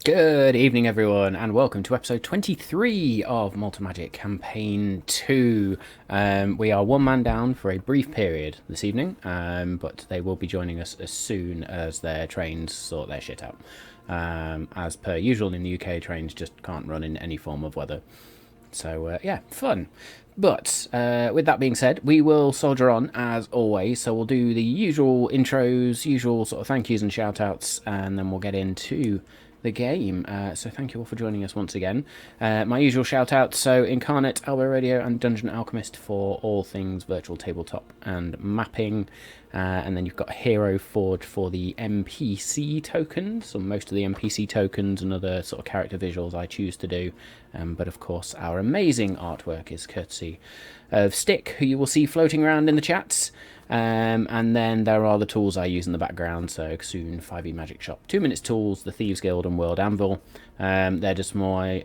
Good evening, everyone, and welcome to episode 23 of Malt Magic Campaign 2. We are one man down for a brief period this evening, but they will be joining us as soon as their trains sort their shit out. As per usual in the UK, trains just can't run in any form of weather. So, yeah, fun. But with that being said, we will soldier on as always. So we'll do the usual intros, usual sort of thank yous and shout outs, and then we'll get into the game. So thank you all for joining us once again. My usual shout out, so Incarnate, Albo Radio and Dungeon Alchemist for all things virtual tabletop and mapping. And then you've got Hero Forge for the NPC tokens, or most of the NPC tokens and other sort of character visuals I choose to do. But of course our amazing artwork is courtesy of Stick, who you will see floating around in the chats. And then there are the tools I use in the background, so Soon, 5e Magic Shop, 2 Minutes Tools, the Thieves Guild and World Anvil. They're just more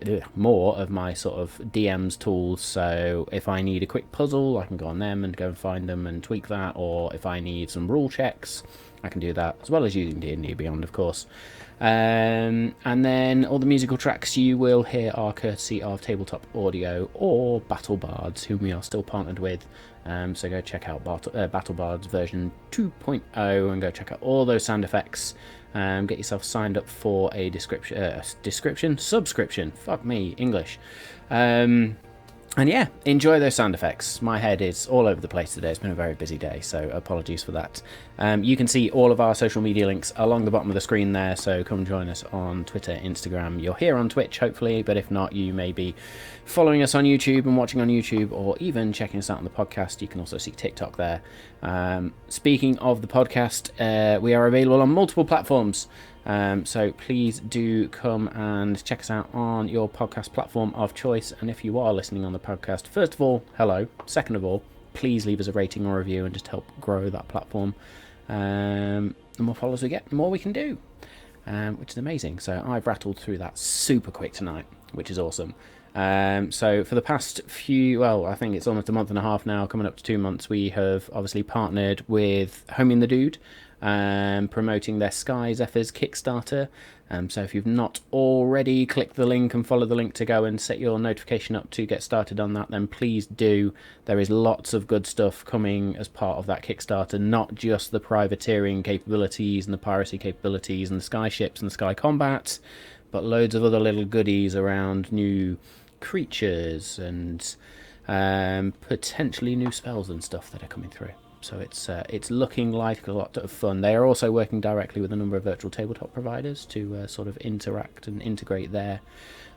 of my sort of DM's tools, so if I need a quick puzzle I can go on them and go and find them and tweak that, or if I need some rule checks I can do that, as well as using D&D Beyond, of course. And then all the musical tracks you will hear are courtesy of Tabletop Audio or Battle Bards, whom we are still partnered with. So go check out Battle Bards version 2.0 and go check out all those sound effects. Get yourself signed up for a subscription. Fuck me, English. And yeah, enjoy those sound effects. My head is all over the place today. It's been a very busy day, so apologies for that. You can see all of our social media links along the bottom of the screen there, so come join us on Twitter, Instagram. You're here on Twitch, hopefully, but if not, you may be following us on YouTube and watching on YouTube, or even checking us out on the podcast. You can also see TikTok there. Speaking of the podcast, we are available on multiple platforms. So please do come and check us out on your podcast platform of choice. And if you are listening on the podcast, first of all, hello. Second of all, please leave us a rating or review and just help grow that platform. The more followers we get, the more we can do, which is amazing. So I've rattled through that super quick tonight, which is awesome. So for the past I think it's almost a month and a half now, coming up to 2 months, we have obviously partnered with Homing the Dude, promoting their Sky Zephyrs Kickstarter. So if you've not already, click the link and follow the link to go and set your notification up to get started on that, then please do. There is lots of good stuff coming as part of that Kickstarter, not just the privateering capabilities and the piracy capabilities and the sky ships and the sky combat, but loads of other little goodies around new creatures and potentially new spells and stuff that are coming through. So it's looking like a lot of fun. They are also working directly with a number of virtual tabletop providers to sort of interact and integrate their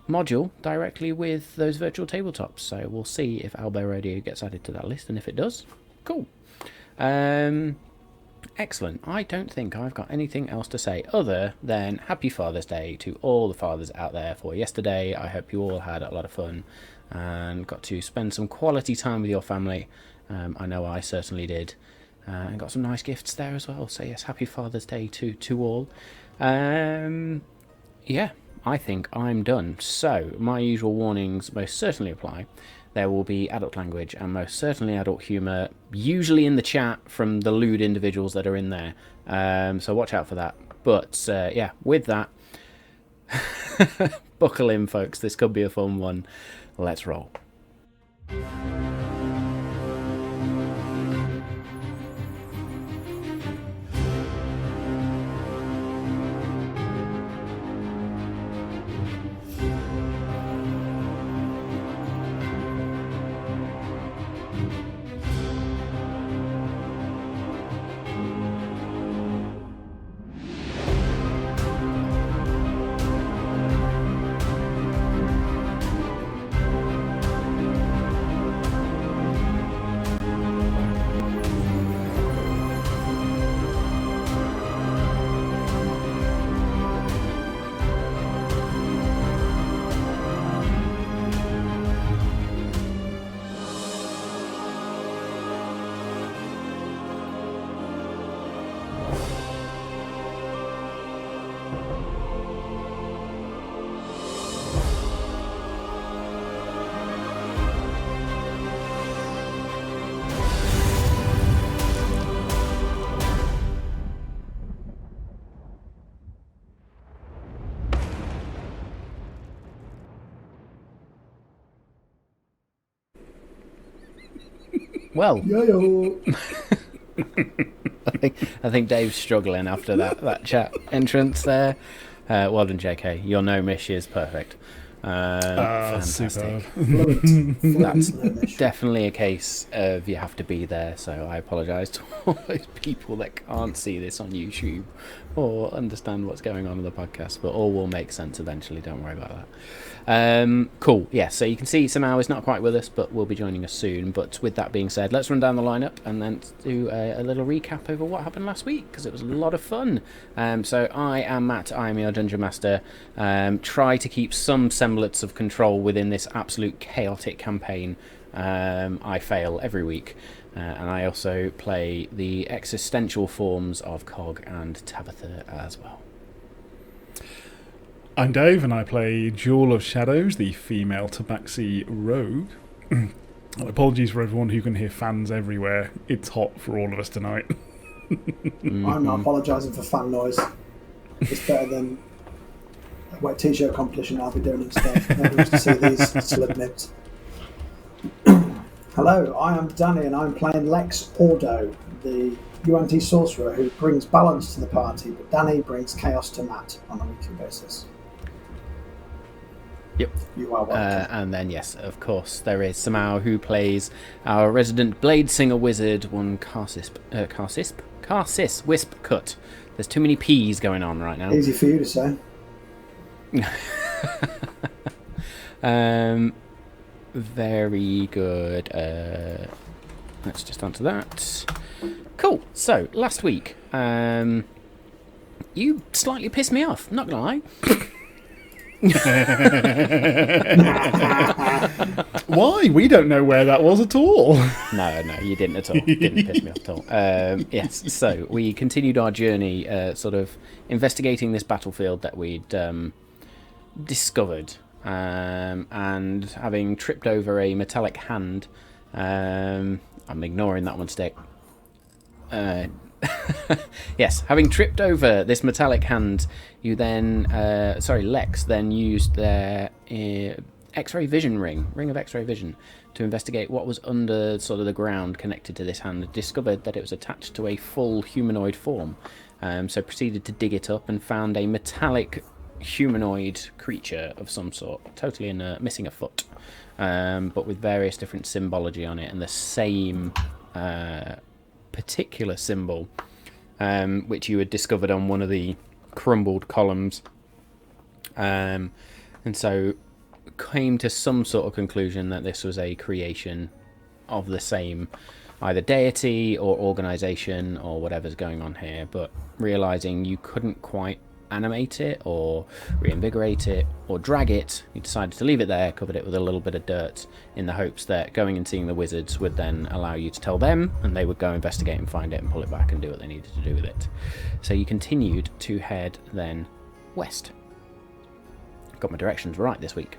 module directly with those virtual tabletops. So we'll see if Albo Radio gets added to that list, and if it does, cool. Excellent. I don't think I've got anything else to say other than Happy Father's Day to all the fathers out there for yesterday. I hope you all had a lot of fun and got to spend some quality time with your family. I know I certainly did, and got some nice gifts there as well. So yes, Happy Father's Day to all. Yeah, I think I'm done. So my usual warnings most certainly apply. There will be adult language and most certainly adult humour, usually in the chat from the lewd individuals that are in there. So watch out for that. But yeah, with that, buckle in, folks. This could be a fun one. Let's roll. Well, Yo-yo. I think Dave's struggling after that chat entrance there. Well done, JK. Your no-mish is perfect. Fantastic. That's definitely a case of you have to be there, so I apologise to all those people that can't see this on YouTube or understand what's going on in the podcast, but all will make sense eventually, don't worry about that. Cool, yeah, so you can see Samau is not quite with us, but will be joining us soon. But with that being said, let's run down the lineup and then do a little recap over what happened last week, because it was a lot of fun. So I am Matt, I am your Dungeon Master. Try to keep some semblance of control within this absolute chaotic campaign. I fail every week. And I also play the existential forms of Cog and Tabitha as well. I'm Dave, and I play Jewel of Shadows, the female tabaxi rogue. Apologies for everyone who can hear fans everywhere. It's hot for all of us tonight. I'm not apologising for fan noise. It's better than a wet t-shirt competition I'll be doing instead. Nobody wants to see these celeb nibs. Hello, I am Danny, and I'm playing Lex Ordo, the UNT sorcerer who brings balance to the party, but Danny brings chaos to Matt on a weekly basis. Yep. You are welcome. And then, yes, of course, there is Samau, who plays our resident blade singer wizard, one Carsis Wisp Cut. There's too many P's going on right now. Easy for you to say. Very good. Let's just answer that. Cool. So, last week, you slightly pissed me off, not gonna lie. Why? We don't know where that was at all. No, you didn't at all. Didn't piss me off at all. Yes, so we continued our journey, sort of investigating this battlefield that we'd discovered, and having tripped over a metallic hand. I'm ignoring that one stick. Yes, having tripped over this metallic hand, you then, Lex then used their X-ray vision ring of X-ray vision to investigate what was under sort of the ground connected to this hand. Discovered that it was attached to a full humanoid form, so proceeded to dig it up and found a metallic humanoid creature of some sort, totally inert, missing a foot, but with various different symbology on it, and the same particular symbol which you had discovered on one of the crumbled columns, and so came to some sort of conclusion that this was a creation of the same either deity or organization or whatever's going on here, but realizing you couldn't quite animate it or reinvigorate it or drag it, you decided to leave it there, covered it with a little bit of dirt, in the hopes that going and seeing the wizards would then allow you to tell them, and they would go investigate and find it and pull it back and do what they needed to do with it. So you continued to head then west. Got my directions right this week.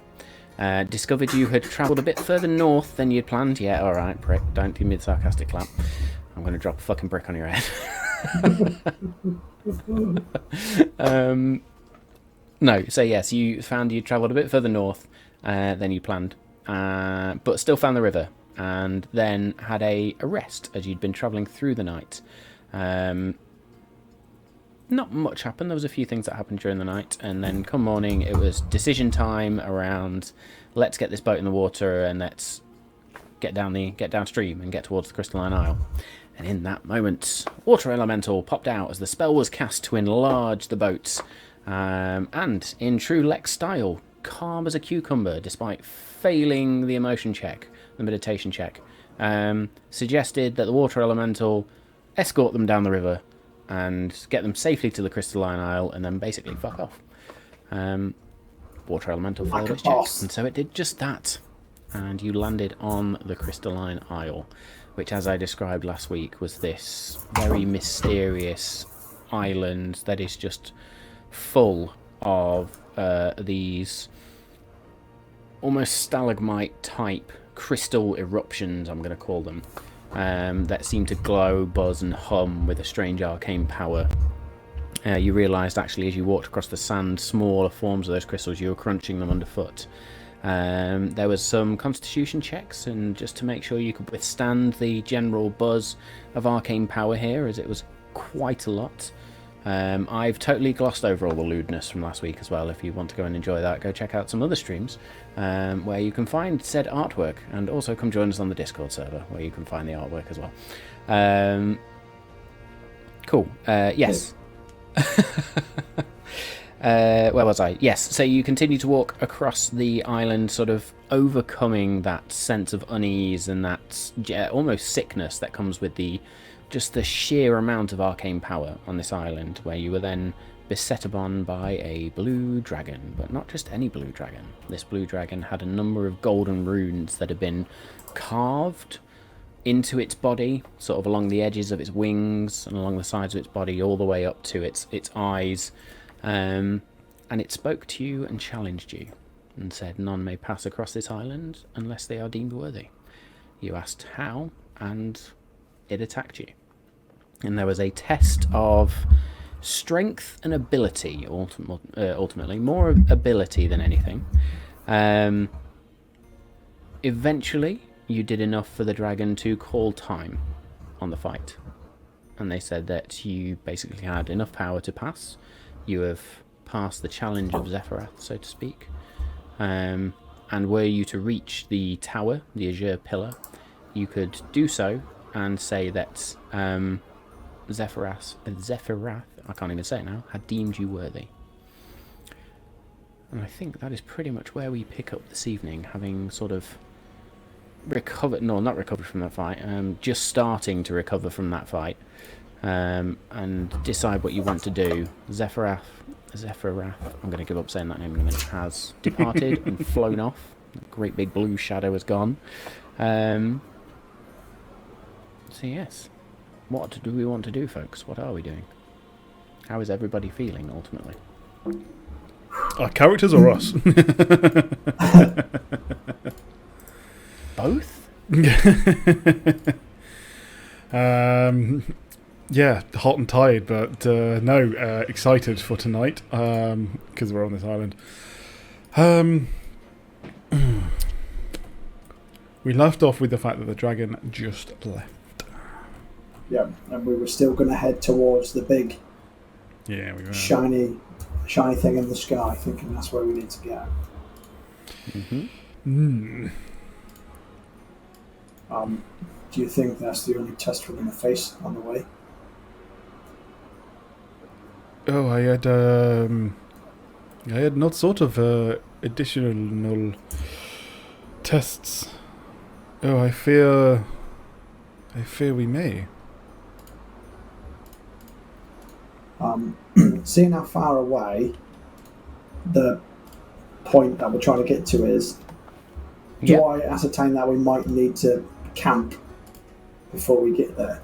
Discovered you had travelled a bit further north than you'd planned. Yeah, alright, prick, don't give me the sarcastic clap. I'm going to drop a fucking brick on your head. No, so yes, you found you travelled a bit further north than you planned, but still found the river, and then had a rest as you'd been travelling through the night. Not much happened. There was a few things that happened during the night, and then come morning it was decision time around let's get this boat in the water and let's get downstream and get towards the Crystalline Isle. And in that moment, Water Elemental popped out as the spell was cast to enlarge the boat. And in true Lex style, calm as a cucumber, despite failing the emotion check, the meditation check, suggested that the Water Elemental escort them down the river and get them safely to the Crystalline Isle and then basically fuck off. Water Elemental followed its check, and so it did just that. And you landed on the Crystalline Isle, which, as I described last week, was this very mysterious island that is just full of these almost stalagmite-type crystal eruptions, I'm going to call them, that seem to glow, buzz, and hum with a strange arcane power. You realised, actually, as you walked across the sand, smaller forms of those crystals, you were crunching them underfoot. There was some constitution checks, and just to make sure you could withstand the general buzz of arcane power here, as it was quite a lot. I've totally glossed over all the lewdness from last week as well. If you want to go and enjoy that, go check out some other streams where you can find said artwork, and also come join us on the Discord server where you can find the artwork as well. Cool. Yes. Where was I? Yes, so you continue to walk across the island, sort of overcoming that sense of unease and that almost sickness that comes with just the sheer amount of arcane power on this island, where you were then beset upon by a blue dragon, but not just any blue dragon. This blue dragon had a number of golden runes that had been carved into its body, sort of along the edges of its wings and along the sides of its body, all the way up to its eyes. And it spoke to you and challenged you and said none may pass across this island unless they are deemed worthy. You asked how, and it attacked you. And there was a test of strength and ability, ultimately. More ability than anything. Eventually, you did enough for the dragon to call time on the fight. And they said that you basically had enough power to pass. You have passed the challenge of Zephyraths, so to speak. And were you to reach the tower, the Azure pillar, you could do so and say that Zephyrath, I can't even say it now, had deemed you worthy. And I think that is pretty much where we pick up this evening, having sort of not recovered from that fight, just starting to recover from that fight. And decide what you want to do. Zephyrath, I'm going to give up saying that name in a minute, has departed and flown off. A great big blue shadow has gone. So yes, what do we want to do, folks? What are we doing? How is everybody feeling, ultimately? Our characters or us? Both? Yeah, hot and tired, but excited for tonight because we're on this island. We left off with the fact that the dragon just left. Yeah, and we were still going to head towards the big, we were shiny thing in the sky, thinking that's where we need to go. Mm-hmm. Do you think that's the only test we're going to face on the way? Oh, I had not thought of additional tests. Oh, I fear we may. Seeing how far away the point that we're trying to get to is, do I ascertain that we might need to camp before we get there?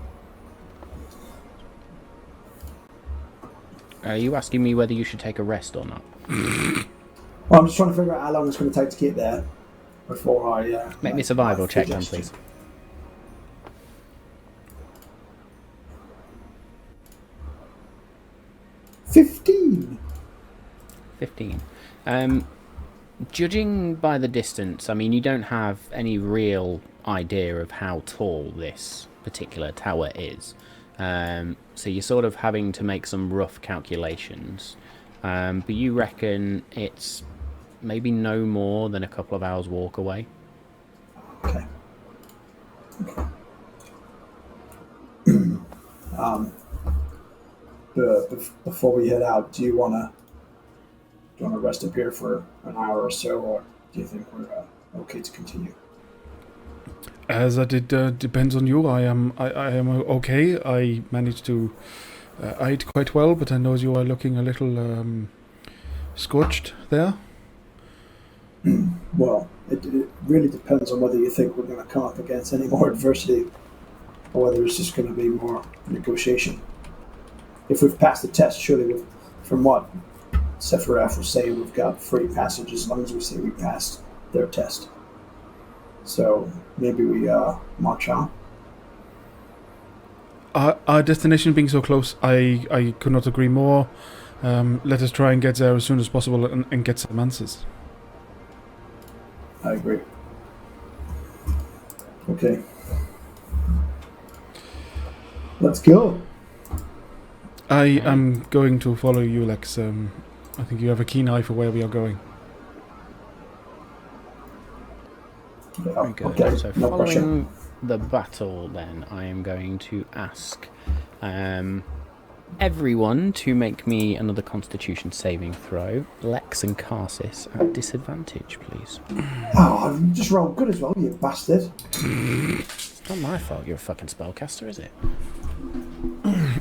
Are you asking me whether you should take a rest or not? Well, I'm just trying to figure out how long it's going to take to get there before I... Make me a survival check then, please. $15. 15. Judging by the distance, I mean, you don't have any real idea of how tall this particular tower is. So you're sort of having to make some rough calculations. But you reckon it's maybe no more than a couple of hours walk away. Okay. Before we head out, do you want to rest up here for an hour or so, or do you think we're okay to continue? As it depends on you. I am okay. I managed to eat quite well, but I know you are looking a little scorched there. Well, it really depends on whether you think we're going to come up against any more adversity, or whether it's just going to be more negotiation. If we've passed the test, surely from what Zephyraths was saying, we've got free passage as long as we say we passed their test. So maybe we march on. Our destination being so close, I could not agree more. Let us try and get there as soon as possible and get some answers. I agree. Okay. Let's go. I am going to follow you, Lex. I think you have a keen eye for where we are going. Very good. Okay. So No pressure. following the battle, then, I am going to ask everyone to make me another Constitution saving throw. Lex and Karsis at disadvantage, please. Oh, I've just rolled good as well, you bastard. It's not my fault. You're a fucking spellcaster, is it?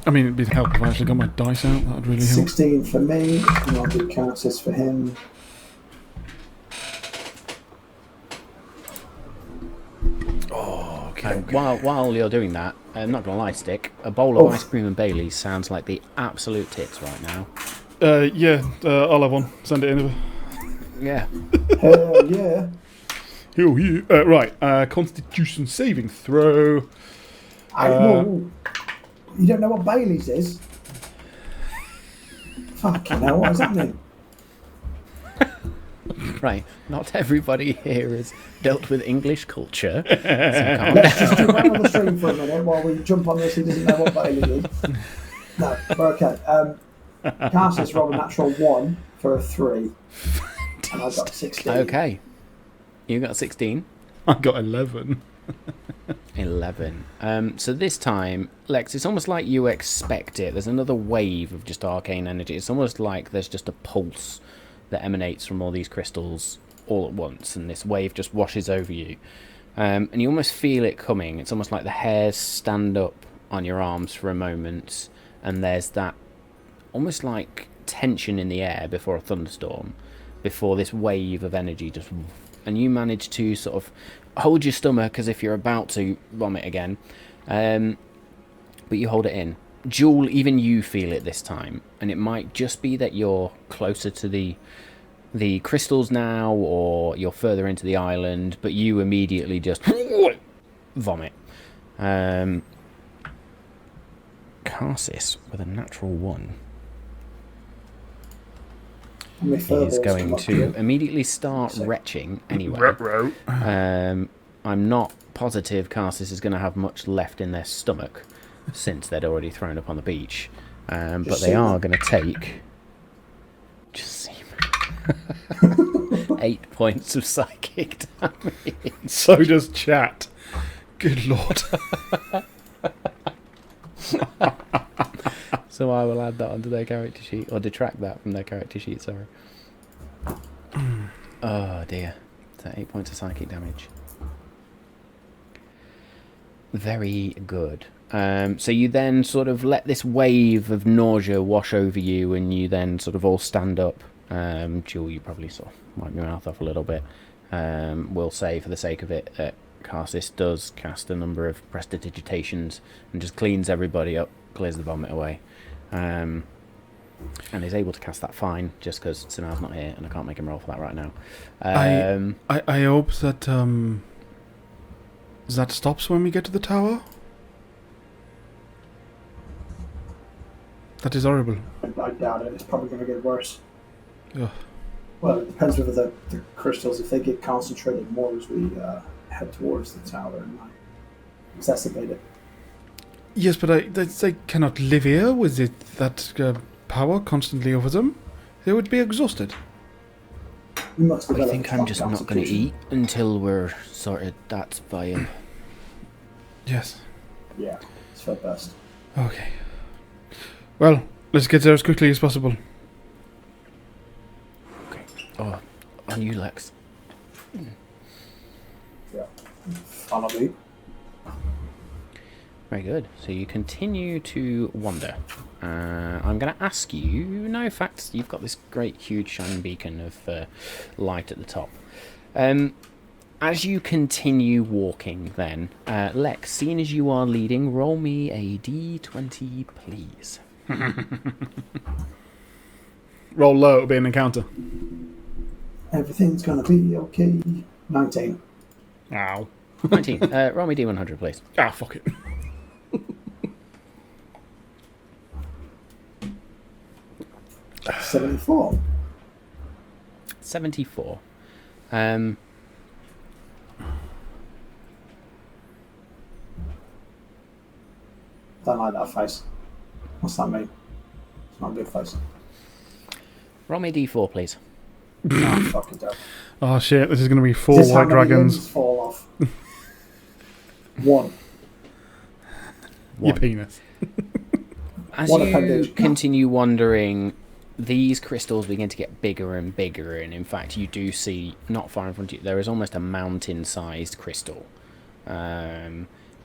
I mean, it'd be helpful if I actually got my dice out. That would really help. 16 for me, and I'll do Countess for him. Oh, okay. While you're doing that, I'm not going to lie, Stick, a bowl of ice cream and Bailey's sounds like the absolute tits right now. I'll have one. Send it in. Yeah. Hell yeah. Hell yeah. Right, Constitution saving throw. No. You don't know what Bailey's is? Fucking hell, what does that mean? Right, not everybody here has dealt with English culture. So Let's just jump out on the stream for a minute while we jump on this. He doesn't know what Bailey is. No, we're okay. Carsis rolled a natural 1 for a 3. And I got 16. Okay. You got 16. I got 11. 11. So this time, Lex, it's almost like you expect it. There's another wave of just arcane energy. It's almost like there's just a pulse that emanates from all these crystals all at once, and this wave just washes over you. And you almost feel it coming. It's almost like the hairs stand up on your arms for a moment, and there's that almost like tension in the air before a thunderstorm, before this wave of energy just... And you manage to sort of hold your stomach as if you're about to vomit again, but you hold it in. Jewel, even you feel it this time, and it might just be that you're closer to the crystals now, or you're further into the island, but you immediately just vomit. Karsis with a natural 1 is going to immediately start retching anyway. I'm not positive Karsis is going to have much left in their stomach, since they'd already thrown up on the beach. But they are going to take... Just seem... 8 points of psychic damage. So does chat. Good lord. So I will add that onto their character sheet, or detract that from their character sheet, sorry. Oh dear. So 8 points of psychic damage. Very good. So you then sort of let this wave of nausea wash over you, and you then sort of all stand up. Jewel, you probably sort of wipe your mouth off a little bit. We'll say, for the sake of it, that Karsis does cast a number of prestidigitations and just cleans everybody up, clears the vomit away. And is able to cast that fine, just because Simar's not here, and I can't make him roll for that right now. I hope that that stops when we get to the tower. That is horrible. I doubt it. It's probably going to get worse. Ugh. Well, it depends whether the crystals, if they get concentrated more as we head towards the tower, and might exacerbate it. Yes, but they cannot live here with that power constantly over them. They would be exhausted. We must I develop think a I'm just not going to constitution. eat until we're sorted. That's fine. Yes. Yeah, it's for the best. Okay. Well, let's get there as quickly as possible. Okay. Oh, on you, Lex. Yeah. Follow me. Very good. So you continue to wander. I'm going to ask you... No, in fact, you've got this great, huge, shining beacon of light at the top. As you continue walking, then, Lex, seeing as you are leading, roll me a d20, please. Roll low, it'll be an encounter. Everything's going to be okay. 19. Ow. 19. Roll me d100, please. Ah, fuck it. 74. 74. Don't like that face. What's that mean? It's not a good face. Roll me d4, please. Oh, fucking dope. Oh shit! This is going to be 4 Is this how white many dragons. limbs fall off? One. Your penis. As What you appendage? continue wandering, these crystals begin to get bigger and bigger, and in fact you do see, not far in front of you, there is almost a mountain-sized crystal.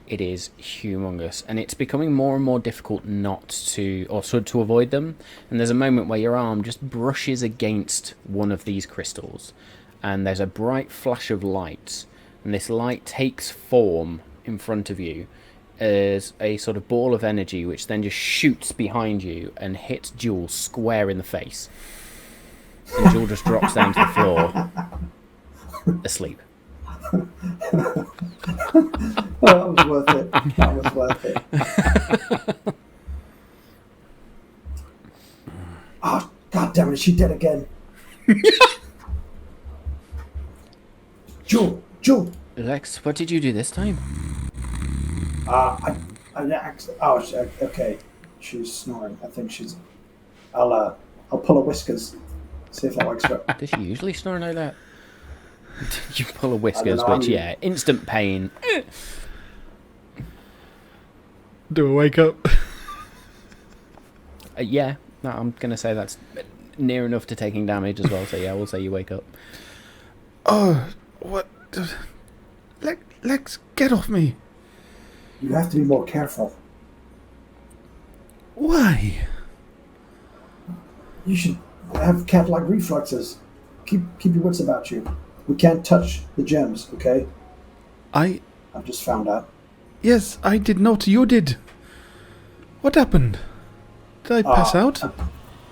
It is humongous, and it's becoming more and more difficult not to, or to avoid them, and there's a moment where your arm just brushes against one of these crystals, and there's a bright flash of light, and this light takes form in front of you as a sort of ball of energy, which then just shoots behind you and hits Jewel square in the face. And Jewel just drops down to the floor, asleep. That was worth it. That was worth it. Oh, God damn it, is she dead again? Jewel! Lex, what did you do this time? Okay. She's snoring. I think she's. I'll pull her whiskers. See if that works for her. Does she usually snore like that? You pull a whiskers, I don't know, which, yeah, instant pain. Do I wake up? Yeah, no, I'm going to say that's near enough to taking damage as well, so yeah, we'll say you wake up. Oh, what? Lex, get off me. You have to be more careful. Why? You should have cat-like reflexes. Keep your wits about you. We can't touch the gems, okay? I've just found out. Yes, I did not. You did. What happened? Did I pass out?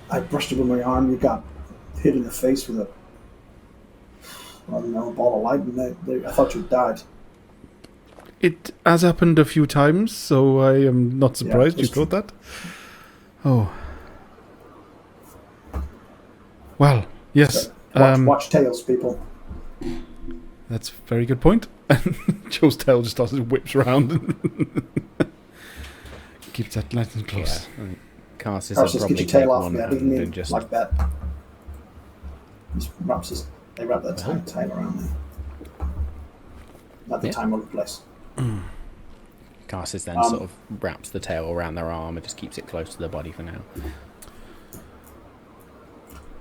I brushed it with my arm. You got hit in the face with a ball of light, and I thought you died. It has happened a few times, so I am not surprised you thought that. Oh. Well, yes. So, watch tails, people. That's a very good point. Joe's tail just starts and whips around and keeps that nice and close. Yeah. Carsis Carsis, probably get your tail take off one me. I didn't hand mean and just like that. They wrap their tail around me. Not the time or the place. Carsis then sort of wraps the tail around their arm and just keeps it close to their body for now.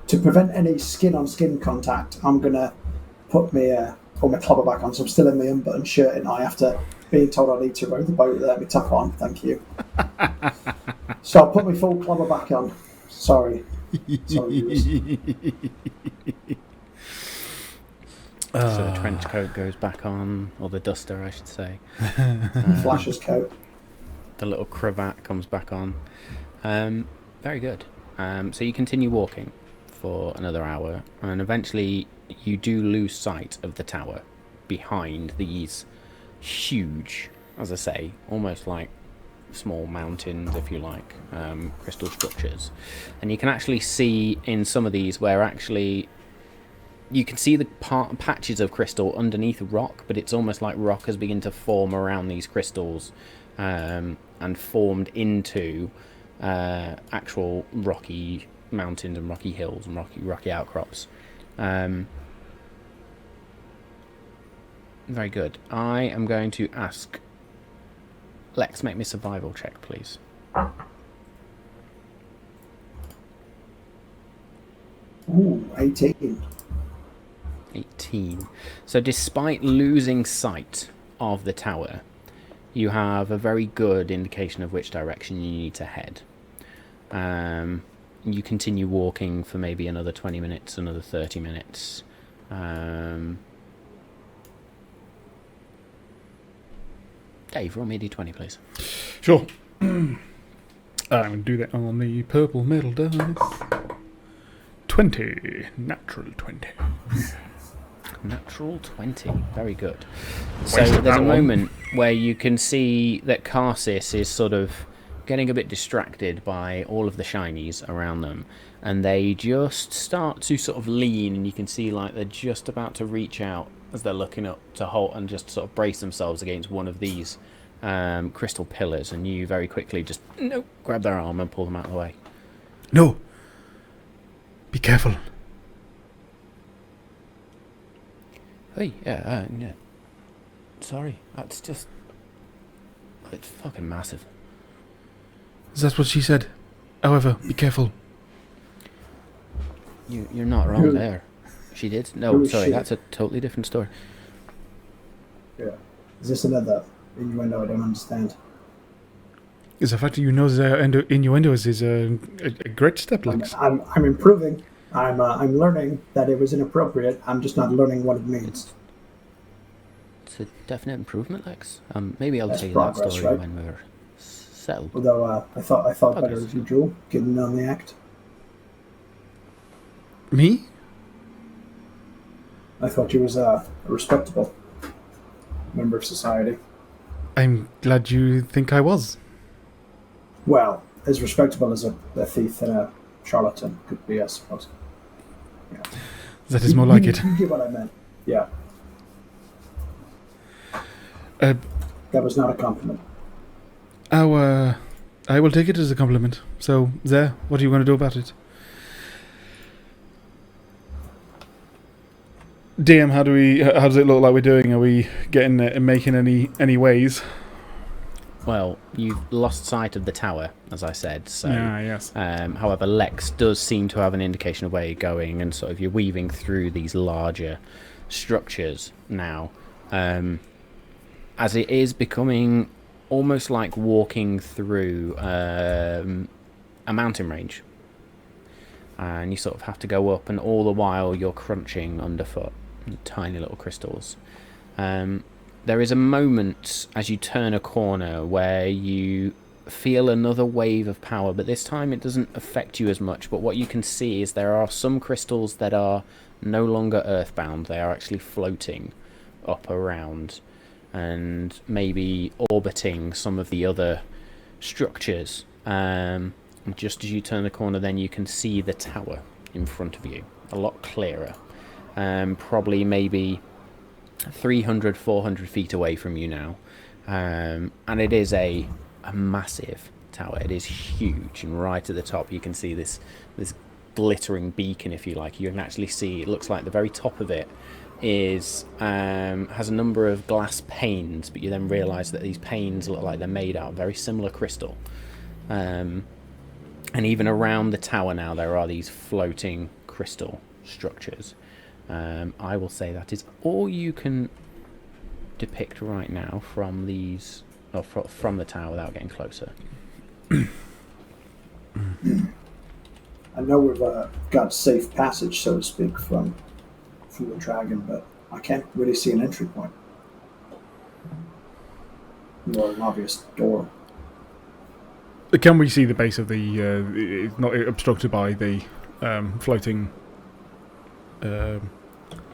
To prevent any skin-on-skin contact, I'm going to put my clubber back on, so I'm still in my unbuttoned shirt, and I, after being told I need to row the boat without my top on. Thank you. So I'll put my full clubber back on. Sorry. Viewers. So the trench coat goes back on, or the duster, I should say. Flash's coat. The little cravat comes back on. Very good. So you continue walking for another hour, and eventually you do lose sight of the tower behind these huge, as I say, almost like small mountains, if you like, crystal structures. And you can actually see in some of these where actually you can see the patches of crystal underneath rock, but it's almost like rock has begun to form around these crystals and formed into actual rocky mountains and rocky hills and rocky outcrops. Very good. I am going to ask Lex, make me a survival check, please. Ooh, 18. 18. So despite losing sight of the tower, you have a very good indication of which direction you need to head. You continue walking for maybe another 20 minutes, another 30 minutes. Dave, roll me a d20, please. Sure. I'm going to do that on the purple metal dice. 20. Natural 20. Natural 20. Very good. So there's a moment where you can see that Carsis is sort of getting a bit distracted by all of the shinies around them, and they just start to sort of lean, and you can see like they're just about to reach out as they're looking up to halt and just sort of brace themselves against one of these crystal pillars, and you very quickly just grab their arm and pull them out of the way. No! Be careful. Hey, yeah. Sorry, that's just... It's fucking massive. That's what she said. However, be careful. You're not wrong there. She did? No, sorry, that's a totally different story. Yeah. Is this another innuendo I don't understand? Is the fact that you know the innuendos is a great step, Lex. I'm improving. I'm learning that it was inappropriate. I'm just not learning what it means. It's a definite improvement, Lex. Maybe I'll That's tell you progress, that story right? when we're settled. Although I thought better of you, Joel, getting on the act. Me? I thought you was a respectable member of society. I'm glad you think I was. Well, as respectable as a thief and a charlatan could be, I suppose. Yeah. That is more like it. You get what I meant. Yeah. Uh, That was not a compliment. I will take it as a compliment. So, there, what are you going to do about it? DM, how does it look like we're doing? Are we making any ways? Well, you've lost sight of the tower, as I said. So, yes. however, Lex does seem to have an indication of where you're going, and sort of you're weaving through these larger structures now, as it is becoming almost like walking through a mountain range, and you sort of have to go up, and all the while you're crunching underfoot, tiny little crystals. There is a moment as you turn a corner where you feel another wave of power, but this time it doesn't affect you as much. But what you can see is there are some crystals that are no longer earthbound. They are actually floating up around and maybe orbiting some of the other structures. And just as you turn the corner, then you can see the tower in front of you, a lot clearer. Probably maybe 300, 400 feet away from you now, and it is a massive tower. It is huge, and right at the top you can see this glittering beacon, if you like. You can actually see, it looks like the very top of it is has a number of glass panes, but you then realise that these panes look like they're made out of very similar crystal, and even around the tower now there are these floating crystal structures. I will say that is all you can depict right now from these, or from the tower, without getting closer. I know we've got safe passage, so to speak, from the dragon, but I can't really see an entry point or an obvious door. Can we see the base of the? It's not obstructed by the floating.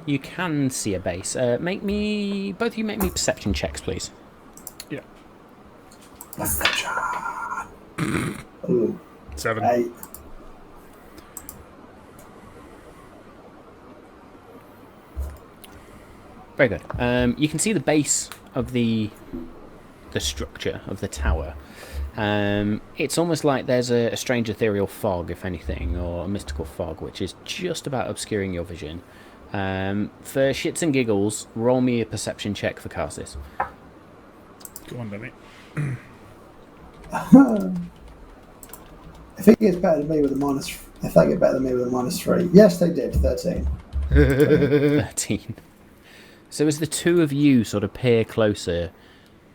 You can see a base. Both of you make me perception checks, please. Yeah. Perception. Ooh. 7. 8. Very good. You can see the base of the structure of the tower. It's almost like there's a strange ethereal fog, if anything, or a mystical fog, which is just about obscuring your vision. For shits and giggles, roll me a perception check for Karsis. Go on, Benny. I think it's better than me with a minus. If I get better than me with a -3, yes, they did. 13. 13. So as the two of you sort of peer closer,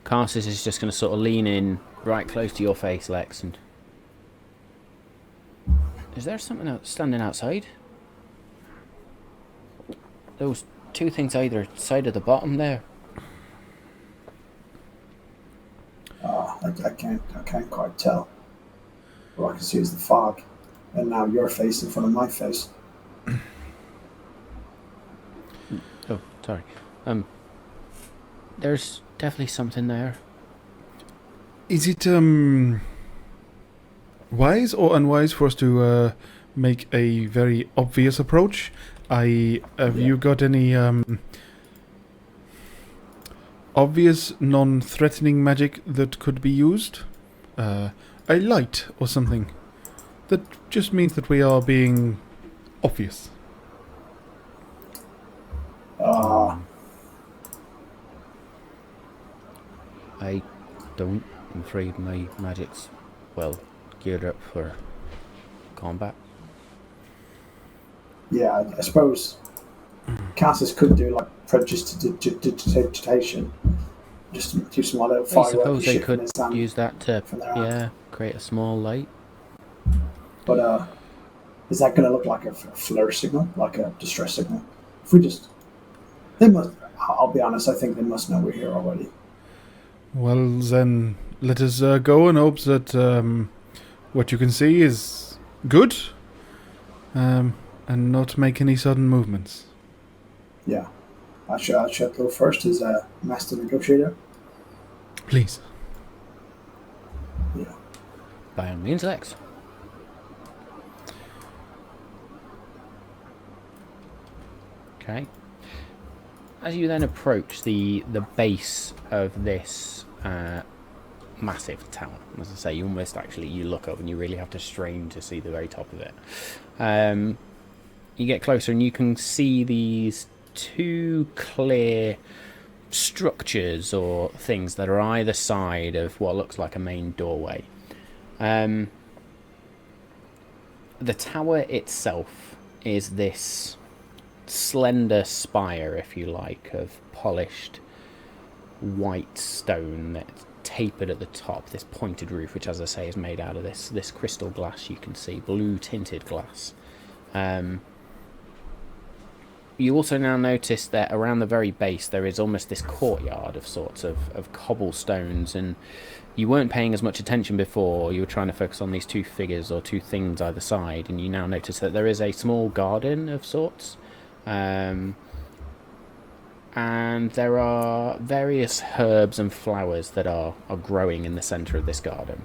Karsis is just going to sort of lean in right close to your face, Lex. And is there something standing outside? Those two things either side of the bottom there. I can't quite tell. All I can see is the fog, and now your face in front of my face. Oh, sorry. There's definitely something there. Is it wise or unwise for us to make a very obvious approach? Have you got any obvious, non-threatening magic that could be used? A light or something. That just means that we are being obvious. I don't. I'm afraid my magic's well geared up for combat. Yeah, I suppose casters could do like prestidigitation, just do some little I fireworks. suppose they could use that to create a small light. But is that going to look like a flare signal, like a distress signal? If we just, they must. I'll be honest. I think they must know we're here already. Well, then let us go and hope that what you can see is good, and not make any sudden movements. Yeah, I should go first as a master negotiator. Please. Yeah. By all means, Lex. Okay. As you then approach the base of this massive tower, as I say, you almost you look up and you really have to strain to see the very top of it. You get closer and you can see these two clear structures or things that are either side of what looks like a main doorway. The tower itself is this slender spire, if you like, of polished white stone that's tapered at the top, this pointed roof, which, as I say, is made out of this crystal glass. You can see blue tinted glass. You also now notice that around the very base there is almost this courtyard of sorts of cobblestones, and you weren't paying as much attention before. You were trying to focus on these two figures or two things either side, and you now notice that there is a small garden of sorts. And there are various herbs and flowers that are growing in the centre of this garden.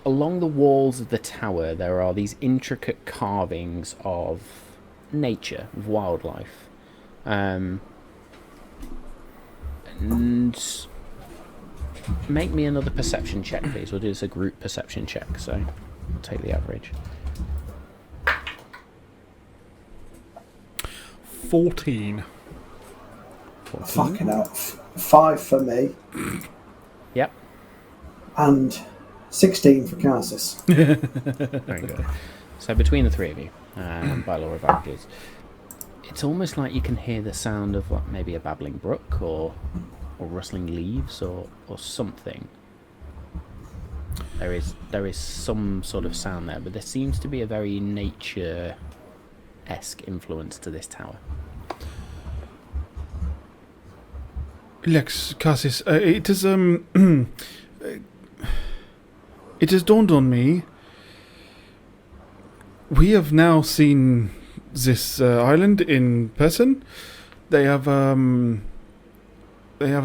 Along the walls of the tower there are these intricate carvings of nature, of wildlife. And make me another perception check, please. We'll do this a group perception check, so I'll take the average. 14. Fucking hell. 5 for me. Yep. And 16 for Cassis. Very good. So between the three of you, by law of averages, it's almost like you can hear the sound of what, maybe a babbling brook or rustling leaves or something. There is some sort of sound there, but there seems to be a very nature-esque influence to this tower. Lex, Cassis, it has it has dawned on me. We have now seen this island in person. They have a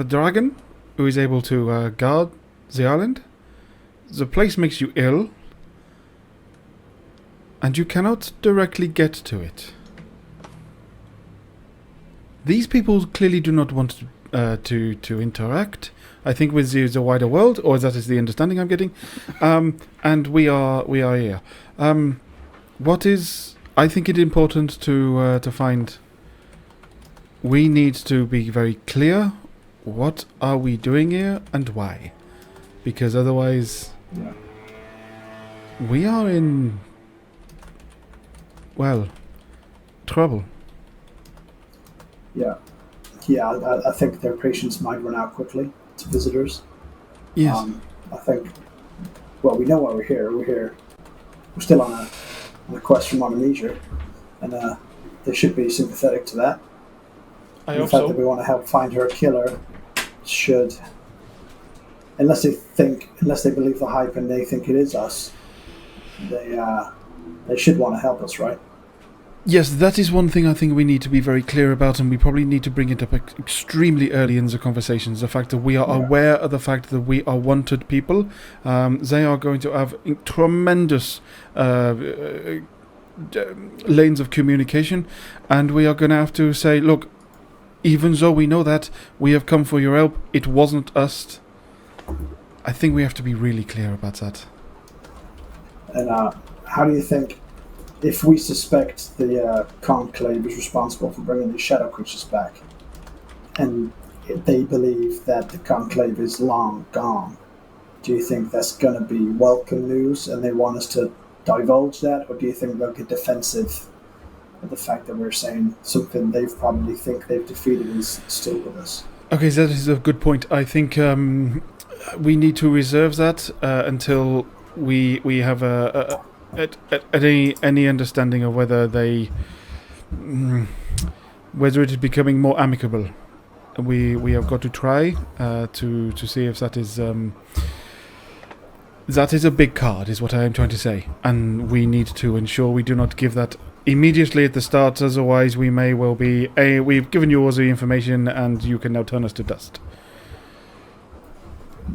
dragon who is able to guard the island. The place makes you ill, and you cannot directly get to it. These people clearly do not want to interact, I think, with the wider world, or that is the understanding I'm getting. And we are here. What is? I think it important to find. We need to be very clear. What are we doing here and why? Because otherwise, we are in, well, trouble. Yeah, I think their patience might run out quickly to visitors. Yes. I think, well, we know why we're here. We're still on a quest from Artemisia, and they should be sympathetic to that. I the hope fact so. that we want to help find her killer should, unless they believe the hype and they think it is us, they should want to help us, right? Yes, that is one thing I think we need to be very clear about, and we probably need to bring it up extremely early in the conversations. The fact that we are aware of the fact that we are wanted people. They are going to have tremendous lanes of communication, and we are going to have to say, look, even though we know that we have come for your help, it wasn't us. I think we have to be really clear about that. And how do you think, if we suspect the Conclave is responsible for bringing the Shadow Creatures back, and if they believe that the Conclave is long gone, do you think that's going to be welcome news and they want us to divulge that, or do you think they'll get defensive of the fact that we're saying something they probably think they've defeated is still with us? Okay, that is a good point. I think we need to reserve that until we have any understanding of whether whether it is becoming more amicable. We have got to try to see if that is a big card, is what I am trying to say, and we need to ensure we do not give that immediately at the start. Otherwise, we may well be we've given you all the information, and you can now turn us to dust.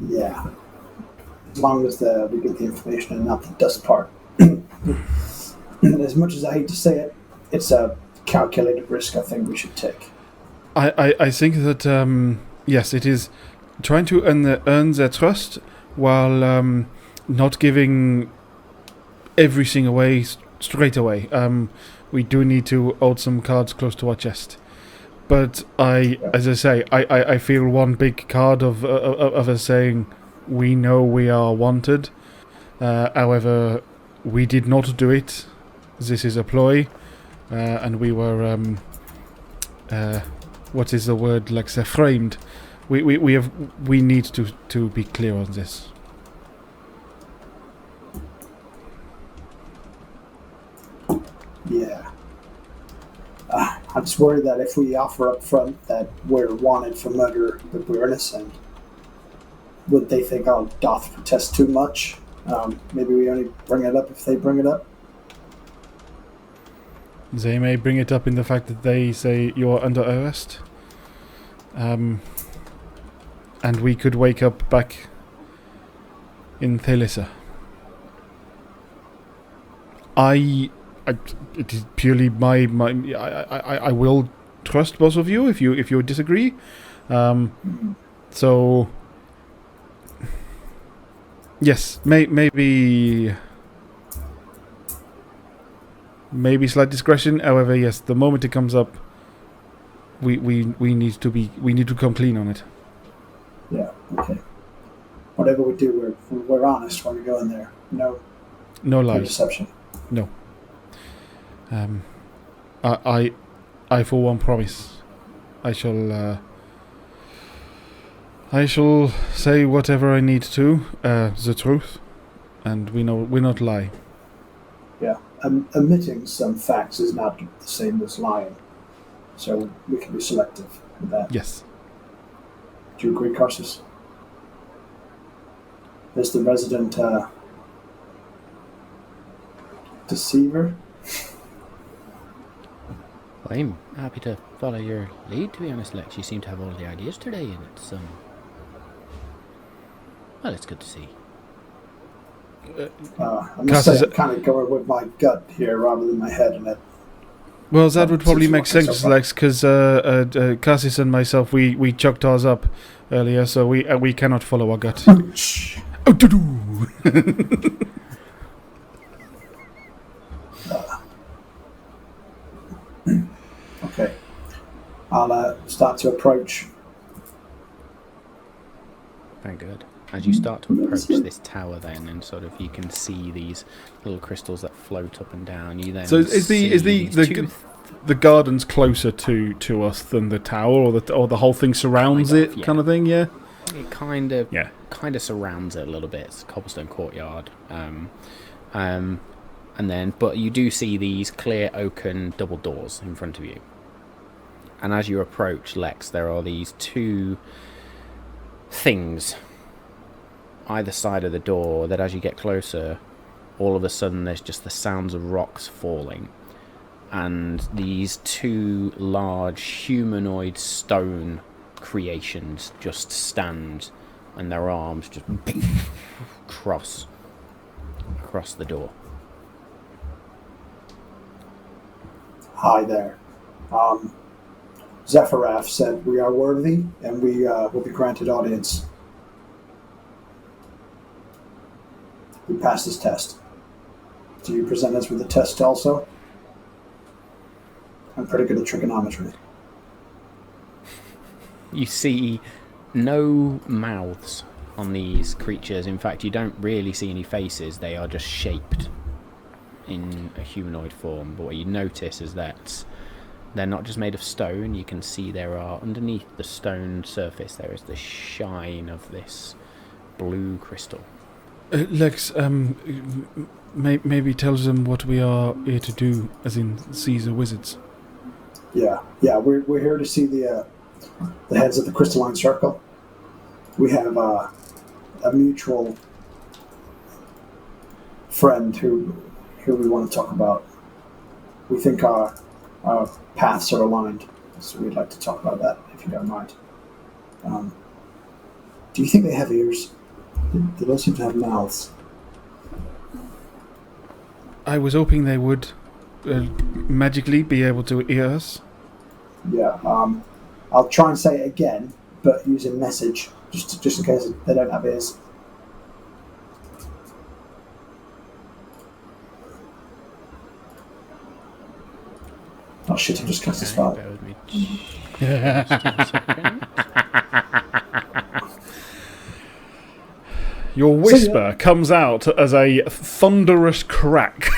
Yeah, as long as we get the information and not the dust part. As much as I hate to say it, it's a calculated risk I think we should take. I think that yes, it is trying to earn their trust while not giving everything away straight away. We do need to hold some cards close to our chest. But as I say, I feel one big card of us saying we know we are wanted. However, we did not do it. This is a ploy, and we were what is the word, like, they're framed. We need to be clear on this. Yeah. I'm just worried that if we offer up front that we're wanted for murder, that we're innocent, would they think, oh, doth protest too much? Maybe we only bring it up if they bring it up. They may bring it up in the fact that they say you're under arrest. And we could wake up back in Thalissa. It is purely my I will trust both of you if you disagree. So yes, maybe slight discretion. However, yes, the moment it comes up, we need to come clean on it. Yeah. Okay. Whatever we do, we're honest when we go in there. No lies. No deception. No. I for one promise, I shall say whatever I need to, the truth, and we will not lie. Yeah, omitting some facts is not the same as lying, so we can be selective with that. Yes. Do you agree, Carsus? As the resident deceiver? Well, I'm happy to follow your lead, to be honest, Lex. You seem to have all the ideas today, and it's well, it's good to see. I must say, I'm kind of going with my gut here rather than my head, and well, that would probably make sense, Lex, because Cassis and myself, we chucked ours up earlier, so we cannot follow our gut. Okay. I'll start to approach. Very good. As you start to approach this tower then, and sort of you can see these little crystals that float up and down, you then so is the gardens closer to us than the tower, or the whole thing surrounds it, kind of thing? Yeah. It kind of surrounds it a little bit. It's a cobblestone courtyard. And then, but you do see these clear oaken double doors in front of you. And as you approach, Lex, there are these two things either side of the door that, as you get closer, all of a sudden there's just the sounds of rocks falling. And these two large humanoid stone creations just stand, and their arms just cross across the door. Hi there. Zephyraths said we are worthy and we will be granted audience. We passed this test. Do you present us with a test also? I'm pretty good at trigonometry. You see no mouths on these creatures. In fact, you don't really see any faces. They are just shaped in a humanoid form. But what you notice is that they're not just made of stone. You can see there are, underneath the stone surface, there is the shine of this blue crystal. Lex, maybe tells them what we are here to do, as in Caesar wizards. Yeah. We're here to see the heads of the Crystalline Circle. We have a mutual friend who we want to talk about. We think our paths are aligned, so we'd like to talk about that, if you don't mind. Do you think they have ears? They don't seem to have mouths. I was hoping they would magically be able to hear us. Yeah. I'll try and say it again, but using message, just in case they don't have ears. Oh shit, I just cast a spell. Bear with me. Just a second. Your whisper comes out as a thunderous crack.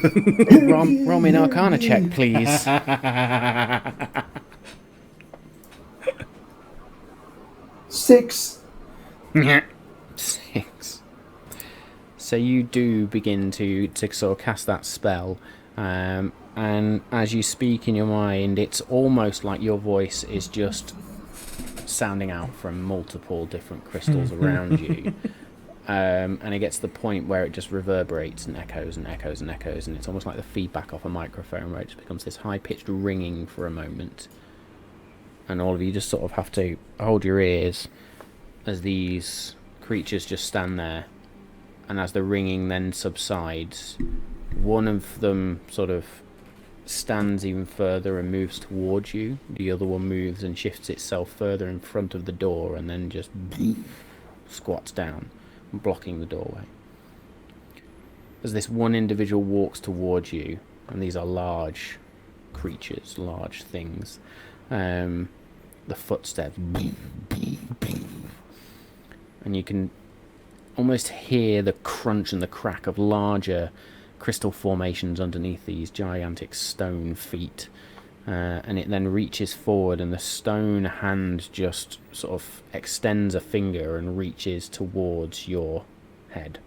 Roll me an Arcana check, please. 6. 6. So you do begin to sort of cast that spell, and as you speak in your mind, it's almost like your voice is just sounding out from multiple different crystals around you. And it gets to the point where it just reverberates and echoes and echoes and echoes, and it's almost like the feedback off a microphone, where it just becomes this high-pitched ringing for a moment. And all of you just sort of have to hold your ears as these creatures just stand there. And as the ringing then subsides, one of them sort of stands even further and moves towards you. The other one moves and shifts itself further in front of the door and then just squats down, blocking the doorway. As this one individual walks towards you, and these are large creatures, large things, the footsteps, and you can almost hear the crunch and the crack of larger crystal formations underneath these gigantic stone feet, and it then reaches forward, and the stone hand just sort of extends a finger and reaches towards your head,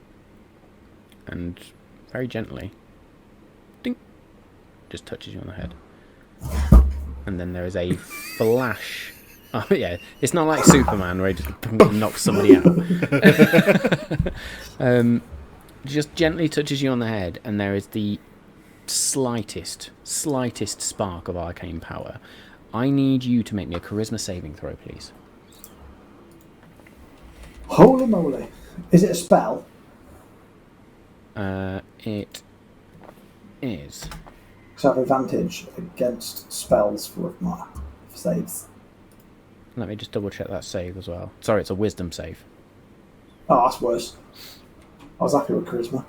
and very gently, ding, just touches you on the head. And then there is a flash. Oh yeah, it's not like Superman where he just knocks somebody out. Just gently touches you on the head, and there is the slightest spark of arcane power. I need you to make me a charisma saving throw, please. Holy moly. Is it a spell? It is. Because I have advantage against spells for my saves. Let me just double check that save as well. Sorry, it's a wisdom save. Oh, that's worse. I was happy with charisma.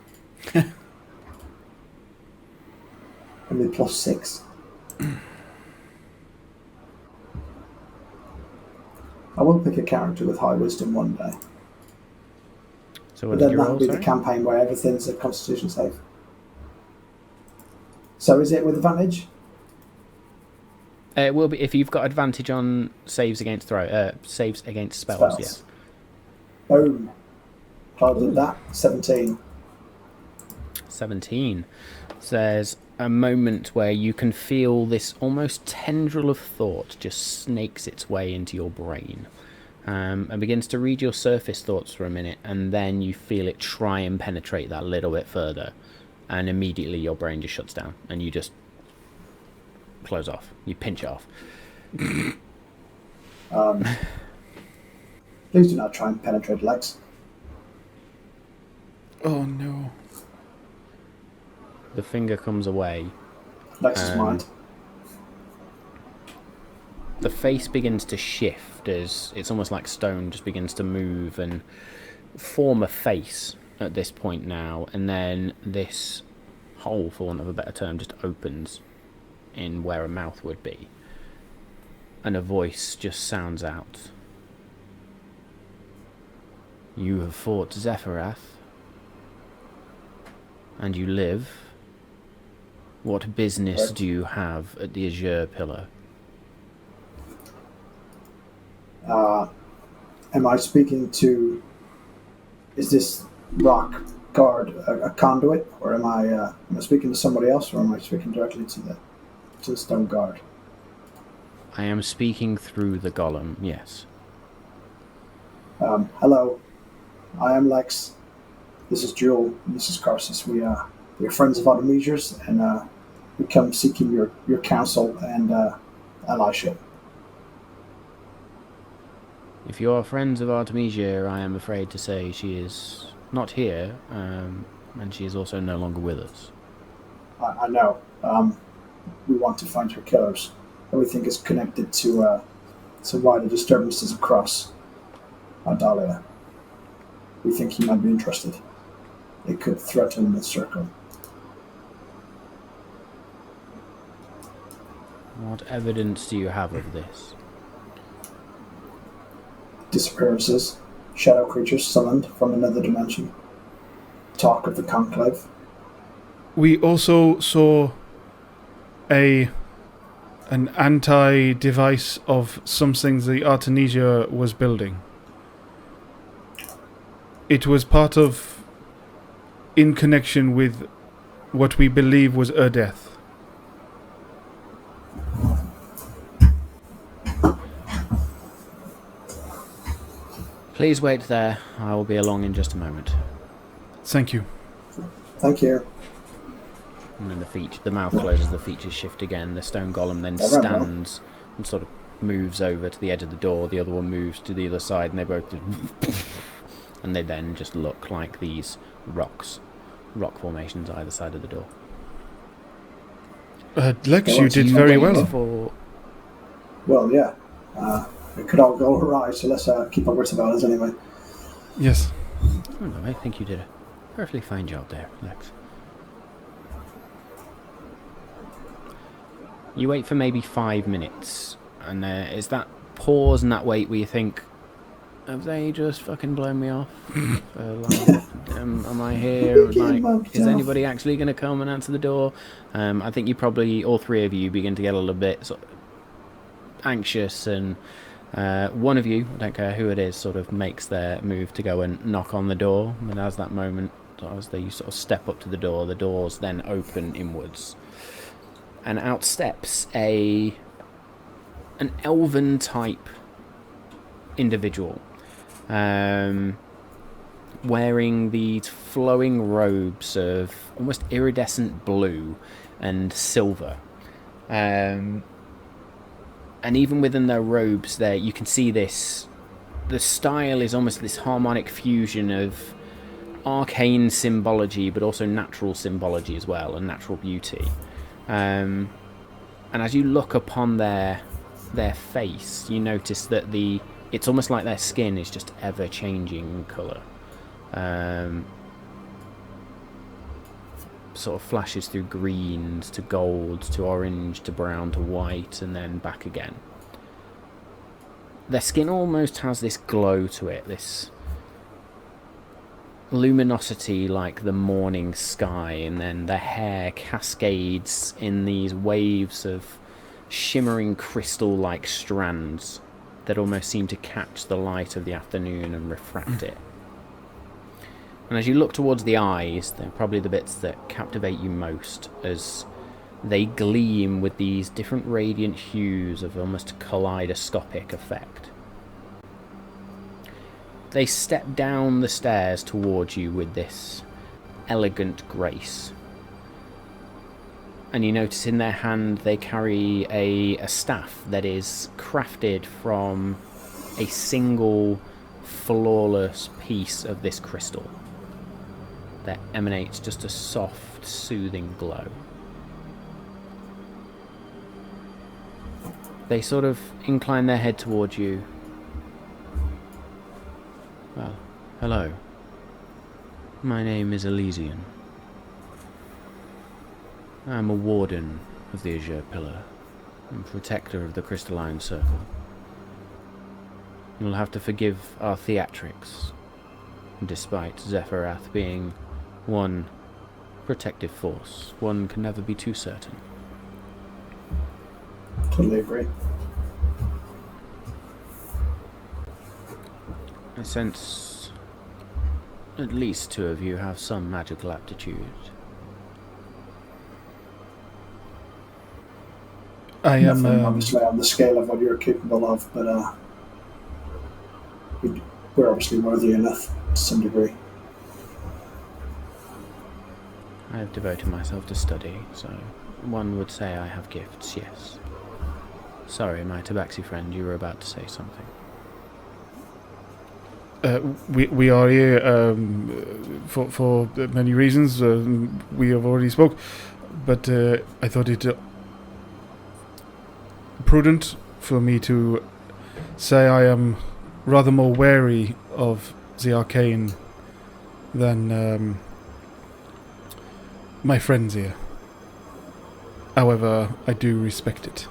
Only +6. I will pick a character with high wisdom one day. So But what then did you that'll roll, be sorry? the campaign where everything's a constitution save. So is it with advantage? It will be if you've got advantage on saves against saves against spells. Yes. Boom. I did that. 17. 17. There's a moment where you can feel this almost tendril of thought just snakes its way into your brain, and begins to read your surface thoughts for a minute, and then you feel it try and penetrate that little bit further, and immediately your brain just shuts down and you just close off. You pinch it off. Please do not try and penetrate legs. Oh no. The finger comes away. Lex is mine. the face begins to shift as it's almost like stone just begins to move and form a face at this point now, and then this hole, for want of a better term, just opens in where a mouth would be, and a voice just sounds out. You have fought Zephyrath, and you live. What business do you have at the Azure Pillar? Am I speaking to... Is this rock guard a conduit, or am I speaking to somebody else, or am I speaking directly to the stone guard? I am speaking through the golem, yes. Hello, I am Lex. This is Jewel, and this is Carsus. We are friends of Artemisia's, and we come seeking your counsel and allyship. If you are friends of Artemisia, I am afraid to say she is not here, and she is also no longer with us. I know. We want to find her killers. Everything is connected to wider disturbances across Adalia. We think he might be interested. It could threaten the circle. What evidence do you have of this? Disappearances, shadow creatures summoned from another dimension, talk of the conclave. We also saw an anti-device of something the Artemisia was building. It was part of, in connection with what we believe was her death. Please wait there. I will be along in just a moment. Thank you. Thank you. And then the mouth closes, the features shift again. The stone golem then stands and sort of moves over to the edge of the door. The other one moves to the other side, and they both just and they then just look like these rock formations either side of the door. Lex, you did very well. Well, yeah. It could all go awry, so let's keep our wits about us anyway. Yes. Oh, no, I think you did a perfectly fine job there, Lex. You wait for maybe 5 minutes, and is that pause and that wait where you think, have they just fucking blown me off? Am I here? Like, is anybody actually going to come and answer the door? I think you probably, all three of you, begin to get a little bit sort of anxious, and one of you, I don't care who it is, sort of makes their move to go and knock on the door. And as that moment, as they sort of step up to the doors then open inwards. And out steps an elven type individual, wearing these flowing robes of almost iridescent blue and silver. And even within their robes there, you can see this, the style is almost this harmonic fusion of arcane symbology, but also natural symbology as well, and natural beauty. And as you look upon their face, you notice that it's almost like their skin is just ever changing in colour. Sort of flashes through greens to gold to orange to brown to white and then back again. Their skin almost has this glow to it, this luminosity like the morning sky, and then their hair cascades in these waves of shimmering crystal-like strands that almost seem to catch the light of the afternoon and refract it. And as you look towards the eyes, they're probably the bits that captivate you most, as they gleam with these different radiant hues of almost kaleidoscopic effect. They step down the stairs towards you with this elegant grace. And you notice in their hand they carry a staff that is crafted from a single flawless piece of this crystal that emanates just a soft, soothing glow. They sort of incline their head towards you. Well, hello. My name is Elysian. I am a warden of the Azure Pillar and protector of the Crystalline Circle. You'll have to forgive our theatrics, despite Zephyrath being one protective force. One can never be too certain. Totally agree. I sense at least two of you have some magical aptitude. I am Nothing obviously on the scale of what you're capable of, but we're obviously worthy enough to some degree. I have devoted myself to study, so one would say I have gifts, yes. Sorry, my tabaxi friend, you were about to say something. we are here for many reasons. We have already spoke, but I thought it prudent for me to say I am rather more wary of the arcane than my friends here. However, I do respect it.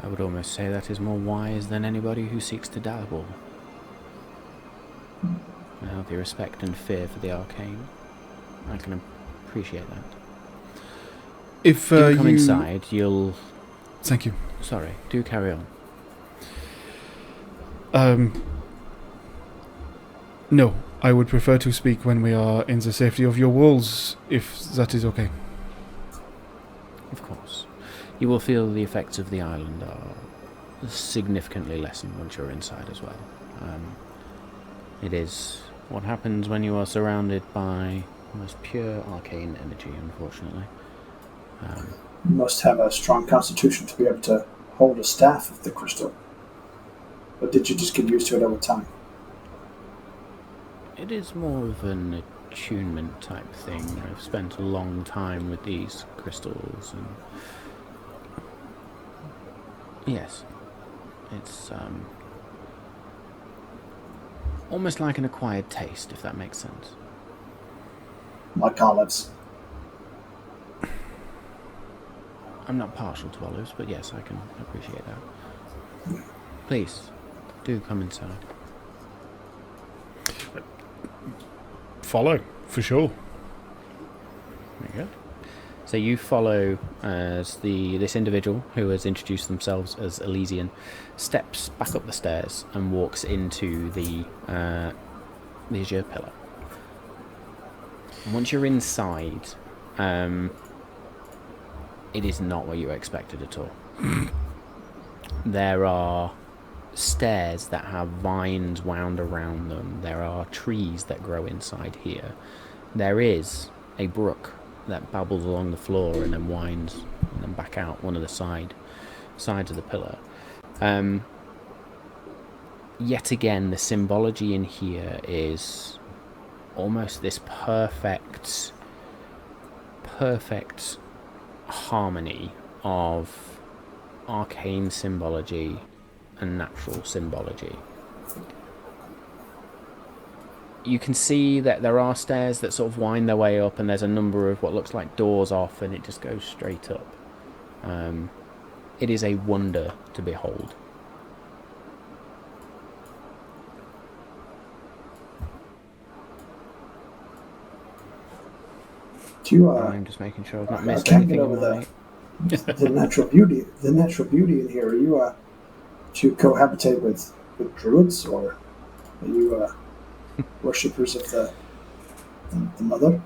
I would almost say that is more wise than anybody who seeks to dabble. A healthy respect and fear for the arcane. I can appreciate that. If Do come inside, you'll... Thank you. Sorry, do carry on. No, I would prefer to speak when we are in the safety of your walls, if that is okay. Of course. You will feel the effects of the island are significantly lessened once you're inside as well. It is what happens when you are surrounded by almost pure arcane energy, unfortunately. You must have a strong constitution to be able to hold a staff of the crystal. Or did you just get used to it over time? It is more of an attunement type thing. I've spent a long time with these crystals, and yes, it's almost like an acquired taste, if that makes sense. Like olives. I'm not partial to olives, but yes, I can appreciate that. Please, do come inside. Follow, for sure. Very good. So you follow as this individual who has introduced themselves as Elysian steps back up the stairs and walks into the Azure Pillar. And once you're inside, it is not what you expected at all. There are stairs that have vines wound around them. There are trees that grow inside here. There is a brook that babbles along the floor and then winds and then back out one of the sides of the pillar. Yet again, the symbology in here is almost this perfect harmony of arcane symbology and natural symbology. You can see that there are stairs that sort of wind their way up, and there's a number of what looks like doors off, and it just goes straight up. It is a wonder to behold. Do you, I'm just making sure I've not missed can't anything get in over my... the natural beauty. The natural beauty in here. Are you do you cohabitate with druids, or are you worshippers of the mother?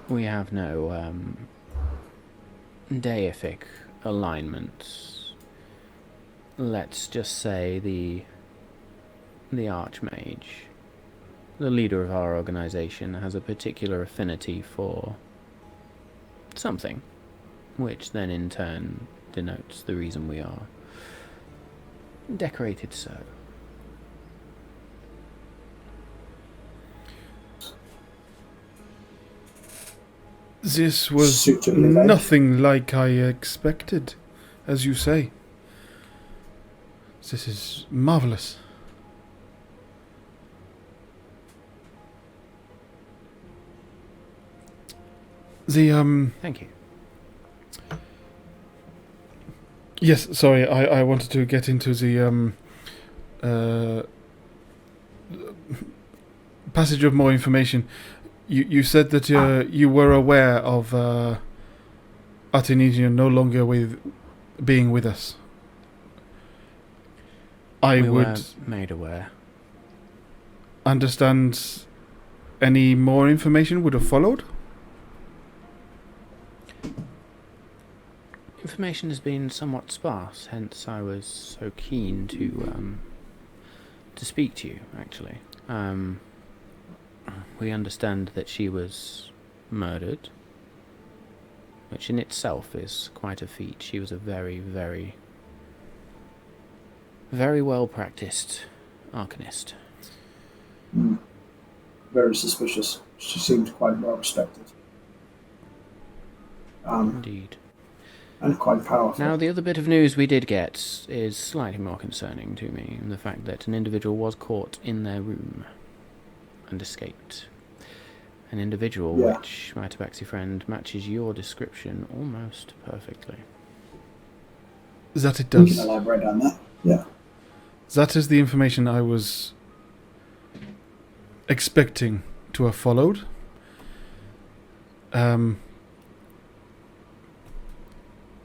We have no deific alignment. Let's just say the Archmage, the leader of our organization, has a particular affinity for something, which then in turn denotes the reason we are decorated so. This was suitably vague. nothing like I expected, as you say. This is marvelous. Thank you. Yes, sorry, I wanted to get into the passage of more information. You said that you were aware of Artemisia no longer being with us. I We would were made aware. understand any more information would have followed. Information has been somewhat sparse, hence I was so keen to speak to you, actually. We understand that she was murdered, which in itself is quite a feat. She was a very, very, very well-practiced Alchemist. Very suspicious. She seemed quite well respected. Indeed. And quite powerful. Now, the other bit of news we did get is slightly more concerning to me, in the fact that an individual was caught in their room and escaped. An individual which, my tabaxi friend, matches your description almost perfectly. That it We does. can elaborate on that. Yeah. That is the information I was expecting to have followed.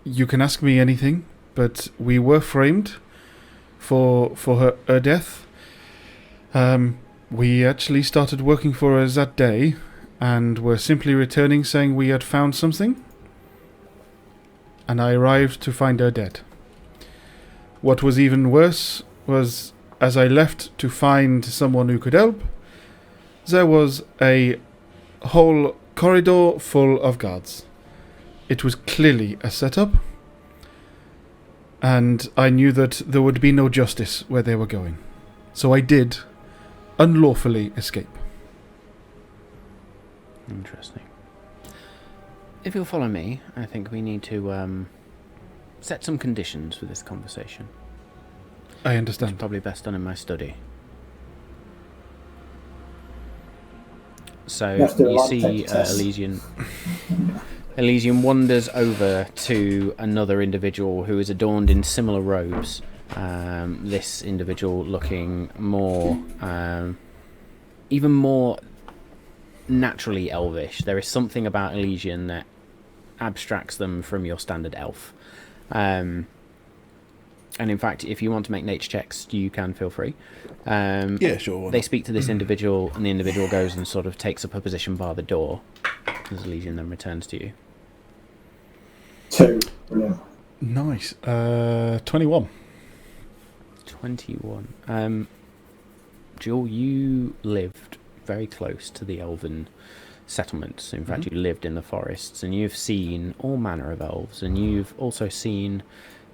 You can ask me anything, but we were framed for her death. We actually started working for her that day, and were simply returning saying we had found something. And I arrived to find her dead. What was even worse was, as I left to find someone who could help, there was a whole corridor full of guards. It was clearly a setup, and I knew that there would be no justice where they were going. So I did unlawfully escape. Interesting. If you'll follow me, I think we need to set some conditions for this conversation. I It's understand. probably best done in my study. So Yes, there are a you lot of see tech tests. Elysian wanders over to another individual who is adorned in similar robes. This individual looking more, even more naturally elvish. There is something about Elysian that abstracts them from your standard elf. And in fact, if you want to make nature checks, you can feel free. Yeah, sure. They speak to this individual, and the individual goes and sort of takes up a position by the door, as Elysian then returns to you. 2. Brilliant. Nice. 21. 21. Jewel, you lived very close to the elven settlements. In fact, you lived in the forests, and you've seen all manner of elves, and you've also seen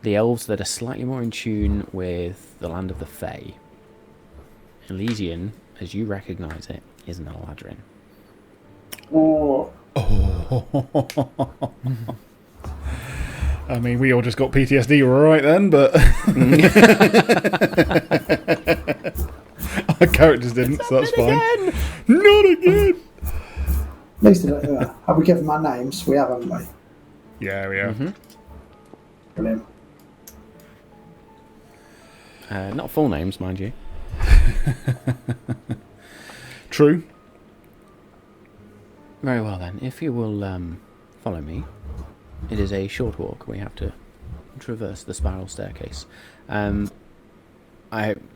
the elves that are slightly more in tune with the land of the Fae. Elysian, as you recognise it, is an Eladrin. Oh, I mean, we all just got PTSD right then, but our characters didn't, so that's fine. Again! Not again! at least, have we given our names? We have, haven't we? Yeah, we are. Brilliant. Not full names, mind you. True. Very well then. If you will follow me, it is a short walk. We have to traverse the spiral staircase.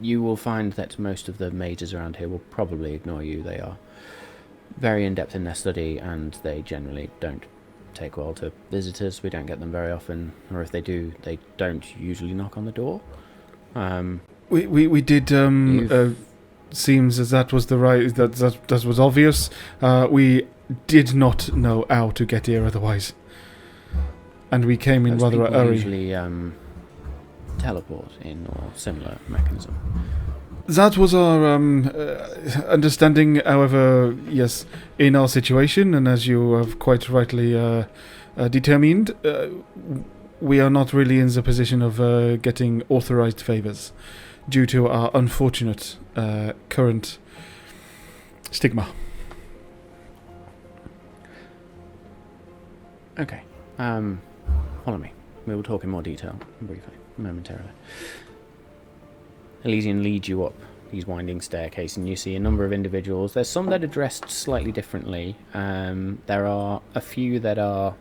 You will find that most of the mages around here will probably ignore you. They are very in-depth in their study, and they generally don't take well to visitors. We don't get them very often, or if they do, they don't usually knock on the door. We did. Seems as that was the right. That was obvious. We did not know how to get here otherwise, and we came in Most rather a people hurry. usually teleport in or similar mechanism. That was our understanding. However, yes, in our situation, and as you have quite rightly determined, we are not really in the position of getting authorized favors due to our unfortunate current stigma. Okay. Follow me. We will talk in more detail briefly, momentarily. Elysian leads you up these winding staircase, and you see a number of individuals. There's some that are dressed slightly differently. There are a few that are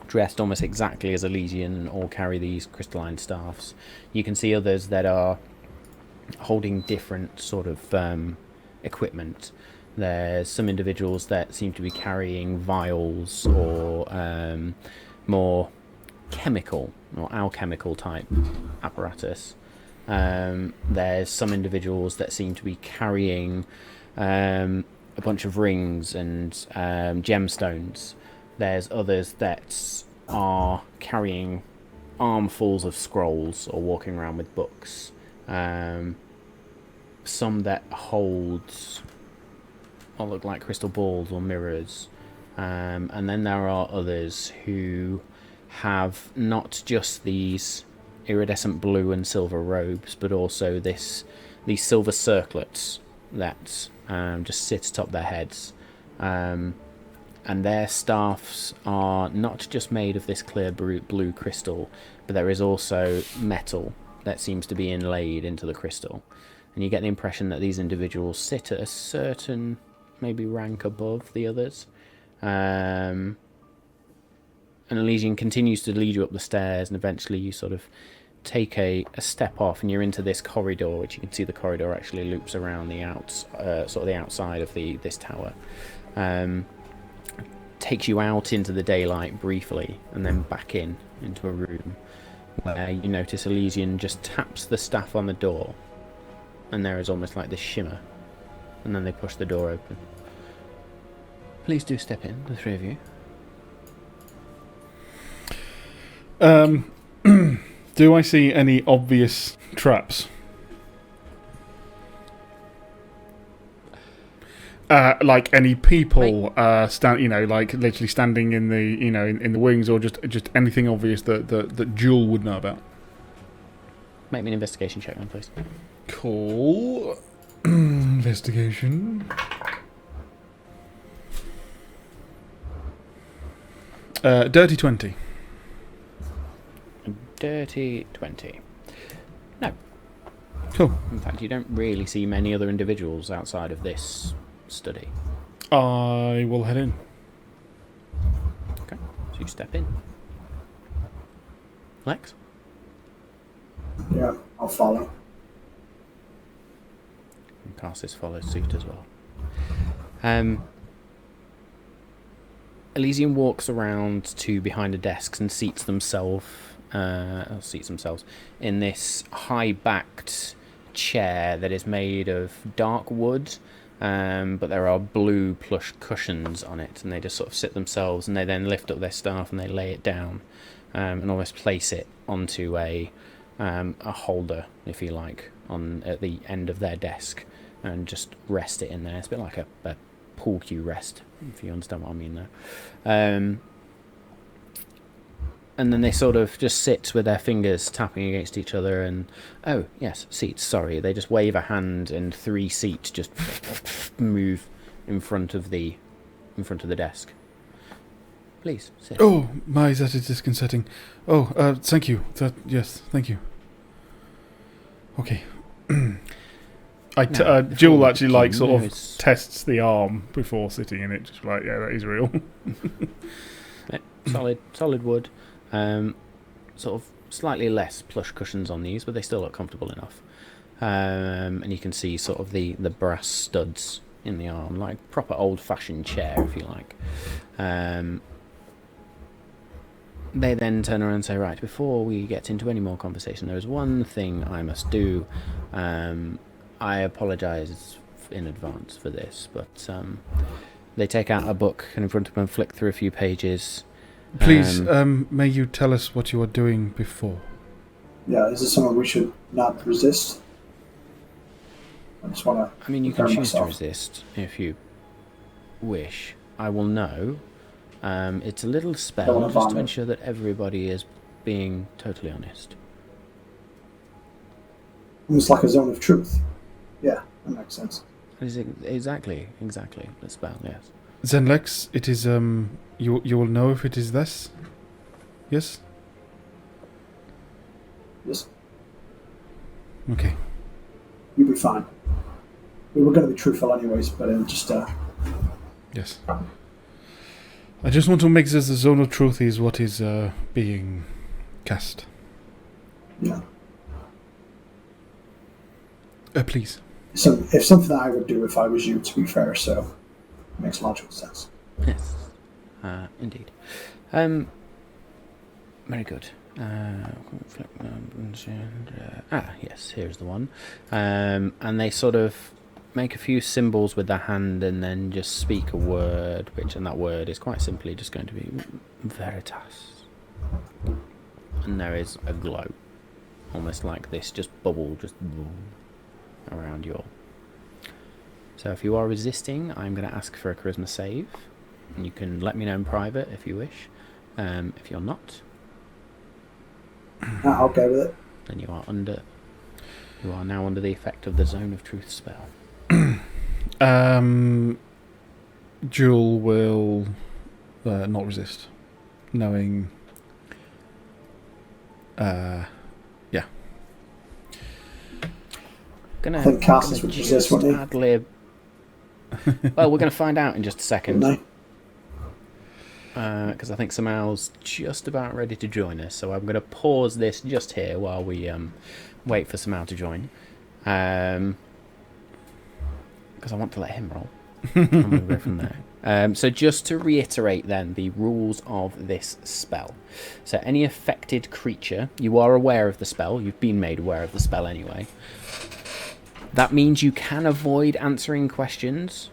dressed almost exactly as Elysian and all carry these crystalline staffs. You can see others that are holding different sort of equipment. There's some individuals that seem to be carrying vials or more chemical or alchemical type apparatus. There's some individuals that seem to be carrying a bunch of rings and gemstones. There's others that are carrying armfuls of scrolls or walking around with books. Some that hold what look like crystal balls or mirrors. And then there are others who have not just these iridescent blue and silver robes, but also these silver circlets that just sit atop their heads. And their staffs are not just made of this clear blue crystal, but there is also metal that seems to be inlaid into the crystal. And you get the impression that these individuals sit at a certain, maybe rank above the others. And Elysian continues to lead you up the stairs, and eventually you sort of take a step off, and you're into this corridor, which you can see the corridor actually loops around the sort of the outside of this tower. Takes you out into the daylight briefly, and then back into a room where you notice Elysian just taps the staff on the door, and there is almost like this shimmer, and then they push the door open. Please do step in, the three of you. Do I see any obvious traps? Like any people like literally standing in the in the wings, or just anything obvious that Jewel would know about. Make me an investigation check, then, please. Cool. Investigation. Dirty 20. Dirty 20. No. Cool. In fact, you don't really see many other individuals outside of this study. I will head in. Okay, so you step in. Lex? Yeah, I'll follow. And Cassis follows suit as well. Elysian walks around to behind a desk and seats themselves in this high-backed chair that is made of dark wood, but there are blue plush cushions on it, and they just sort of sit themselves, and they then lift up their staff and they lay it down and almost place it onto a holder, if you like, at the end of their desk, and just rest it in there. It's a bit like a pool cue rest, if you understand what I mean there. And then they sort of just sit with their fingers tapping against each other, and oh yes, seats. Sorry, they just wave a hand, and 3 seats just move in front of the desk. Please sit. Oh my, that is disconcerting. Oh, thank you. Yes, thank you. Okay. Jewel actually sort of tests the arm before sitting in it, just like, yeah, that is real. Solid wood. Sort of slightly less plush cushions on these, but they still look comfortable enough. And you can see sort of the brass studs in the arm, like proper old-fashioned chair, if you like. They then turn around and say, right, before we get into any more conversation, there is one thing I must do. I apologise in advance for this, but they take out a book and in front of them flick through a few pages. Please, may you tell us what you are doing before? Yeah, is this someone we should not resist? I just want to. I mean, you can choose to myself. resist if you wish. I will know. It's a little spell wanna just to vomit. ensure that everybody is being totally honest. Almost like a zone of truth. Yeah, that makes sense. Exactly the spell. Yes. Then Lex, it is you will know if it is this. Yes. Just Okay. you'll be fine. We were going to be truthful anyways, but just Yes. I just want to make this the zone of truth is what is being cast. yeah. Please. So if something I would do if I was you, to be fair, so it makes logical sense. Yes. Indeed. Very good. Yes, here's the one. And they sort of make a few symbols with their hand and then just speak a word, and that word is quite simply just going to be Veritas. And there is a glow, almost like this, just bubble, just around you all. So if you are resisting, I'm going to ask for a charisma save. And you can let me know in private if you wish. If you're not, I'll go with it. then you are now under the effect of the Zone of Truth spell. Jewel will not resist, knowing. Yeah. I think Castles would resist, wouldn't he? Ad-lib. Well, we're going to find out in just a second. Wouldn't Because I think Samal's just about ready to join us, so I'm going to pause this just here while we wait for Samal to join. Because I want to let him roll. I'm going to go from there. So just to reiterate then the rules of this spell. So any affected creature, you are aware of the spell, you've been made aware of the spell anyway. That means you can avoid answering questions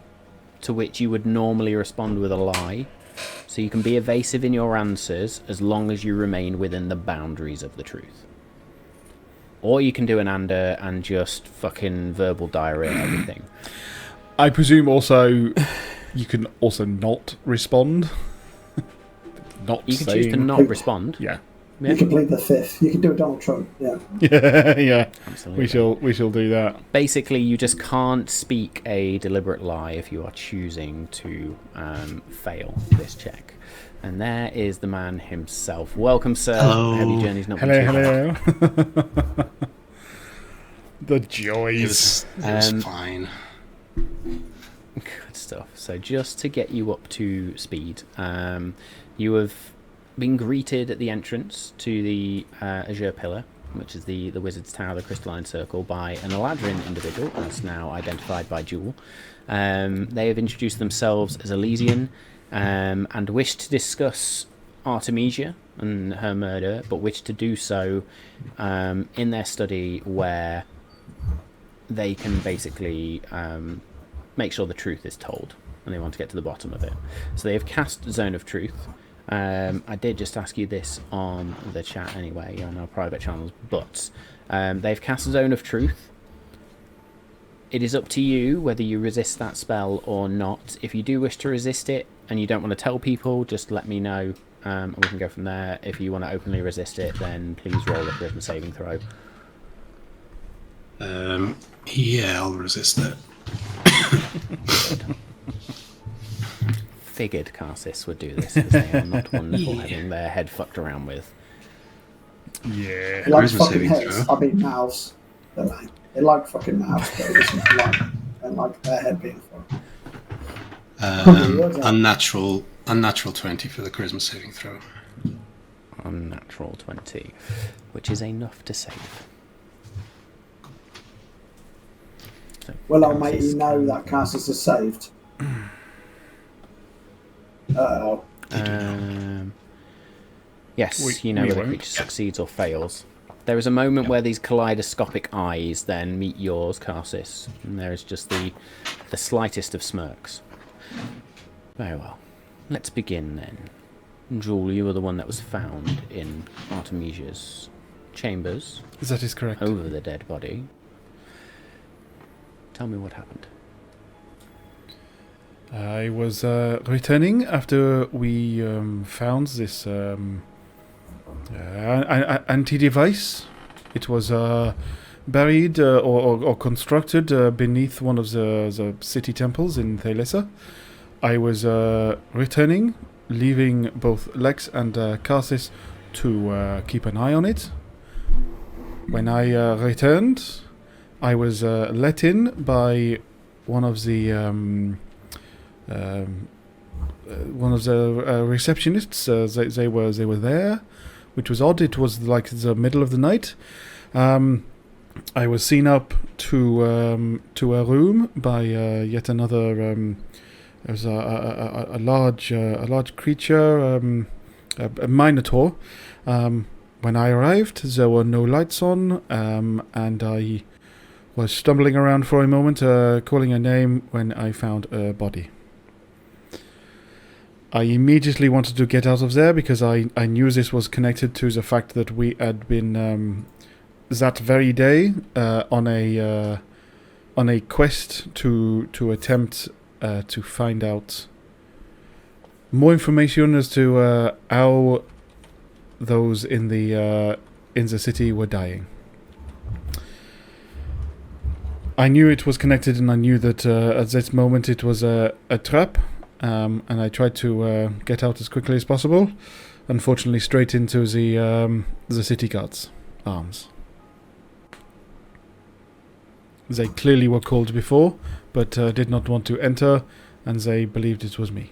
to which you would normally respond with a lie. So you can be evasive in your answers as long as you remain within the boundaries of the truth. Or you can do an ander and just fucking verbal diarrhea everything. I presume also you can also not respond. You can choose to not respond. Yeah. You can plead the fifth. You can do a Donald Trump. Yeah. Yeah. Absolutely. We shall do that. Basically, you just can't speak a deliberate lie if you are choosing to fail this check. And there is the man himself. Welcome, sir. Hello. Heavy journey's not been too bad. Hello. The joys. It was fine. Good stuff. So just to get you up to speed, you have been greeted at the entrance to the Azure Pillar, which is the Wizard's Tower, the Crystalline Circle, by an Eladrin individual, that's now identified by Jewel. They have introduced themselves as Elysian and wish to discuss Artemisia and her murder, but wish to do so in their study where they can basically make sure the truth is told, and they want to get to the bottom of it. So they have cast Zone of Truth. I did just ask you this on the chat anyway, on our private channels, but they've cast Zone of Truth. It is up to you whether you resist that spell or not. If you do wish to resist it and you don't want to tell people, just let me know, and we can go from there. If you want to openly resist it, then please roll a charisma saving throw. Yeah, I'll resist it. Figured Karsis would do this because they are not wonderful having their head fucked around with. Yeah. They like Charisma fucking saving heads. throw. I mean mouths. Don't they? They like fucking mouths, but it's not like and like their head being fucked. Unnatural 20 for the charisma saving throw. Unnatural 20, which is enough to save. So Well, almighty, Karsis know can- that Cassis is saved. Uh-oh. Yes, you know we whether won't. creature succeeds or fails. There is a moment where these kaleidoscopic eyes then meet yours, Karsis, and there is just the slightest of smirks. Very well. Let's begin then. Jewel, you were the one that was found in Artemisia's chambers That is correct. over the dead body. Tell me what happened. I was returning after we found this anti-device. It was buried or constructed beneath one of the city temples in Thalissa. I was returning, leaving both Lex and Karthis to keep an eye on it. When I returned, I was let in by one of the receptionists. They were there, which was odd. It was like the middle of the night. I was seen up to a room by yet another. There was a large creature, a minotaur. When I arrived, there were no lights on, and I was stumbling around for a moment, calling a name when I found a body. I immediately wanted to get out of there because I knew this was connected to the fact that we had been that very day on a quest to attempt to find out more information as to how those in the city were dying. I knew it was connected, and I knew that at this moment it was a trap, and I tried to get out as quickly as possible. Unfortunately, straight into the city guards' arms. They clearly were called before, but did not want to enter, and they believed it was me.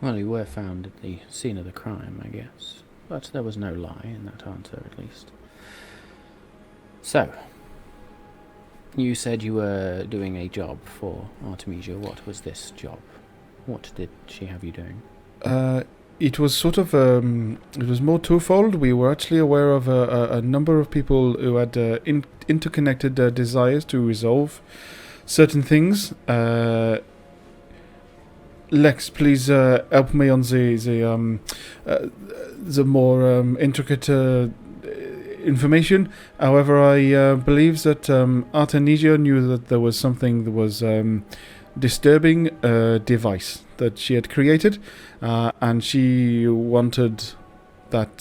Well, you were found at the scene of the crime, I guess. But there was no lie in that answer, at least. So, you said you were doing a job for Artemisia. What was this job? What did she have you doing? It was sort of, it was more twofold. We were actually aware of a number of people who had interconnected desires to resolve certain things. Lex, please help me on the more intricate information. However, I believe that Artemisia knew that there was something that was disturbing a device that she had created, and she wanted that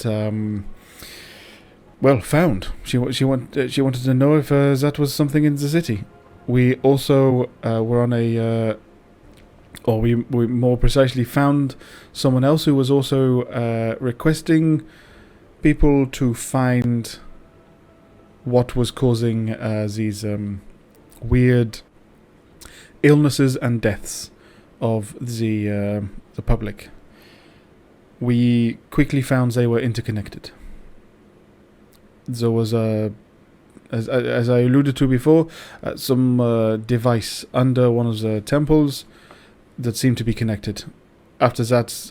found. She wanted to know if that was something in the city. We also were on a or we more precisely found someone else who was also requesting people to find what was causing these weird illnesses and deaths of the public. We quickly found they were interconnected. There was as I alluded to before, some device under one of the temples that seemed to be connected. After that,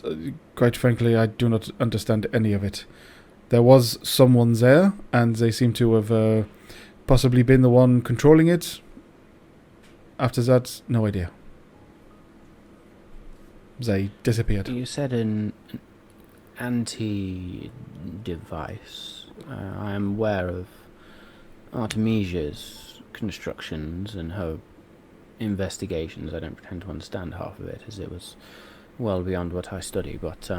quite frankly, I do not understand any of it. There was someone there, and they seem to have possibly been the one controlling it. After that, no idea. They disappeared. You said an anti-device. I am aware of Artemisia's constructions and her investigations. I don't pretend to understand half of it, as it was well beyond what I study, but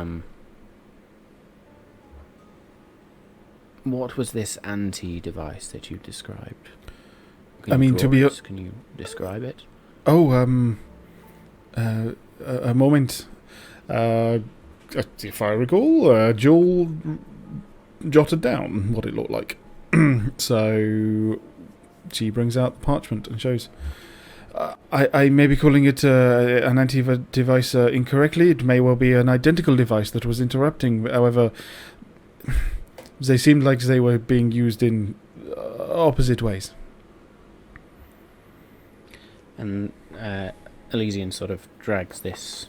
what was this anti-device that you described? Can you describe it? Oh, a moment. If I recall, Joel jotted down what it looked like. So she brings out the parchment and shows. I may be calling it an anti-device incorrectly. It may well be an identical device that was interrupting. However, they seemed like they were being used in opposite ways. And Elysian sort of drags this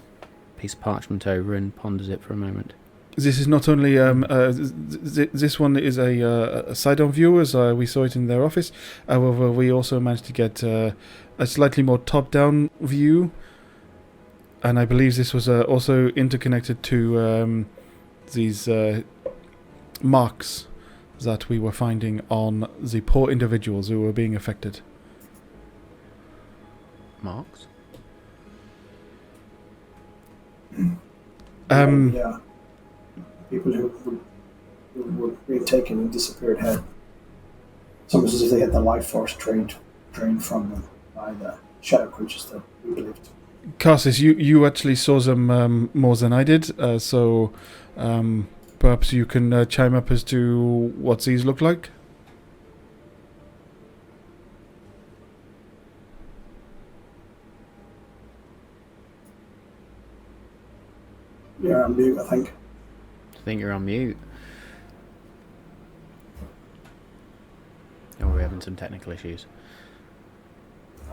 piece of parchment over and ponders it for a moment. This is not only this one is a side-on view, as we saw it in their office. However, we also managed to get a slightly more top-down view, and I believe this was also interconnected to these marks that we were finding on the poor individuals who were being affected. Marks? Yeah. People who were being taken and disappeared had. It's almost as if they had the life force drained from them by the shadow creatures that we believed. Cassis, you actually saw them more than I did, so perhaps you can chime up as to what these look like? Yeah, I'm mute, I think. I think you're on mute. Oh, we're having some technical issues.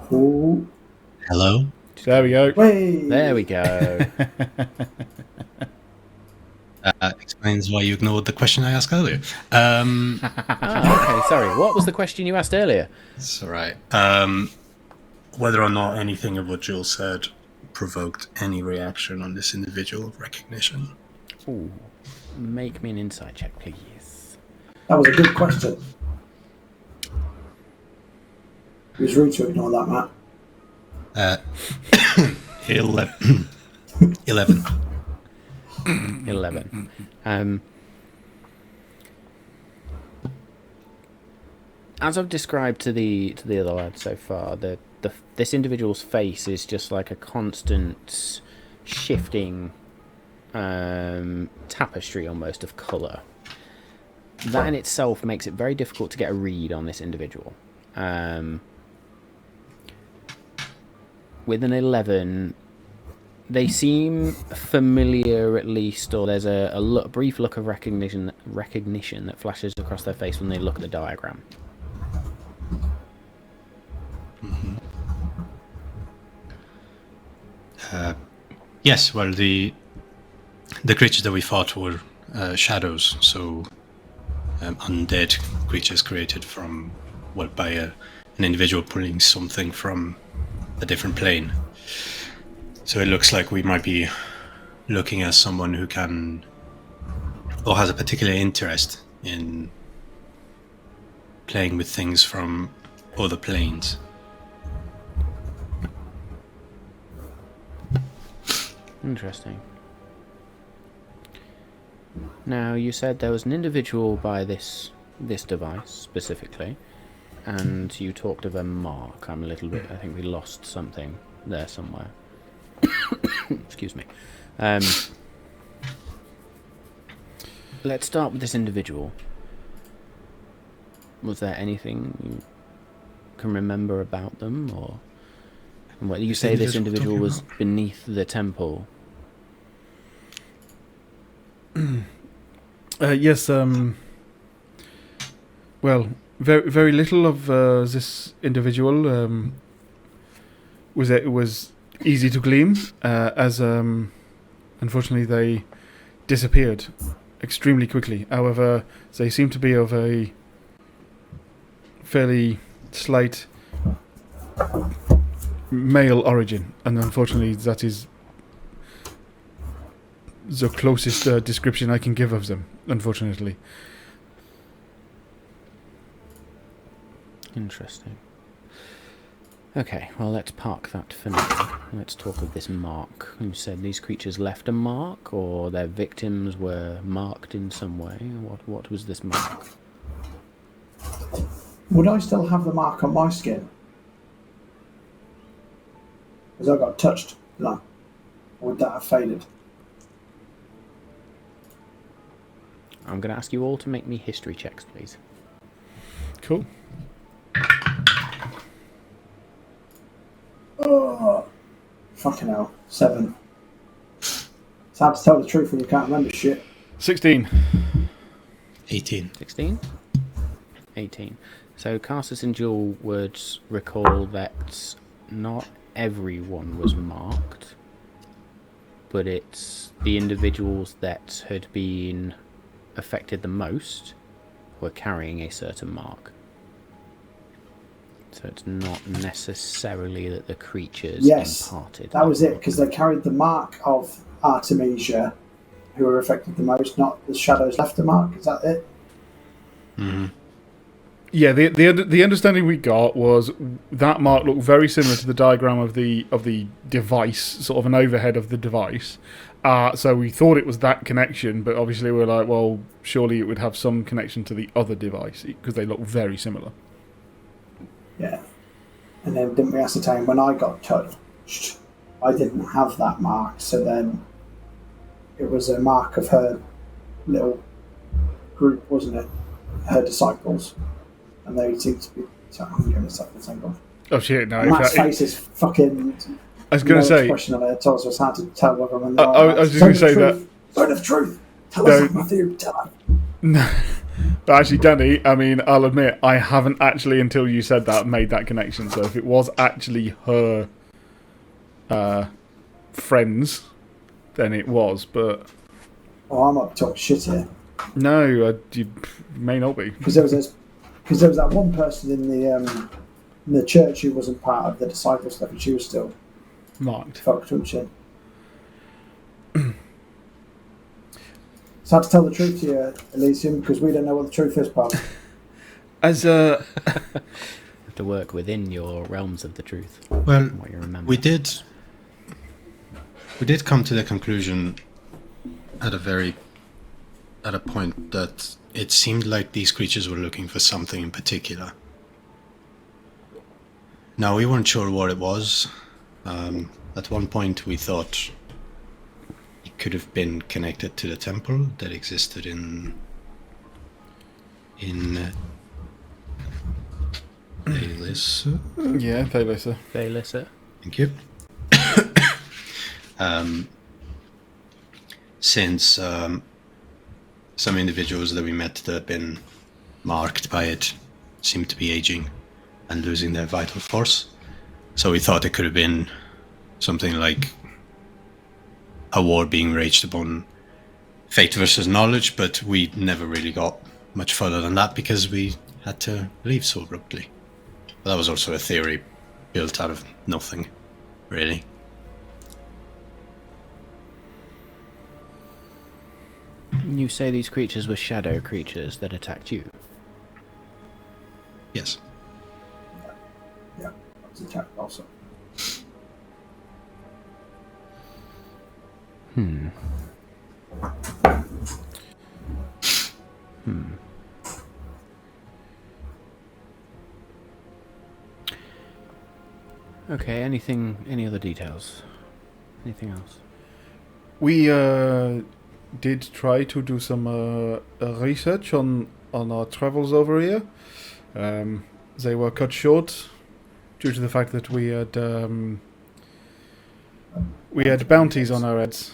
Oh. Hello? There we go. Way. There we go. Explains why you ignored the question I asked earlier. Okay, sorry. What was the question you asked earlier? It's all right. Whether or not anything of what Jules said provoked any reaction on this individual recognition. Ooh, make me an insight check, please. That was a good question. It was rude to ignore that, Matt. 11. 11. As I've described to the other lads so far, this individual's face is just like a constant shifting tapestry almost of colour. That in itself makes it very difficult to get a read on this individual. With an 11, they seem familiar at least, or there's a brief look of recognition that flashes across their face when they look at the diagram. Mm-hmm. Yes, well, the creatures that we fought were shadows, so undead creatures created from, well, by an individual pulling something from a different plane. So it looks like we might be looking at someone who can, or has a particular interest in playing with things from other planes. Interesting. Now, you said there was an individual by this device specifically, and you talked of a mark. I think we lost something there somewhere. Excuse me. Let's start with this individual. Was there anything you can remember about them, or what you say this individual was beneath the temple? Yes. Well, very very little of this individual was easy to glean, as unfortunately they disappeared extremely quickly. However, they seem to be of a fairly slight male origin, and unfortunately that is the closest description I can give of them, unfortunately. Interesting. Okay, well, let's park that for now. Let's talk of this mark. You said these creatures left a mark, or their victims were marked in some way. What was this mark? Would I still have the mark on my skin? Because I got touched, no. Or would that have faded? I'm going to ask you all to make me history checks, please. Cool. Oh, fucking hell. 7. It's hard to tell the truth when you can't remember shit. 16. 18. 16? 18. So Cassis and Jewel would recall that not everyone was marked, but it's the individuals that had been affected the most were carrying a certain mark. So it's not necessarily that the creatures imparted. That was it, because they carried the mark of Artemisia, who were affected the most, not the shadows left a mark. Is that it? Yeah, the understanding we got was that mark looked very similar to the diagram of the device, sort of an overhead of the device. So we thought it was that connection, but obviously we were like, well, surely it would have some connection to the other device because they look very similar. Yeah. And then didn't we ascertain when I got touched, I didn't have that mark, so then it was a mark of her little group, wasn't it? Her disciples. And they seem to be... Sorry, I'm going to set the single. Oh shit, no. Matt's face is fucking... I was going to say... expression of it tells us how to tell whether when I was just going to say that... Word of truth! Tell us, Matthew, tell us. No. But actually, Danny, I mean, I'll admit, I haven't actually, until you said that, made that connection. So if it was actually her friends, then it was, but... Oh, I'm up to talk shit here. No, you may not be. Because there was that one person in the church who wasn't part of the disciple stuff, and she was still marked. Fucked, wasn't she? It's hard to tell the truth to you, Elysium, because we don't know what the truth is, pal. As you have to work within your realms of the truth. Well, what you remember. we did come to the conclusion at a point that it seemed like these creatures were looking for something in particular. Now, we weren't sure what it was. At one point we thought it could have been connected to the temple that existed in Thalissa. Yeah, Thalissa. Thalissa. Thank you. Since some individuals that we met that have been marked by it seem to be aging and losing their vital force. So we thought it could have been something like a war being waged upon fate versus knowledge, but we never really got much further than that because we had to leave so abruptly. But that was also a theory built out of nothing, really. You say these creatures were shadow creatures that attacked you? Yes. Yeah, that was attacked also. Okay, any other details? Anything else? We did try to do some research on our travels over here. They were cut short due to the fact that we had bounties on our heads.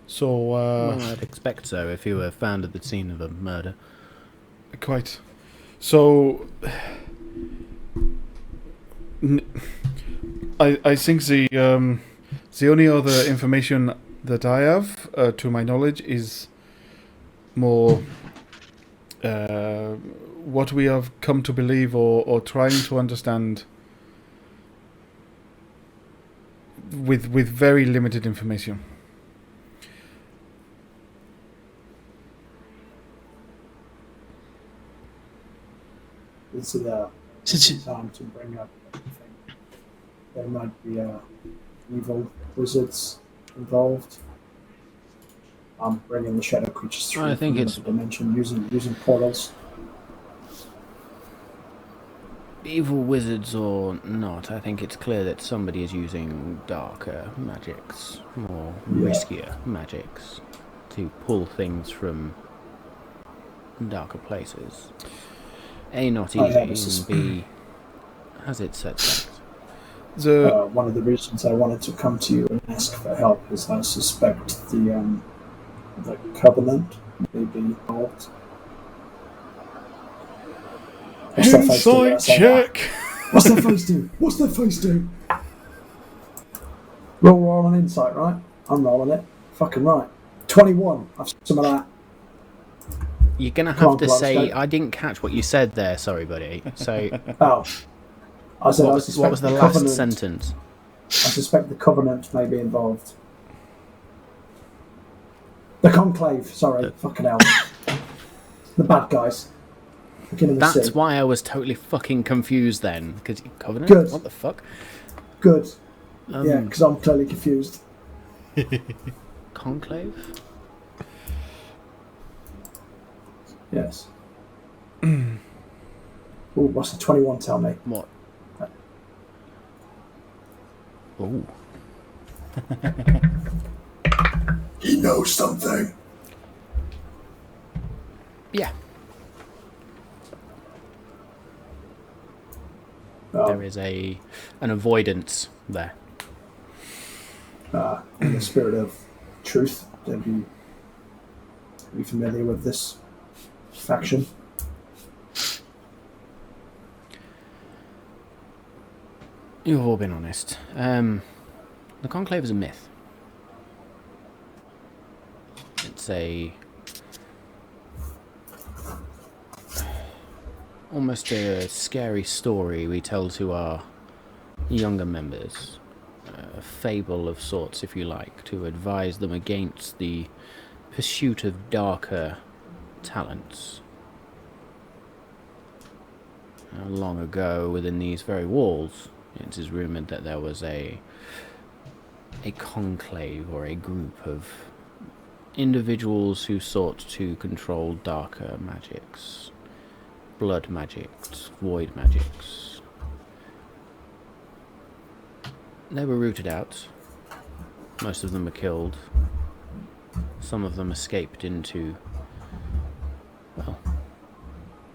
So Well, I'd expect so if you were found at the scene of a murder. quite. So I think the only other information that I have, to my knowledge, is more what we have come to believe or trying to understand with very limited information. This is a time to bring up everything. There might be evil wizards involved. I'm bringing the shadow creatures through. I think it's the dimension using portals. evil wizards or not. I think it's clear that somebody is using darker magics, more riskier magics, to pull things from darker places. A, not easy, and B, has its setbacks. One of the reasons I wanted to come to you and ask for help is I suspect the Covenant may be involved. Insight check! What's their face do? What's their face do? Roll an insight, right? I'm rolling it. Fucking right. 21. I've some of that. You're going to have to say, I didn't catch what you said there, sorry buddy. So, I said what was the last sentence? I suspect the Covenant may be involved. The Conclave, sorry, fucking hell. The bad guys. Beginning with That's C. why I was totally fucking confused then. Because Covenant? Good. What the fuck? Good. Yeah, because I'm clearly confused. Conclave? Yes. Ooh, what's the 21 tell me? What? Ooh. He knows something. Yeah. There is an avoidance there. In the spirit of truth, are you familiar with this faction? You've all been honest. The Conclave is a myth. It's almost a scary story we tell to our younger members. A fable of sorts, if you like, to advise them against the pursuit of darker talents. Long ago, within these very walls, it is rumoured that there was a conclave or a group of individuals who sought to control darker magics, blood magics, void magics. They were rooted out. Most of them were killed. Some of them escaped into, well,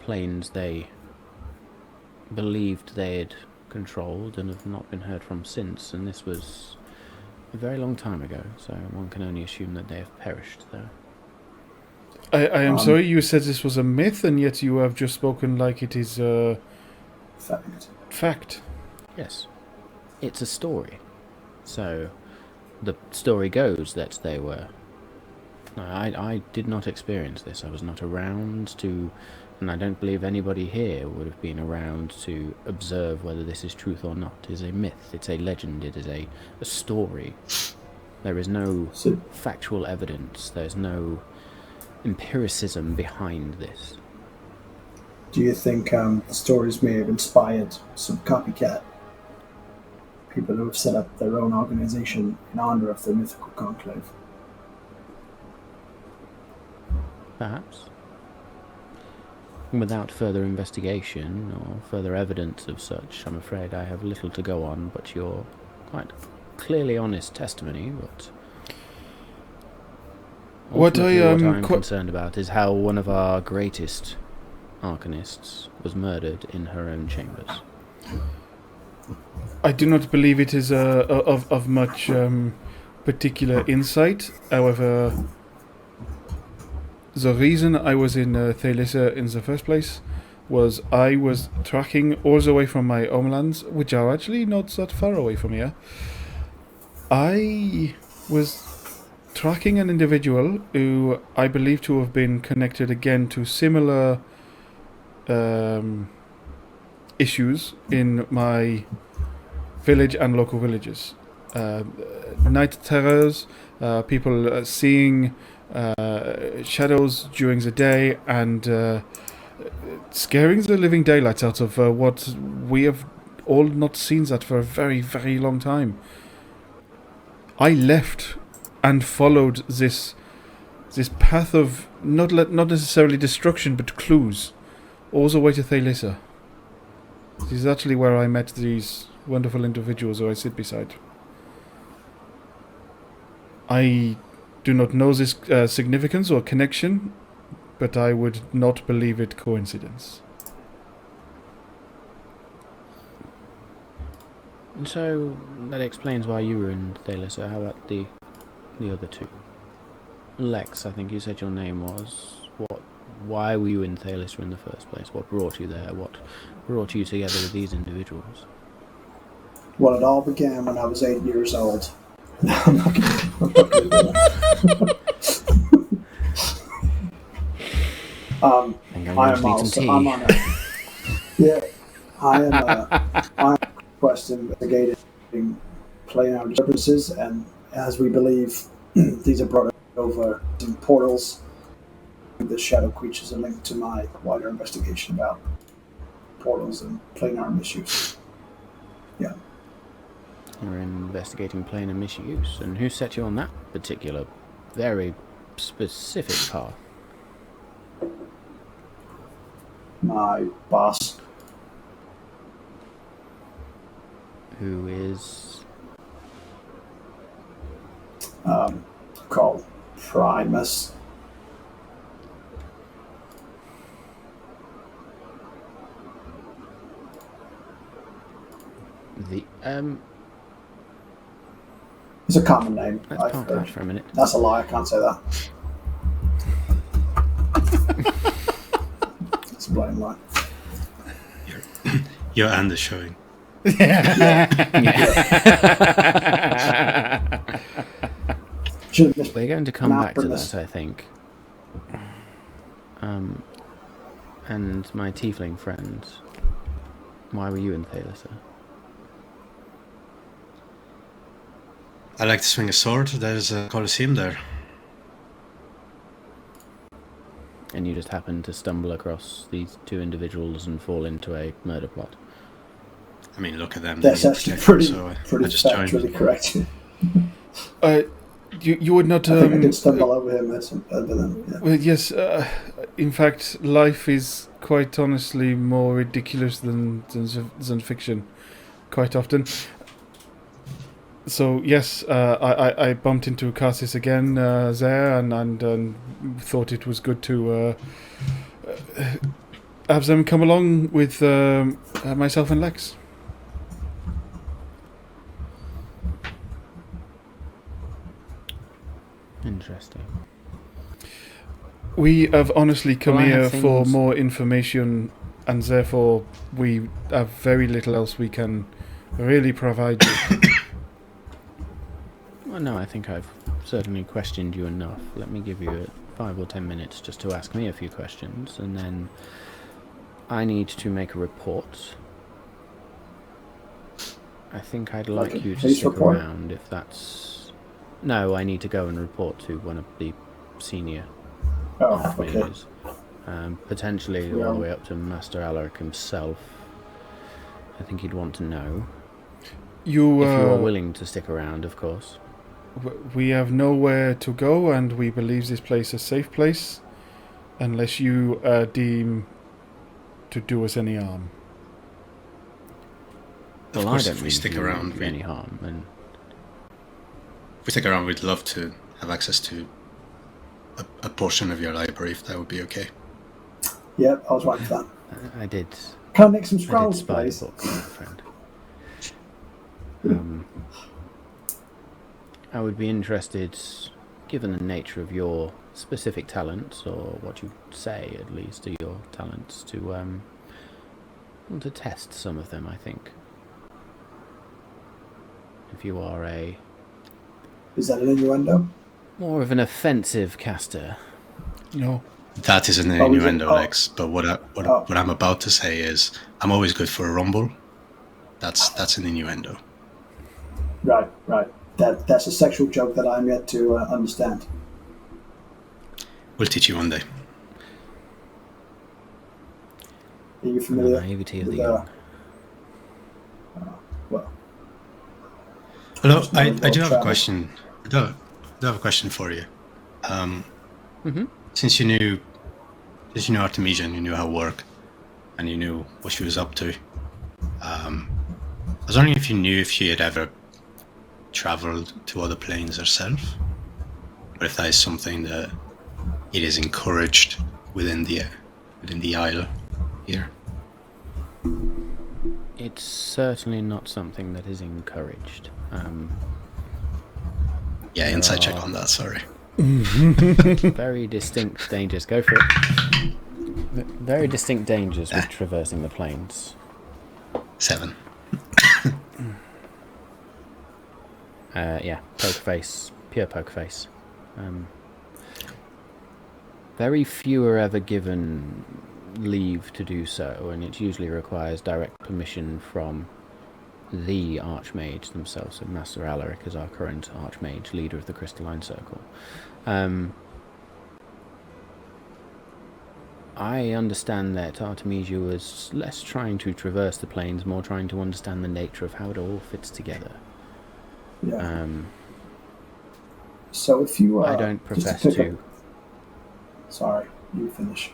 planes they believed they had controlled and have not been heard from since, and this was a very long time ago, so one can only assume that they have perished there. I am sorry, you said this was a myth, and yet you have just spoken like it is a fact. Yes. It's a story. So, the story goes that they were... I did not experience this. I was not around to... And I don't believe anybody here would have been around to observe whether this is truth or not. It is a myth. It's a legend. It is a story. There is no factual evidence. There's no empiricism behind this. Do you think the stories may have inspired some copycat people who have set up their own organization in honor of the mythical conclave? Perhaps. Without further investigation or further evidence of such, I'm afraid I have little to go on but your quite clearly honest testimony. But what I'm concerned about is how one of our greatest Alchemists was murdered in her own chambers. I do not believe it is of much particular insight. However, the reason I was in Thalissa in the first place was I was tracking all the way from my homelands, which are actually not that far away from here. I was tracking an individual who I believe to have been connected again to similar issues in my village and local villages. Night terrors, people seeing shadows during the day and scaring the living daylights out of what we have all not seen that for a very, very long time. I left and followed this path of not necessarily destruction but clues all the way to Thalissa. This is actually where I met these wonderful individuals who I sit beside. I do not know this significance or connection, but I would not believe it coincidence. And so that explains why you were in Thalissa. How about the other two? Lex, I think you said your name was. Why were you in Thalissa in the first place? What brought you there? What brought you together with these individuals? Well, it all began when I was 8 years old. No, I'm not gonna do that. I am also. I'm on a. Yeah, I am a quest investigating planar disturbances, and as we believe, these are brought over in portals the shadow creatures are linked to my wider investigation about portals and planar misuse. Yeah. You're investigating planar misuse, and who set you on that particular, very specific path? My boss. Who is... Called Primus. The, It's a common name. let's I've park heard. that for a minute. That's a lie, I can't say that. It's a blatant lie. Your hand is showing. Should have missed We're going to come back to Malpernus. that, I think. And my tiefling friend. Why were you in Thalissa? I like to swing a sword. There's a Colosseum there. And you just happened to stumble across these two individuals and fall into a murder plot. I mean, look at them. That's they actually protect pretty, them, so pretty I just joined. factually correct. You would not. I think I did stumble over him over them. Yeah. Well, yes. In fact, life is quite honestly more ridiculous than fiction, quite often. So yes, I bumped into Cassis again there, and thought it was good to have them come along with myself and Lex. Interesting. We have honestly come Well, I here have for things- more information, and therefore we have very little else we can really provide you. Well, no, I think I've certainly questioned you enough. Let me give you 5 or 10 minutes just to ask me a few questions, and then I need to make a report. I think I'd like Like a you to police stick report? around if that's... No, I need to go and report to one of the senior Oh, okay. archmages. Potentially all Yeah. the way up to Master Alaric himself. I think he'd want to know. You, If you are willing to stick around, of course. we have nowhere to go, and we believe this place a safe place, unless you deem to do us any harm. Of Well, course, I if don't we mean stick to around, do any harm, and if we stick around, we'd love to have access to a portion of your library, if that would be okay. Yeah, I was right for that. I did. Can I make some I did scrolls, spy please? the book, my friend. I would be interested, given the nature of your specific talents, or what you say at least are your talents, to want to test some of them. I think. If you are Is that an innuendo? more of an offensive caster, No. That is an Oh, is it? innuendo, Oh. Lex. But what I'm about to say is, I'm always good for a rumble. That's an innuendo. Right. That's a sexual joke that I'm yet to understand. We'll teach you one day. Are you the familiar naivety of with the young. well, Hello, Just I knowing do have a travel. question. I do have a question for you. Mm-hmm. Since you knew Artemisia, and you knew her work, and you knew what she was up to, I was wondering if you knew if she had ever traveled to other planes herself, or if that is something that it is encouraged within the Isle here. It's certainly not something that is encouraged. Yeah, inside check on that. Sorry. Very distinct dangers. Go for it. Very distinct dangers with traversing the plains. 7. Yeah, poker face, pure poker face. Very few are ever given leave to do so, and it usually requires direct permission from the Archmage themselves. So Master Alaric is our current Archmage, leader of the Crystalline Circle. I understand that Artemisia was less trying to traverse the planes, more trying to understand the nature of how it all fits together. Yeah. So if you... I don't profess to... Sorry, you finish.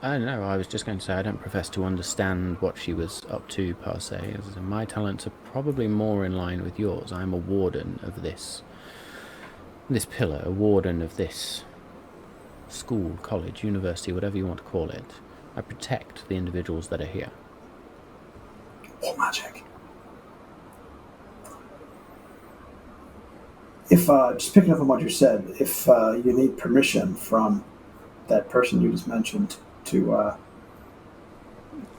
I don't know, I was just going to say I don't profess to understand what she was up to, per se. As my talents are probably more in line with yours. I'm a warden of this pillar, a warden of this school, college, university, whatever you want to call it. I protect the individuals that are here. Oh, magic. If, just picking up on what you said, if you need permission from that person you just mentioned to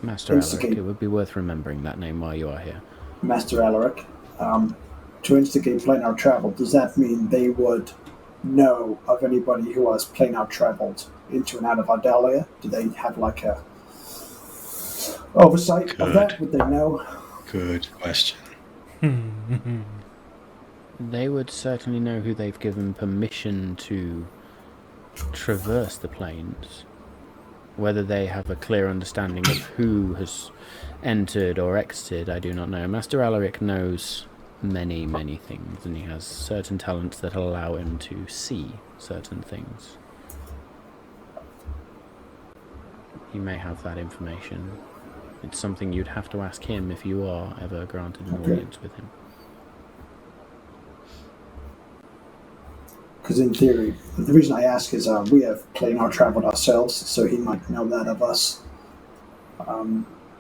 Master Alaric, it would be worth remembering that name while you are here. Master Alaric, to instigate planar travel, does that mean they would know of anybody who has planar traveled into and out of Ardalia? Do they have like a oversight of that? Would they know? Good question. They would certainly know who they've given permission to traverse the planes. Whether they have a clear understanding of who has entered or exited, I do not know. Master Alaric knows many, many things, and he has certain talents that allow him to see certain things. He may have that information. It's something you'd have to ask him if you are ever granted an audience with him. Because in theory, the reason I ask is we have planar traveled ourselves, so he might know that of us.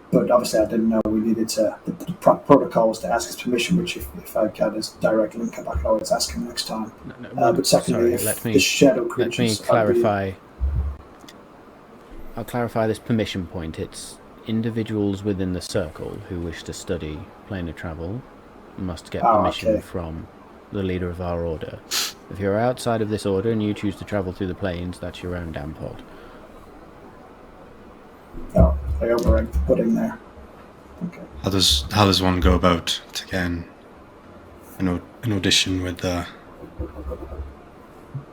But obviously I didn't know we needed to, the protocol was to ask his permission, which if I got his direct link up, I could always ask him next time. But secondly, the shadow creatures... Let me clarify. I'll clarify this permission point. It's individuals within the circle who wish to study planar travel must get permission from the leader of our order. If you're outside of this order and you choose to travel through the planes, that's your own damn pod. Oh, I overranked the pudding there. Okay. How does one go about to get an audition with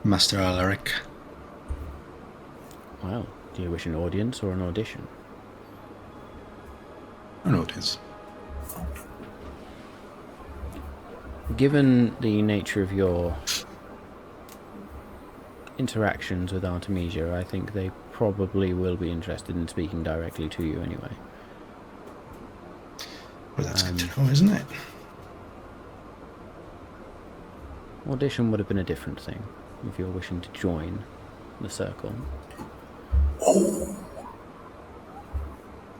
Master Alaric? Well, do you wish an audience or an audition? An audience. Given the nature of your interactions with Artemisia, I think they probably will be interested in speaking directly to you anyway. Well, that's good to know, isn't it? Audition would have been a different thing if you're wishing to join the circle.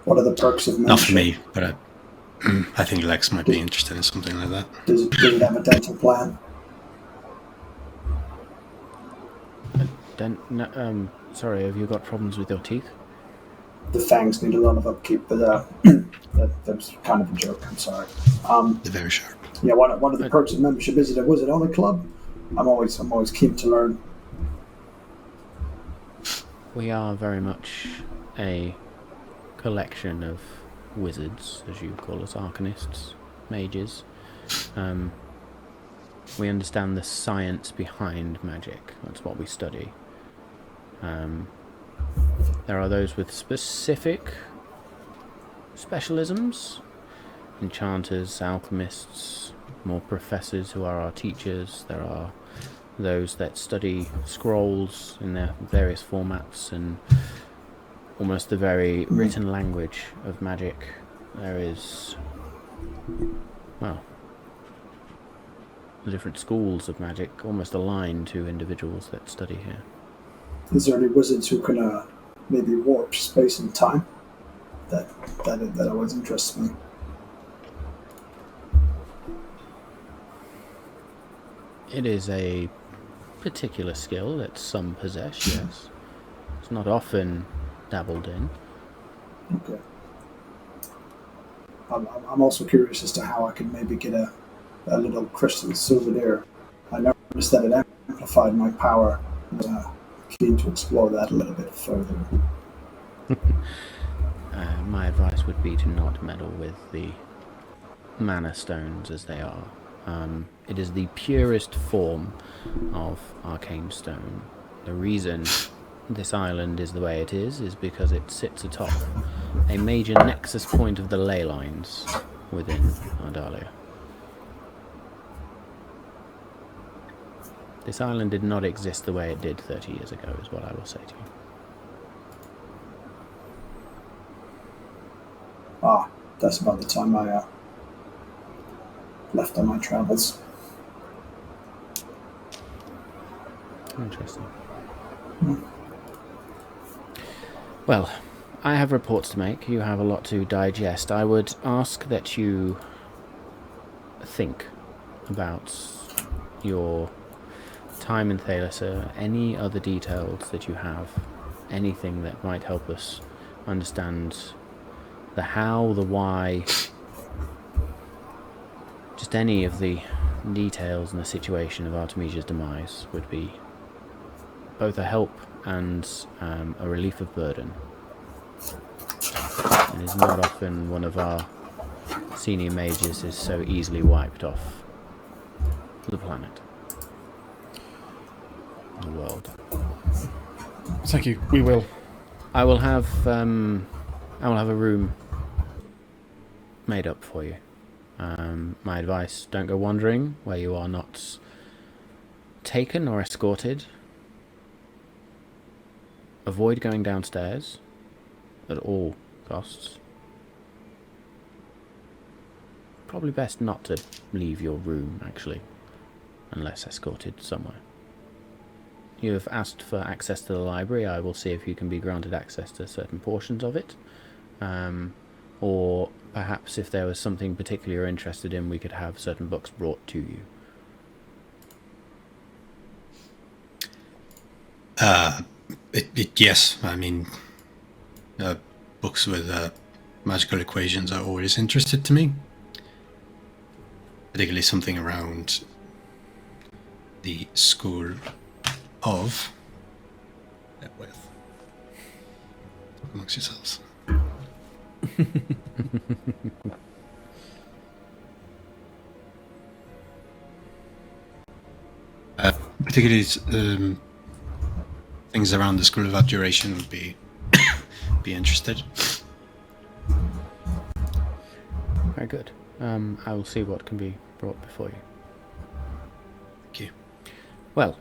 What are the perks of membership? Not for me, but I think Lex might be interested in something like that. Does it have a dental plan? Sorry, have you got problems with your teeth? The fangs need a lot of upkeep, but that's kind of a joke. I'm sorry. They're very sharp. Yeah, one of the perks of membership is it a wizard-only club? I'm always keen to learn. We are very much a collection of wizards, as you call us, arcanists, mages. We understand the science behind magic. That's what we study. There are those with specific specialisms. Enchanters, alchemists, more professors who are our teachers. There are those that study scrolls in their various formats and almost the very written language of magic. There is, well, the different schools of magic almost align to individuals that study here. Is there any wizards who can maybe warp space and time? That always interests me. It is a particular skill that some possess, yes. It's not often dabbled in. Okay. I'm also curious as to how I could maybe get a little crystal souvenir. I noticed that it amplified my power. I'm keen to explore that a little bit further. My advice would be to not meddle with the mana stones as they are. It is the purest form of arcane stone. The reason this island is the way it is because it sits atop a major nexus point of the ley lines within Ardalia. This island did not exist the way it did 30 years ago, is what I will say to you. That's about the time I left on my travels. Interesting. Well, I have reports to make. You have a lot to digest. I would ask that you think about your time in Thalasser, any other details that you have, anything that might help us understand the how, the why, just any of the details in the situation of Artemisia's demise would be both a help and a relief of burden. It is not often one of our senior mages is so easily wiped off the planet, the world. Thank you. We will. I will have a room made up for you. My advice: don't go wandering where you are not taken or escorted. Avoid going downstairs at all costs. Probably best not to leave your room, actually, unless escorted somewhere. You have asked for access to the library. I will see if you can be granted access to certain portions of it. Or perhaps if there was something particularly you're interested in, we could have certain books brought to you. Yes, I mean, books with magical equations are always interested to me. Particularly something around the school of... Talk amongst yourselves. Particularly things around the School of Abjuration would be interested. Very good. I will see what can be brought before you. Thank you. Well,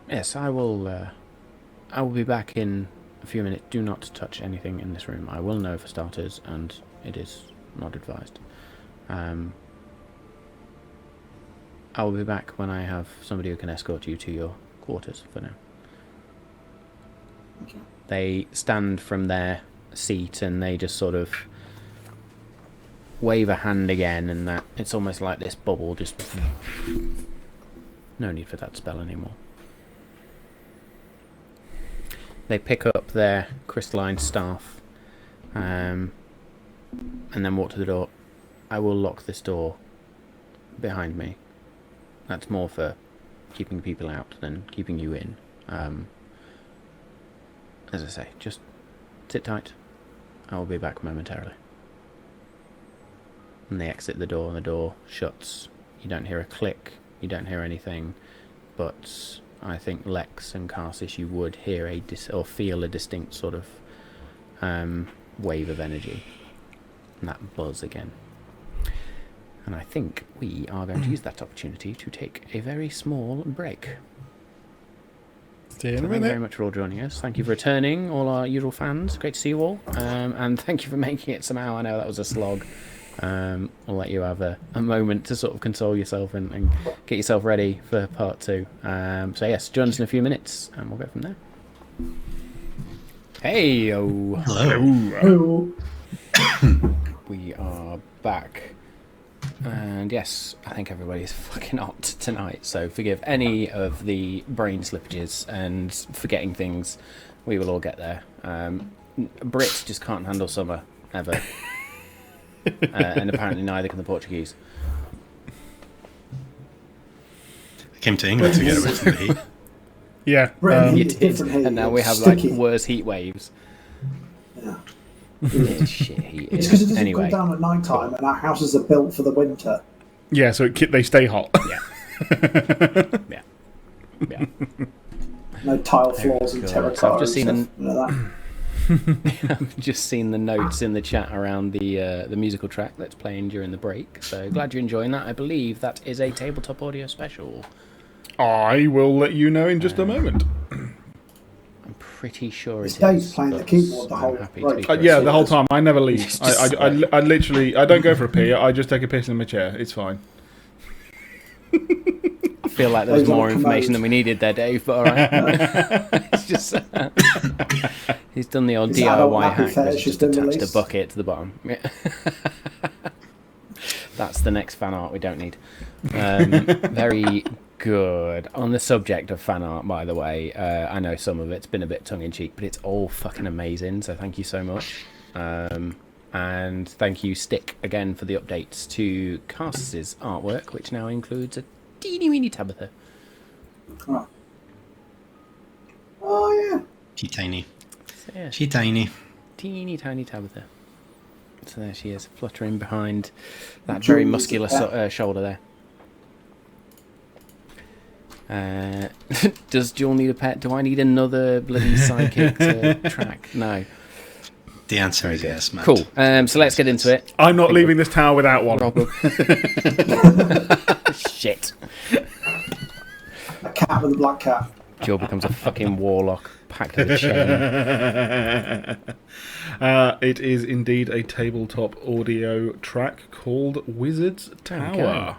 yes, I will be back in a few minutes. Do not touch anything in this room. I will know for starters, and it is not advised. I will be back when I have somebody who can escort you to your quarters for now. Okay. They stand from their seat and they just sort of wave a hand again, and that it's almost like this bubble just... No need for that spell anymore. They pick up their crystalline staff and then walk to the door. I will lock this door behind me. That's more for keeping people out than keeping you in. As I say, just sit tight. I will be back momentarily. And they exit the door, and the door shuts. You don't hear a click, you don't hear anything, but I think Lex and Karsish, you would hear or feel a distinct sort of wave of energy. And that buzz again. And I think we are going to use that opportunity to take a very small break. See you in a Thank you very minute. much for all joining us. Thank you for returning, all our usual fans. Great to see you all. And thank you for making it somehow. I know that was a slog. I'll let you have a moment to sort of console yourself and get yourself ready for part 2. So yes, join us in a few minutes and we'll go from there. Hey-o. Hello. Oh, We are back. And yes, I think everybody's fucking hot tonight, so forgive any of the brain slippages and forgetting things. We will all get there. Brits just can't handle summer, ever. And apparently neither can the Portuguese. I came to England to get away from the heat. Yeah. Right. You It's did, different heat, and now we have sticky. like worse heat waves. Yeah. It's shit heat. It's because it doesn't Anyway, go down at night time, and our houses are built for the winter. Yeah, so they stay hot. yeah. Yeah. No tile Very floors and cool. terracotta So I've just and seen stuff. None of that. I've just seen the notes in the chat around the musical track that's playing during the break. So glad you're enjoying that. I believe that is a tabletop audio special. I will let you know in just a moment. I'm pretty sure It's it Dave is. playing the but keyboard the I'm whole- happy right. to be Yeah, corrected. the whole time. I never leave. It's just I literally, I don't go for a pee. I just take a piss in my chair. It's fine. I feel like there was Dave's on more a information commode. than we needed there, Dave, but alright. It's just... he's done the old His adult DIY nappy hack, where fetish he's has just been attached a released. bucket to the bottom. Yeah. That's the next fan art we don't need. Very good. On the subject of fan art, by the way, I know some of it's been a bit tongue-in-cheek, but it's all fucking amazing, so thank you so much. And thank you, Stick, again, for the updates to Cars's artwork, which now includes a teeny-weeny Tabitha. Oh, yeah. She tiny. So, yeah, She tiny. teeny tiny Tabitha. So there she is, fluttering behind that Jewel very needs muscular a pet. shoulder there. Does Jewel need a pet? Do I need another bloody sidekick to track? No. The answer is yes, Matt. Cool. So let's get into it. I'm not leaving this tower without one. Rob Shit. A cat with a black cat. Jewel becomes a fucking warlock packed with a chain. It is indeed a tabletop audio track called Wizard's Tower.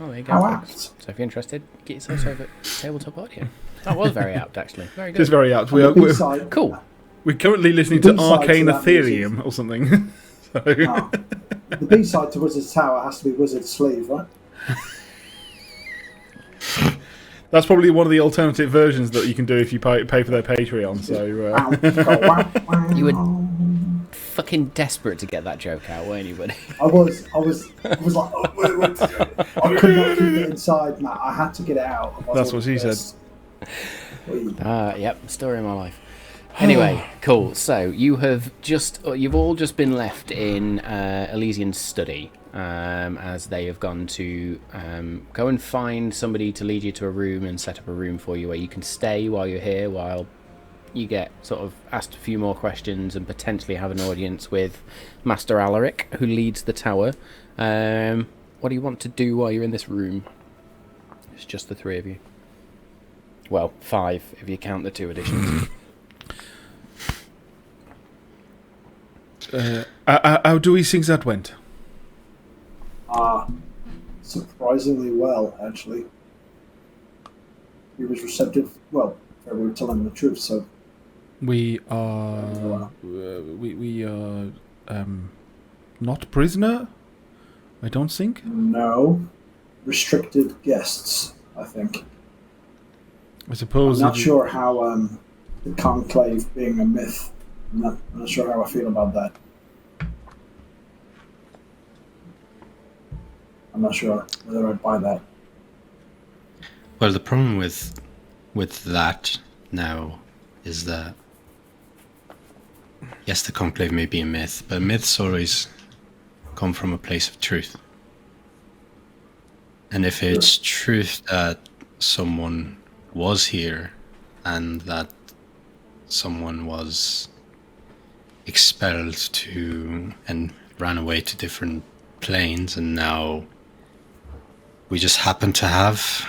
Oh, there you go. How folks. apt. So if you're interested, get yourself over tabletop audio. That was very apt, actually. Very It is good. very apt. On the B-side, Cool. We're currently listening The to B-side to Arcane that Ethereum or something. So, the B-side to Wizard's Tower has to be Wizard's Sleeve, right? that's probably one of the alternative versions that you can do if you pay for their Patreon. So You were fucking desperate to get that joke out, weren't you, buddy? I was like, oh, wait. I could not keep it inside, Matt. I had to get it out. otherwise That's I what would she said. burst. Wait. Yep, story of my life. Anyway, cool. So you've all just been left in Elysian's study, as they have gone to go and find somebody to lead you to a room and set up a room for you where you can stay while you're here, while you get sort of asked a few more questions and potentially have an audience with Master Alaric, who leads the tower. What do you want to do while you're in this room? It's just the three of you. Well, 5 if you count the 2 additions. how do we think that went? Surprisingly well, actually. He was receptive. Well, we were telling the truth, so We are not prisoner. I don't think. no. Restricted guests, I think. I suppose. I'm not sure how the conclave being a myth. I'm not sure how I feel about that. I'm not sure whether I'd buy that. Well, the problem with that now is that yes, the conclave may be a myth, but myths always come from a place of truth. And if it's truth that someone was here and that someone was expelled to and ran away to different planes, and now we just happen to have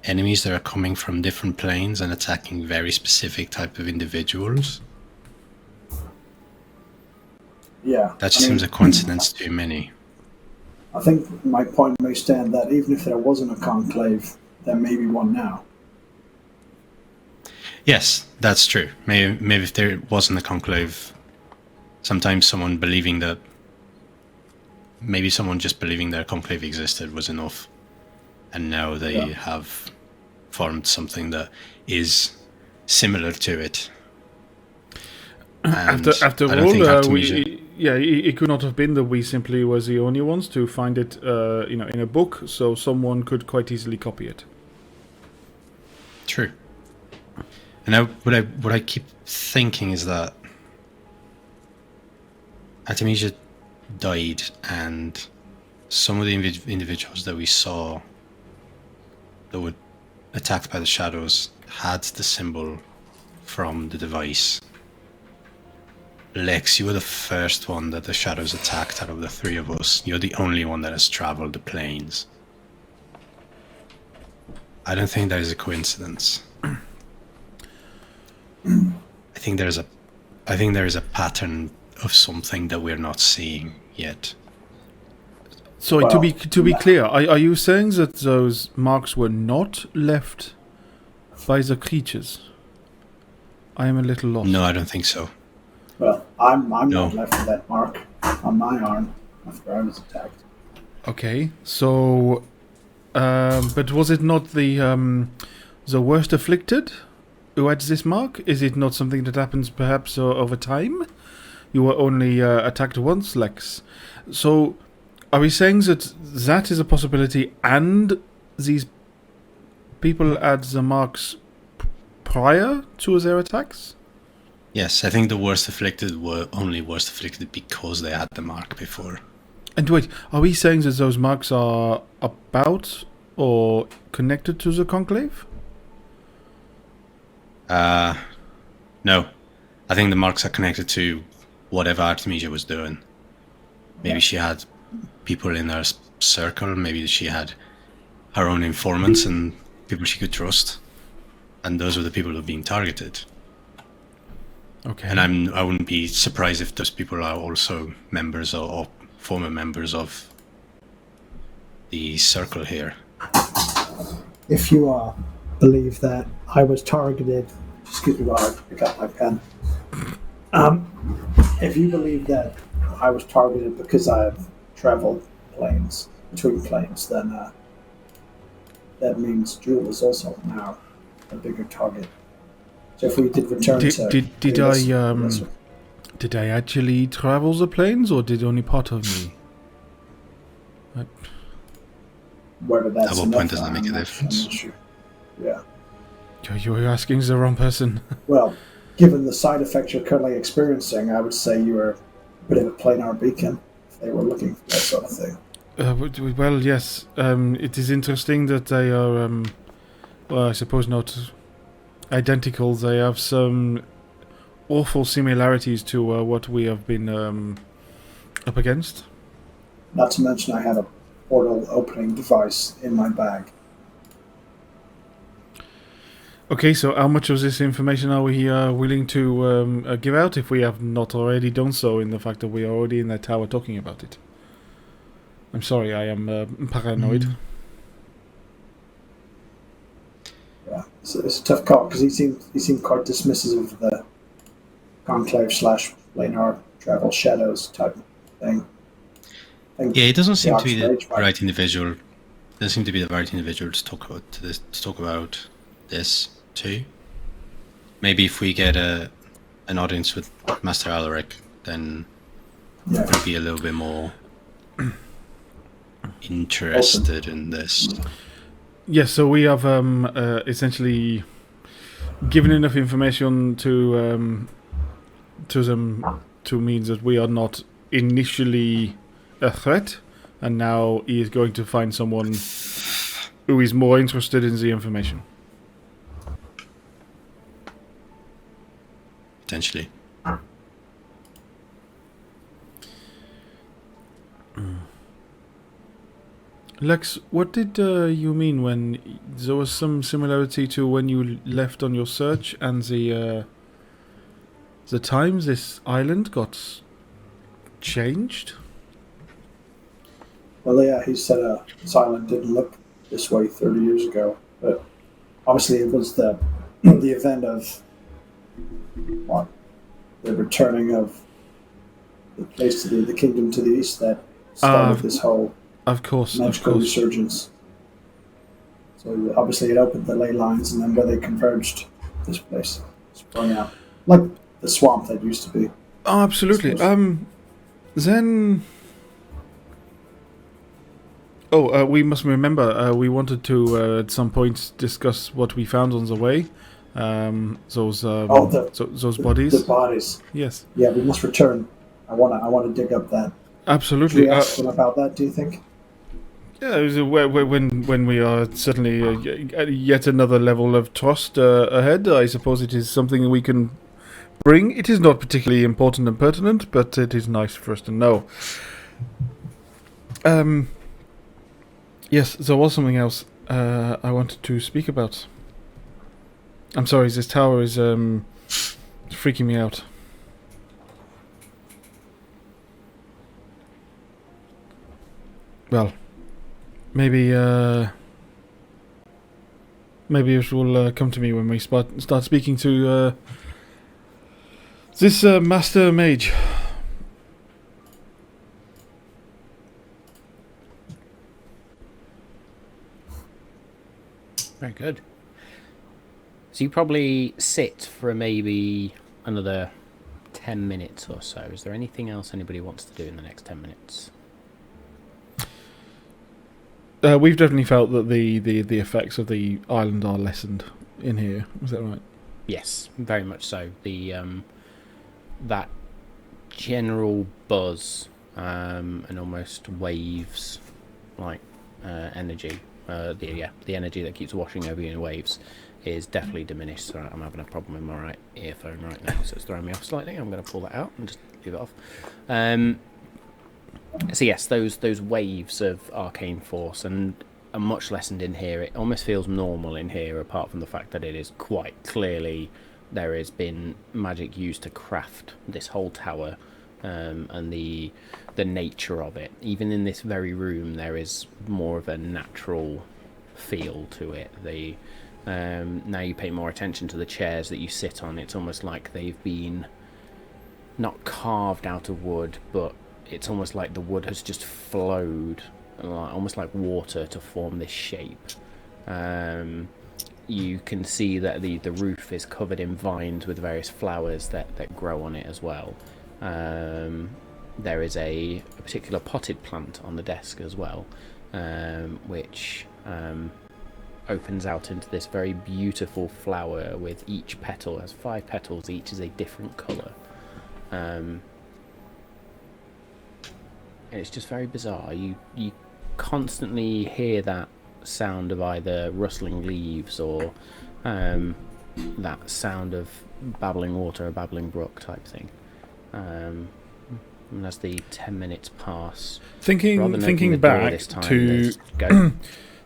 enemies that are coming from different planes and attacking very specific type of individuals. Yeah. That just seems a coincidence too many. I think my point may stand that even if there wasn't a conclave, there may be one now. Yes, that's true. Maybe if there wasn't a conclave, sometimes someone just believing that a conclave existed was enough, and now they have formed something that is similar to it. And After I don't think all, Artemisia- it could not have been that we simply was the only ones to find it, in a book, so someone could quite easily copy it. True. And what I keep thinking is that Artemisia died, and some of the individuals that we saw that would attacked by the shadows had the symbol from the device. Lex, you were the first one that the shadows attacked out of the three of us. You're the only one that has traveled the planes. I don't think that is a coincidence. I think there is a pattern of something that we're not seeing yet. Sorry, to be clear, are you saying that those marks were not left by the creatures? I am a little lost. No, I don't think so. Well, I'm No. not left with that mark on my arm after I was attacked. Okay, so, but was it not the worst afflicted who had this mark? Is it not something that happens perhaps over time? You were only attacked once, Lex. So, are we saying that that is a possibility and these people had the marks prior to their attacks? Yes, I think the worst afflicted were only worst afflicted because they had the mark before. And wait, are we saying that those marks are about or connected to the conclave? No. I think the marks are connected to whatever Artemisia was doing. Maybe she had people in her circle, maybe she had her own informants and people she could trust. And those were the people who were being targeted. Okay. And I wouldn't be surprised if those people are also members or former members of the circle here. If you believe that I was targeted, excuse me while I pick up my pen. If you believe that I was targeted because I have traveled between planes, then that means Jewel is also now a bigger target. So if we did return did I actually travel the planes, or did only part of me? Whether that's At what point does that make a I'm not difference? sure. Yeah. You're asking the wrong person. Well, given the side effects you're currently experiencing, I would say you were a bit of a planar beacon if they were looking for that sort of thing. Well, yes. It is interesting that they are, well, I suppose not identical. They have some awful similarities to what we have been up against. Not to mention I have a portal opening device in my bag. Okay, so how much of this information are we willing to give out if we have not already done so in the fact that we are already in that tower talking about it? I'm sorry, I am paranoid. Yeah, it's a tough call because he seemed quite dismissive of the conclave / planar travel shadows type thing. Yeah, he doesn't seem to be the Archmage might- right individual. Doesn't seem to be the right individual to talk about this too. Maybe if we get an audience with Master Alaric, then Yeah. we'll be a little bit more interested in this. Yes, so we have essentially given enough information to them to mean that we are not initially a threat, and now he is going to find someone who is more interested in the information. Potentially. Lex, what did you mean when there was some similarity to when you left on your search and the time this island got changed? Well, yeah, he said this island didn't look this way 30 years ago, but obviously it was the event of the returning of the place to the kingdom to the east that started this whole Of course. magical resurgence. So obviously it opened the ley lines, and then where they converged, this place sprung out like the swamp that used to be. Oh, absolutely. Then. Oh, we must remember. We wanted to at some point discuss what we found on the way. Those bodies. The bodies. Yes. Yeah, we must return. I want to dig up that. Should Absolutely. we ask them about that? Do you think? Yeah, it was when we are certainly at yet another level of trust ahead, I suppose it is something we can bring. It is not particularly important and pertinent, but it is nice for us to know. Yes, there was something else I wanted to speak about. I'm sorry, this tower is freaking me out. Well, maybe it will come to me when we start speaking to this master mage. Very good. So you probably sit for maybe another 10 minutes or so. Is there anything else anybody wants to do in the next 10 minutes? We've definitely felt that the effects of the island are lessened in here. Is that right? Yes, very much so. The that general buzz and almost waves like energy. The energy that keeps washing over you in waves is definitely diminished. So I'm having a problem with my right earphone right now, so it's throwing me off slightly. I'm going to pull that out and just leave it off. So yes, those waves of arcane force and are much lessened in here. It almost feels normal in here, apart from the fact that it is quite clearly there has been magic used to craft this whole tower, and the nature of it. Even in this very room, there is more of a natural feel to it. Now you pay more attention to the chairs that you sit on. It's almost like they've been not carved out of wood, but it's almost like the wood has just flowed, almost like water, to form this shape. You can see that the roof is covered in vines with various flowers that grow on it as well. There is a particular potted plant on the desk as well, which opens out into this very beautiful flower with each petal has 5 petals, each is a different colour. And it's just very bizarre. You constantly hear that sound of either rustling leaves or that sound of babbling water, a babbling brook type thing. And as the 10 minutes pass, thinking back to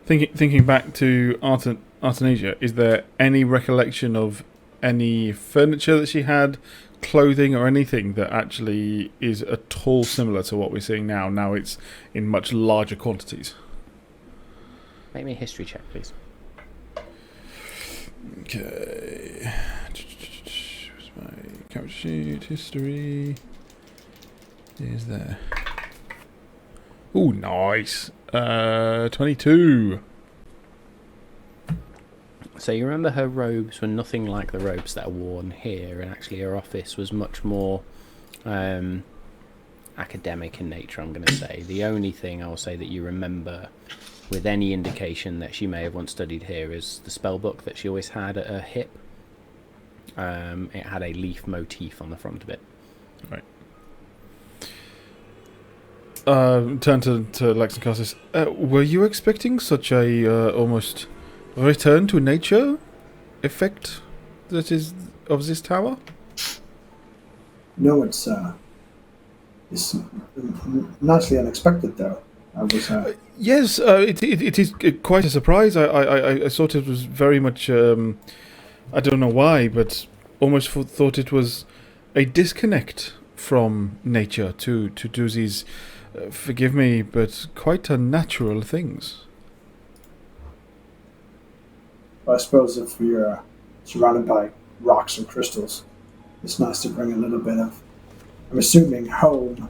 thinking back to Artenasia, is there any recollection of any furniture that she had, clothing or anything that actually is at all similar to what we're seeing now? Now it's in much larger quantities. Make me a history check, please. Okay. Where's my character sheet? History is there. Ooh, nice. 22. So you remember her robes were nothing like the robes that are worn here, and actually her office was much more academic in nature, I'm going to say. The only thing I will say that you remember with any indication that she may have once studied here is the spell book that she always had at her hip. It had a leaf motif on the front of it. Right. Turn to Lex and Cassis. Were you expecting such a almost return to nature effect that is of this tower? No, it's nicely unexpected, though. I was. Yes, it is quite a surprise. I thought it was very much. I don't know why, but almost thought it was a disconnect from nature to do these. Forgive me, but quite unnatural things. I suppose if you're surrounded by rocks and crystals, it's nice to bring a little bit of, I'm assuming, home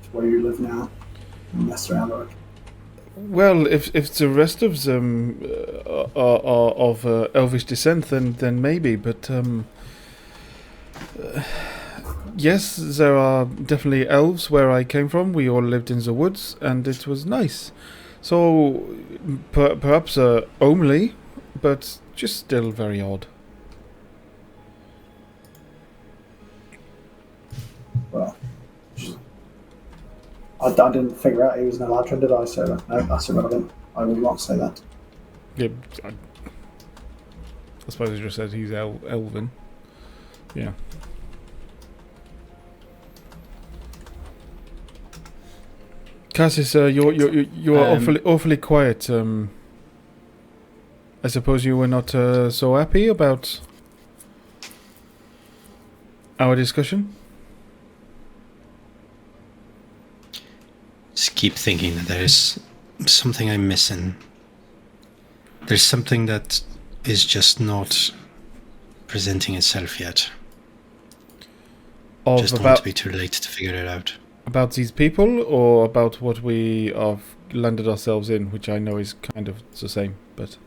to where you live now, Master Alaric. Well, if the rest of them are of elvish descent, then maybe, but yes, there are definitely elves where I came from. We all lived in the woods, and it was nice. So, perhaps homely, but just still very odd. Well, I didn't figure out he was an Eladrin, did I? So no, that's irrelevant. I will not say that. Yeah, I suppose I just said he's elven. Yeah. Cassis, you're awfully quiet. I suppose you were not so happy about our discussion? Just keep thinking that there is something I'm missing. There's something that is just not presenting itself yet. Just don't want to be too late to figure it out. About these people, or about what we have landed ourselves in, which I know is kind of the same, but...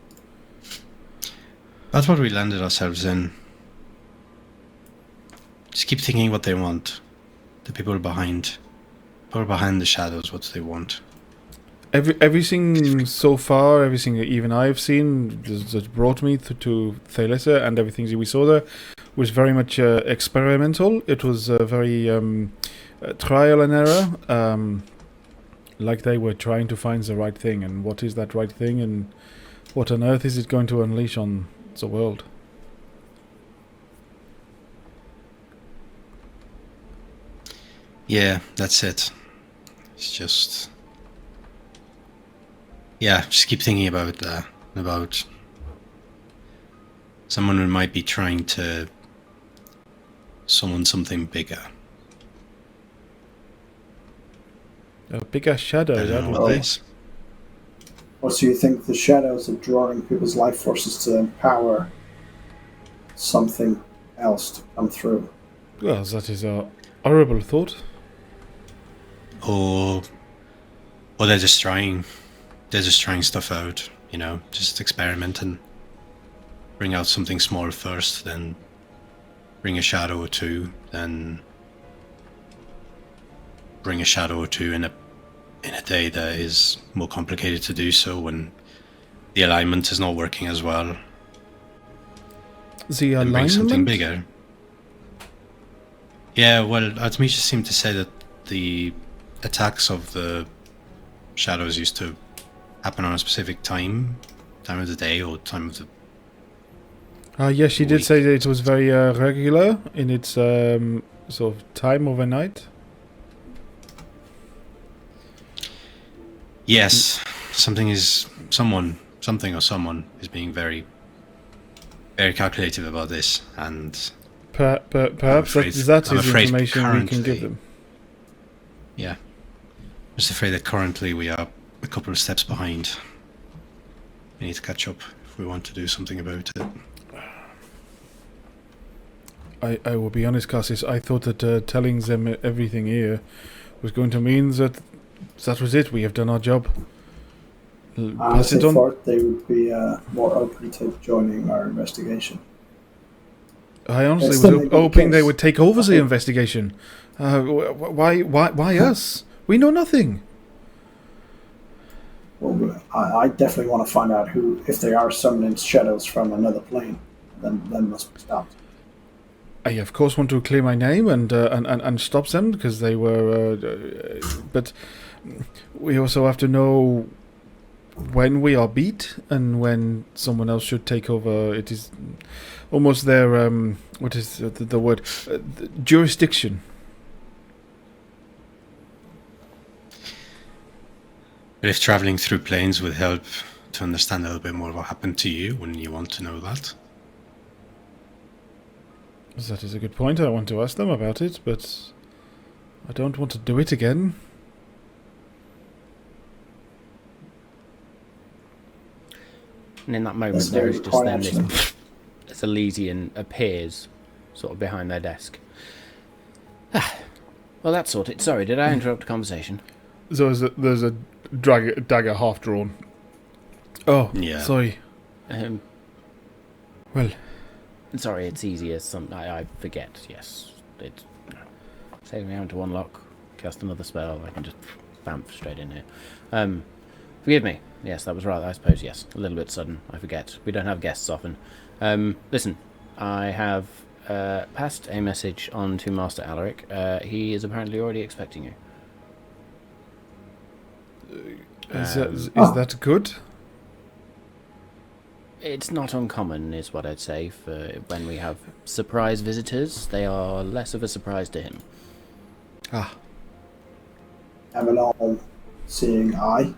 About what we landed ourselves in. Just keep thinking what they want. The people behind the shadows, what they want. Everything so far, everything even I've seen that brought me to Thalissa, and everything we saw there was very much experimental. It was very trial and error, like they were trying to find the right thing, and what is that right thing, and what on earth is it going to unleash on the world. Yeah, that's it. It's just... Yeah, just keep thinking about that. About someone who might be trying to summon something bigger. A bigger shadow, that would be. Or so you think the shadows are drawing people's life forces to empower something else to come through? Well, that is a horrible thought. Or they're just trying stuff out, you know, just experimenting. Bring out something small first, then bring a shadow or two, then bring a shadow or two in a day that is more complicated to do so when the alignment is not working as well. The alignment? Bring something bigger. Yeah, well, Artemisia seemed to say that the attacks of the shadows used to happen on a specific time of the day or time of the yes, she did week. say that it was very regular in its sort of time overnight. Yes, something or someone is being very, very calculative about this, and perhaps that is information we can give them. Yeah, I'm just afraid that currently we are a couple of steps behind. We need to catch up if we want to do something about it. I will be honest, Cassis, I thought that telling them everything here was going to mean that was it, we have done our job. I thought they would be more open to joining our investigation. I honestly was hoping they would take over the investigation. Why us? We know nothing. Well, I definitely want to find out if they are summoning shadows from another plane, then must be stopped. I of course want to clear my name and stop them because they were, but we also have to know when we are beat and when someone else should take over. It is almost their what is the word? Jurisdiction. But if traveling through planes would help to understand a little bit more what happened to you, wouldn't you want to know that? That is a good point. I want to ask them about it, but I don't want to do it again. And in that moment, there is just then this Elysian appears sort of behind their desk. Well, that's sorted. Sorry, did I interrupt the conversation? There's a dagger half drawn. Oh, yeah. Sorry. Well, sorry, it's easier. I forget. Yes, it saves me having to unlock, cast another spell. I can just bamf straight in here. Forgive me. Yes, that was right. I suppose yes, a little bit sudden. I forget. We don't have guests often. Listen, I have passed a message on to Master Alaric. He is apparently already expecting you. Is that good? It's not uncommon, is what I'd say, for when we have surprise visitors. They are less of a surprise to him. Ah. Have an all-seeing eye.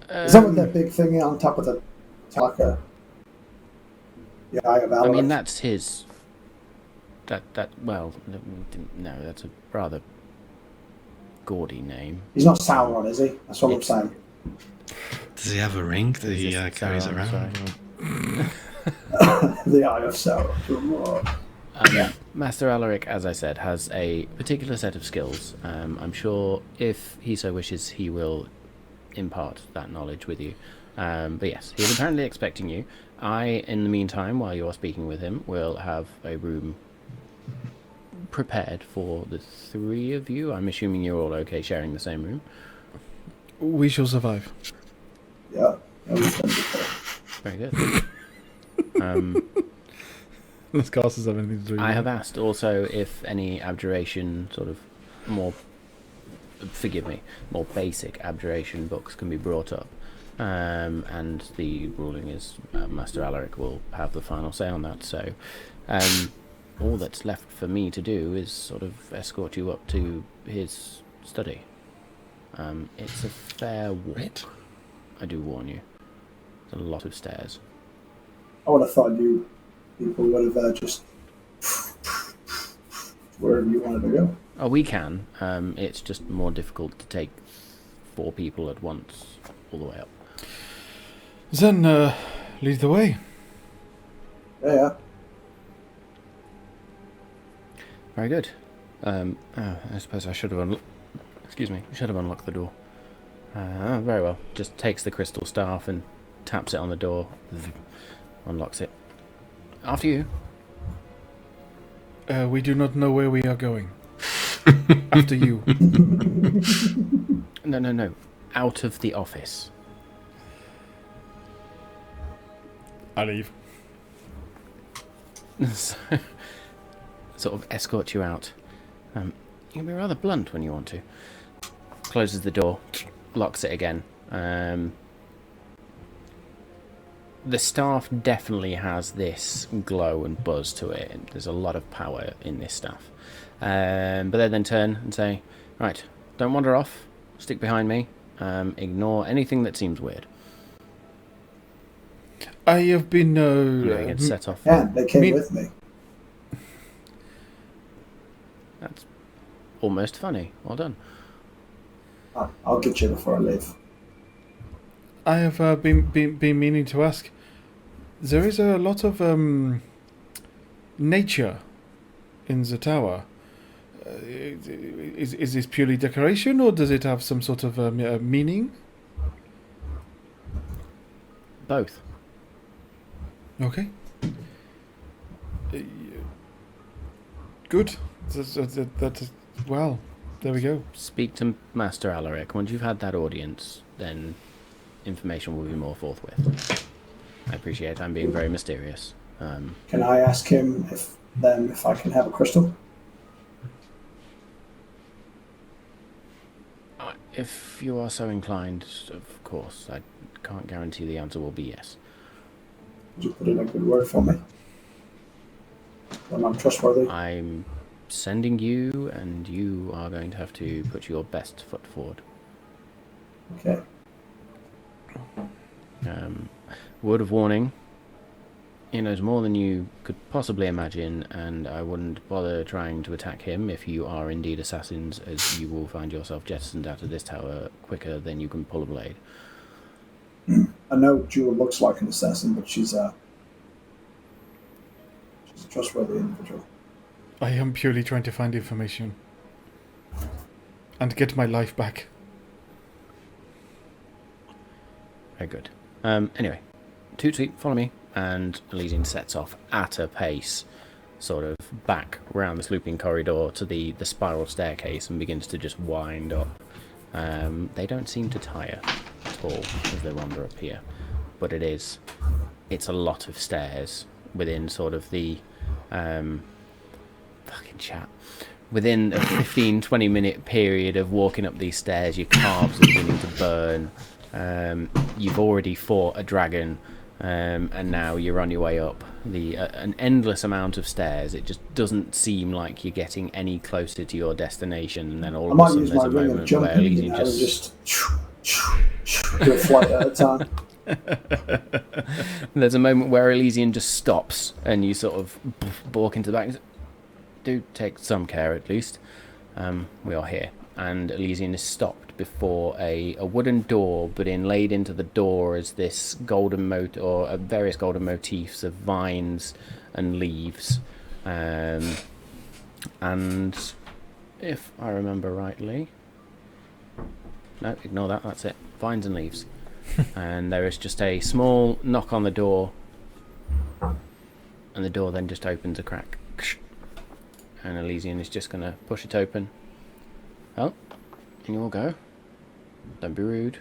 Is that what that big thing on top of the Taka? The Eye of Alchemist? I mean, that's his. Well, no, that's a rather gaudy name. He's not Sauron, is he? That's what I'm saying. Does he have a ring that he carries Sauron, around? The Eye of Sauron. Master Alaric, as I said, has a particular set of skills. I'm sure if he so wishes, he will impart that knowledge with you. But yes, he's apparently expecting you. I, in the meantime, while you're speaking with him, will have a room prepared for the three of you. I'm assuming you're all okay sharing the same room. We shall survive. Yeah, we've done before. Very good. This cast have anything to do with I it. have asked also if any abjuration, sort of more basic abjuration books can be brought up. And the ruling is Master Alaric will have the final say on that. So all that's left for me to do is sort of escort you up to his study. It's a fair walk. Right. I do warn you. There's a lot of stairs. I would have thought you people would have just wherever you wanted to go. Oh, we can. It's just more difficult to take 4 people at once all the way up. Then lead the way. Yeah. Very good. I suppose I should have should have unlocked the door. Very well. Just takes the crystal staff and taps it on the door. Unlocks it. After you. We do not know where we are going. After you. No. Out of the office. I leave. Sort of escort you out. You can be rather blunt when you want to. Closes the door, locks it again. The staff definitely has this glow and buzz to it. There's a lot of power in this staff. But they then turn and say, right, don't wander off. Stick behind me. Ignore anything that seems weird. I have been... They get set off. Yeah, they came with me. That's almost funny. Well done. I'll get you before I leave. I have been meaning to ask. There is a lot of nature in the tower. Is this purely decoration, or does it have some sort of meaning? Both. Okay. Good. That is, well, there we go. Speak to Master Alaric. Once you've had that audience, then information will be more forthwith. I appreciate I'm being very mysterious. Can I ask him if I can have a crystal? If you are so inclined, of course. I can't guarantee the answer will be yes. Would you put in a good word for me? When I'm trustworthy? I'm sending you, and you are going to have to put your best foot forward. Okay. Word of warning, he knows more than you could possibly imagine, and I wouldn't bother trying to attack him if you are indeed assassins, as you will find yourself jettisoned out of this tower quicker than you can pull a blade. I know Jewel looks like an assassin, but she's a trustworthy individual. I am purely trying to find information and get my life back. Very good. Anyway, Toot Sweet, follow me, and Elysian sets off at a pace, sort of back round this looping corridor to the spiral staircase and begins to just wind up. They don't seem to tire at all as they wander up here, but it's a lot of stairs within sort of the fucking chat within a 15-20 minute period of walking up these stairs, your calves are beginning to burn. You've already fought a dragon, and now you're on your way up an endless amount of stairs. It just doesn't seem like you're getting any closer to your destination, and then all of a sudden there's a moment where Elysian just do a flight at a time. There's a moment where Elysian just stops, and you sort of balk into the back. Do take some care, at least. We are here, and Elysian is stopped before a wooden door, but inlaid into the door is this golden various golden motifs of vines and leaves, and if I remember rightly, no, ignore that. That's it. Vines and leaves. And there is just a small knock on the door, and the door then just opens a crack. And Elysian is just going to push it open. Oh, in you all go. Don't be rude.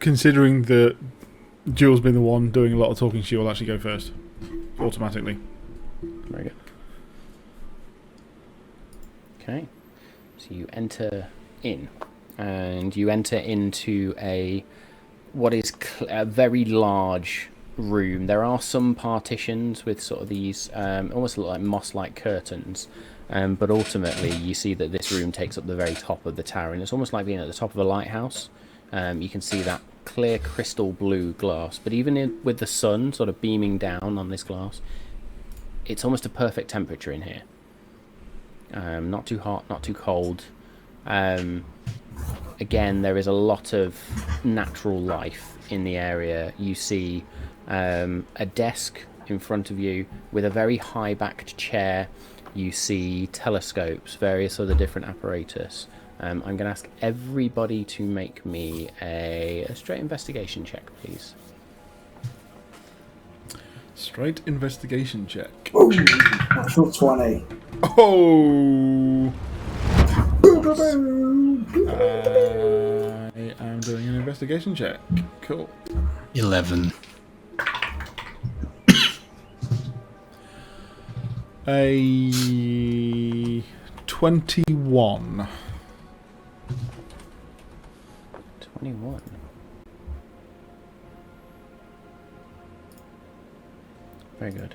Considering that Jules being the one doing a lot of talking, she will actually go first, automatically. Very good. Okay, so you enter in, and you enter into what is a very large room. There are some partitions with sort of these almost look like moss-like curtains, but ultimately you see that this room takes up the very top of the tower, and it's almost like being at the top of a lighthouse. You can see that clear crystal blue glass, but even with the sun sort of beaming down on this glass, it's almost a perfect temperature in here. Not too hot, not too cold. Again, there is a lot of natural life in the area. You see a desk in front of you with a very high-backed chair. You see telescopes, various other different apparatus. I'm going to ask everybody to make me a straight investigation check, please. Straight investigation check. Oh, natural 20. Oh! I am doing an investigation check. Cool. 11. A 21. 21. Very good.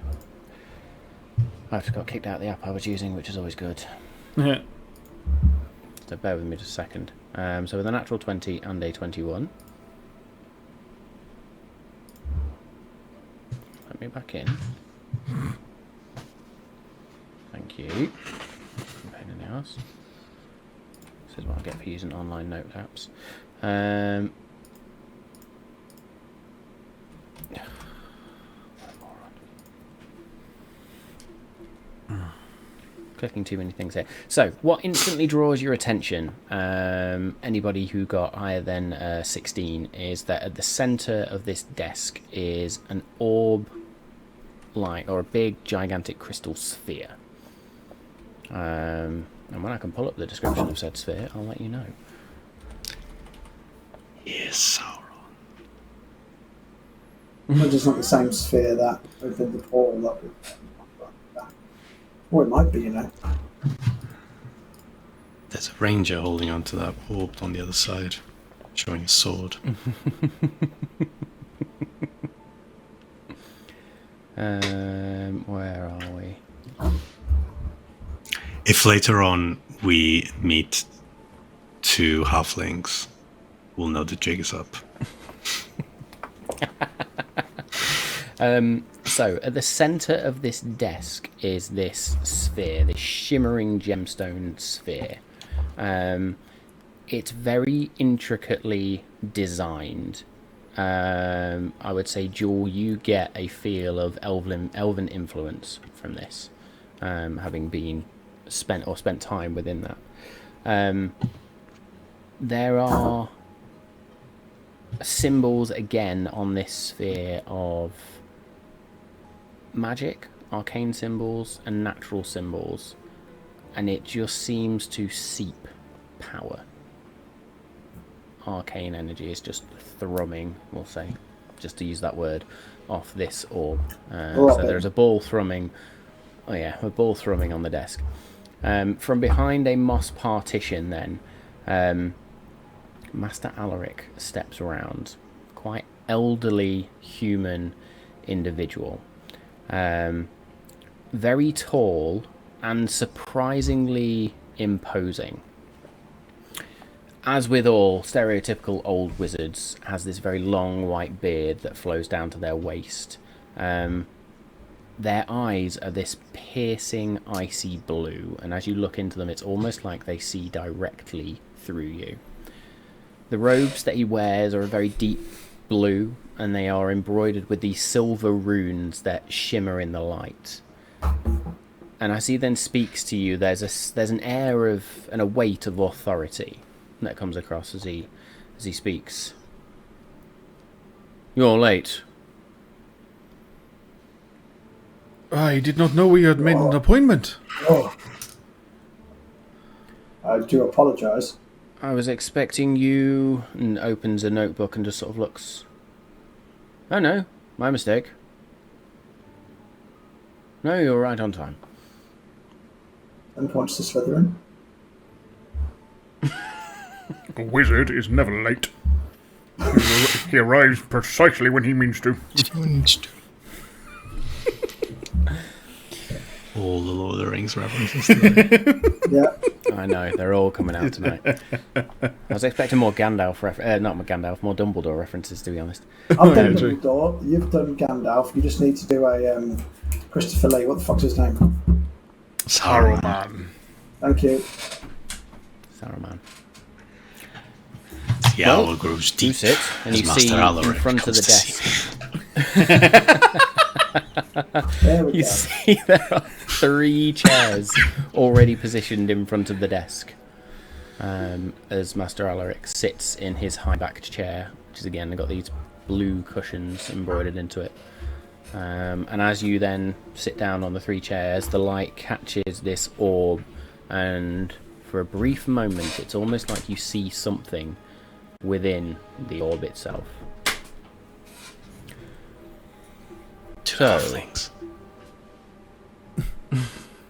I just got kicked out of the app I was using, which is always good. Yeah. So bear with me just a second. So with a natural 20 and a 21. Let me back in. Thank you. Pain in the ass. This is what I get for using online note apps. Clicking too many things here. So, what instantly draws your attention, anybody who got higher than 16, is that at the centre of this desk is an orb, or a big, gigantic crystal sphere. And when I can pull up the description of said sphere, I'll let you know. Yes, Sauron. But it's not the same sphere that opened the portal up. Or it might be, you know. There's a ranger holding onto that orb on the other side, showing a sword. Where are we? If later on we meet two halflings, we'll know the jig is up. So, at the centre of this desk is this sphere, this shimmering gemstone sphere. It's very intricately designed. I would say, Jewel, you get a feel of elven influence from this, having been spent time within that. There are symbols again on this sphere of magic, arcane symbols and natural symbols, and it just seems to seep power. Arcane energy is just thrumming, we'll say, just to use that word, off this orb. So there's a ball thrumming Oh yeah, a ball thrumming on the desk. From behind a moss partition, then, Master Alaric steps around. Quite elderly human individual. Very tall and surprisingly imposing. As with all stereotypical old wizards, has this very long white beard that flows down to their waist. Their eyes are this piercing, icy blue, and as you look into them, it's almost like they see directly through you. The robes that he wears are a very deep blue, and they are embroidered with these silver runes that shimmer in the light. And as he then speaks to you, there's an air of and a weight of authority that comes across as he speaks. You're late. I did not know we had made an appointment. Oh. I do apologise. I was expecting you, and opens a notebook and just sort of looks. Oh no, my mistake. No, you're right on time. And points to Slytherin. A wizard is never late. He arrives precisely when he means to. All the Lord of the Rings references today. Yeah. I know, they're all coming out tonight. I was expecting more Gandalf more Dumbledore references, to be honest. I've done Dumbledore, you've done Gandalf, you just need to do a Christopher Lee, what the fuck's his name? Saruman. Thank you. Saruman. The owl grows deep. You sit, and you see in front of the desk. There we You go. see there are 3 chairs already positioned in front of the desk. As Master Alaric sits in his high-backed chair, which is again got these blue cushions embroidered into it. And as you then sit down on the 3 chairs, the light catches this orb, and for a brief moment, it's almost like you see something within the orb itself. Things.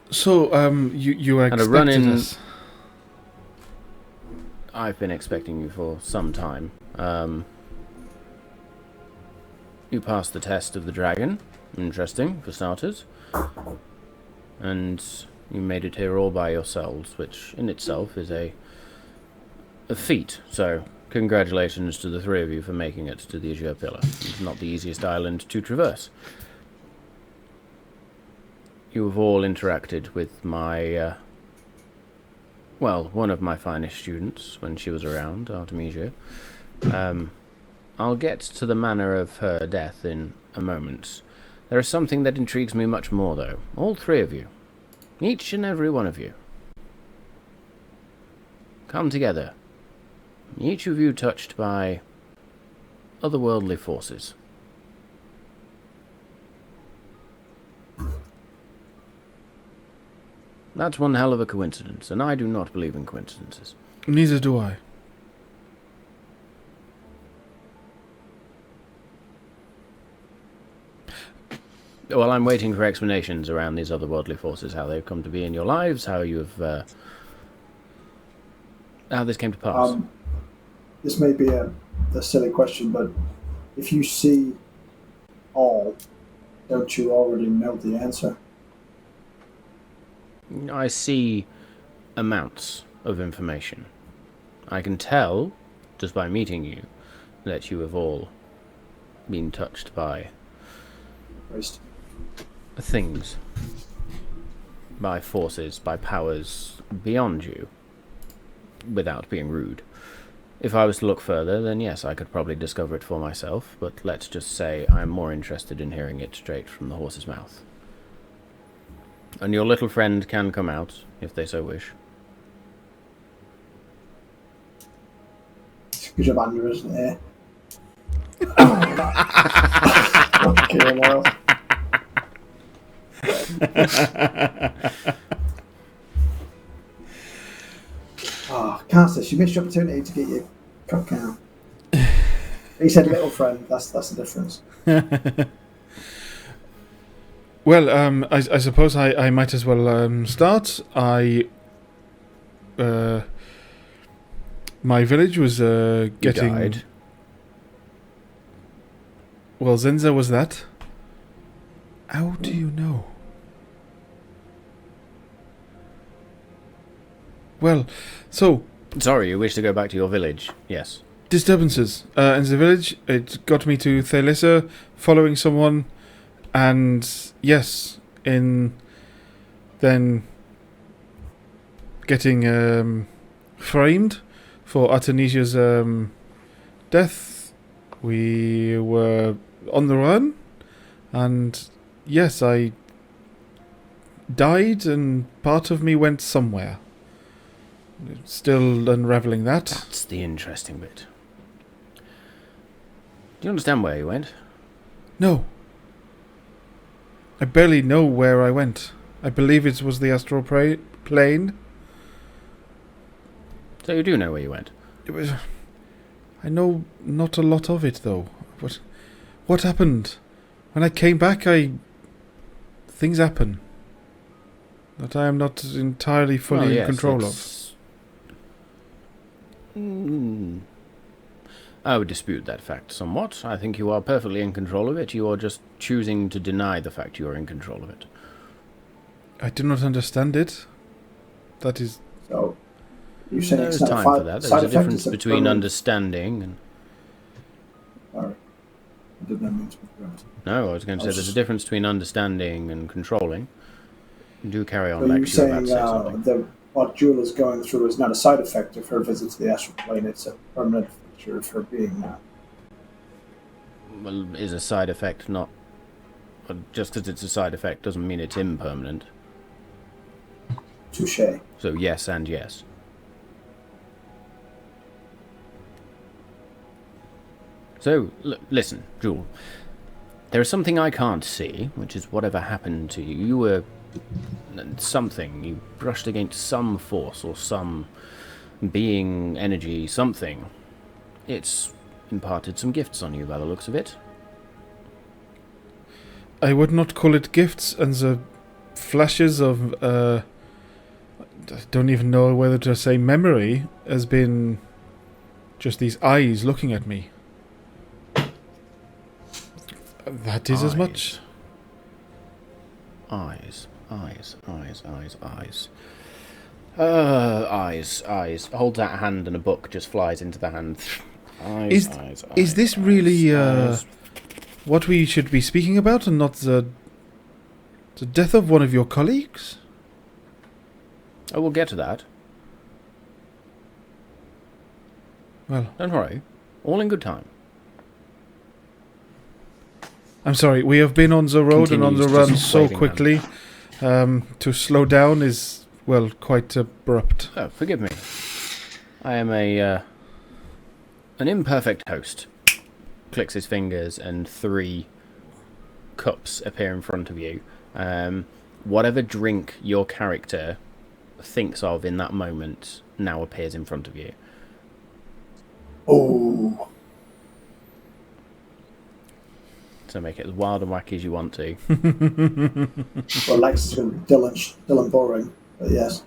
So, you expected us? I've been expecting you for some time. You passed the test of the dragon. Interesting, for starters. And you made it here all by yourselves, which in itself is a feat. So, congratulations to the 3 of you for making it to the Azure Pillar. It's not the easiest island to traverse. You have all interacted with my, one of my finest students when she was around, Artemisia. I'll get to the manner of her death in a moment. There is something that intrigues me much more, though. All 3 of you. Each and every one of you. Come together. Each of you touched by otherworldly forces. That's one hell of a coincidence, and I do not believe in coincidences. Neither do I. Well, I'm waiting for explanations around these otherworldly forces, how they've come to be in your lives, how you've, how this came to pass. This may be a silly question, but if you see all, don't you already know the answer? I see amounts of information. I can tell, just by meeting you, that you have all been touched by things, by forces, by powers beyond you, without being rude. If I was to look further, then yes, I could probably discover it for myself, but let's just say I'm more interested in hearing it straight from the horse's mouth. And your little friend can come out, if they so wish. Because your banner isn't here. Okay, well. Cassius, you missed your opportunity to get your cock out. He said little friend, that's the difference. Well, I suppose I might as well start. My village was You getting... died. Well, Zenza was that. How do you know? Well, so... Sorry, you wish to go back to your village? Yes. Disturbances in the village. It got me to Thalissa, following someone, and yes, then getting framed for Artemisia's death. We were on the run, and yes, I died, and part of me went somewhere. Still unraveling that. That's the interesting bit. Do you understand where you went? No. I barely know where I went. I believe it was the astral plane. So you do know where you went? It was... I know not a lot of it, though. What happened? When I came back, things happen that I am not entirely fully in control of. I would dispute that fact somewhat. I think you are perfectly in control of it. You are just choosing to deny the fact you are in control of it. I do not understand it. That is... So, you're saying There's it's not time a for that. There's side a effect, difference it's a between permanent- understanding and... Alright. I did not mean to be correct. No, I was going to say there's a difference between understanding and controlling. Do carry on, So you're Lex. You were about saying to say something. that what Jewel is going through is not a side effect of her visit to the astral plane, it's a permanent feature of her being now. Well, is a side effect not... Well, just because it's a side effect doesn't mean it's impermanent. Touche. So yes and yes. So, listen, Jewel. There is something I can't see, which is whatever happened to you. You were... something. You brushed against some force or some being, energy, something. It's imparted some gifts on you by the looks of it. I would not call it gifts, and the flashes of... I don't even know whether to say memory has been just these eyes looking at me. That is as much. Eyes. Eyes. Holds out a hand and a book just flies into the hand. Is this really eyes. what we should be speaking about, and not the death of one of your colleagues? Oh, we'll get to that. Well, Don't worry. All in good time. I'm sorry, we have been on the road and on the Continues run just so waving quickly. To slow down is, well, quite abrupt. Oh, forgive me. I am an imperfect host. Clicks his fingers and 3 cups appear in front of you. Whatever drink your character thinks of in that moment now appears in front of you. Oh. So make it as wild and wacky as you want to. Well, Lex is going to be Dylan boring, but yes.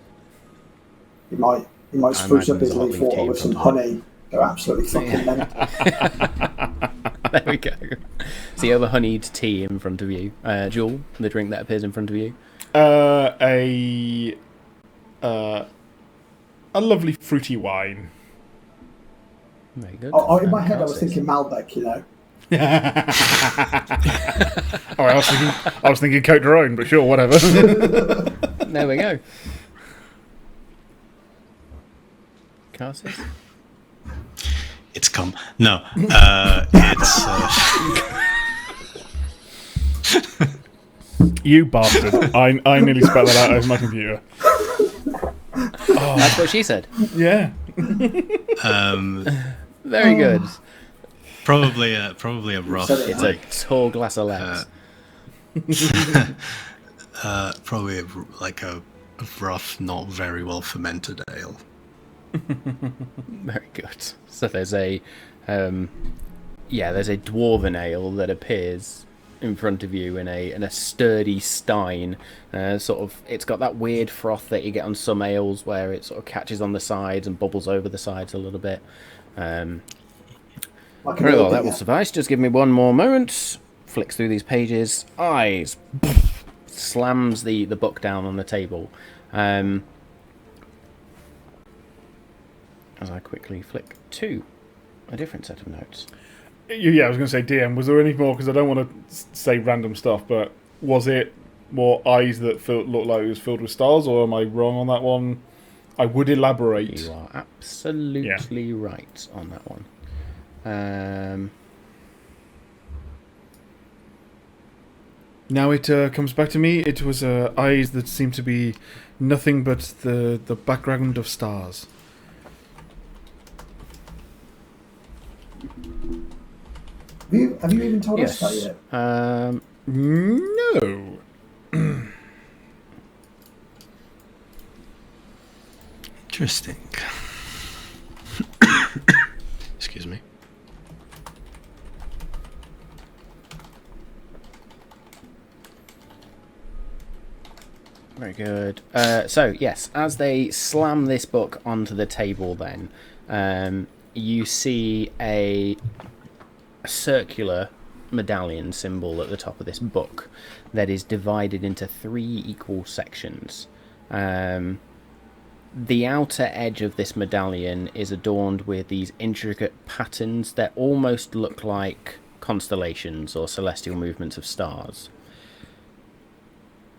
He might spruce up imagine his there's a lot leaf of water tea with in some front of honey. They're absolutely fucking mental. There we go. So you have a honeyed tea in front of you. Jewel, the drink that appears in front of you. A lovely fruity wine. Very good. Oh, in my head, I was Fantastic. thinking Malbec, you know. Oh, I was thinking Cote d'Aron, but sure, whatever. There we go. Cassis? It's come. No, it's. You bastard! I nearly spelled that out over my computer. That's what she said. Yeah. Very good. Probably a rough. said it. It's like, a tall glass of Lex. probably a rough, not very well fermented ale. Very good. So there's a dwarven ale that appears in front of you in a sturdy stein. Sort of, it's got that weird froth that you get on some ales, where it sort of catches on the sides and bubbles over the sides a little bit. Very well, that will suffice. Just give me one more moment. Flicks through these pages. Eyes. Slams the book down on the table. As I quickly flick to a different set of notes. Yeah, I was going to say, DM, was there any more? Because I don't want to say random stuff, but was it more eyes that looked like it was filled with stars, or am I wrong on that one? I would elaborate. You are absolutely right on that one. Now it comes back to me. It was eyes that seemed to be nothing but the background of stars. Have you even told us that yet? No. Interesting. Excuse me. Very good. So, yes, as they slam this book onto the table then, you see a circular medallion symbol at the top of this book that is divided into 3 equal sections. The outer edge of this medallion is adorned with these intricate patterns that almost look like constellations or celestial movements of stars.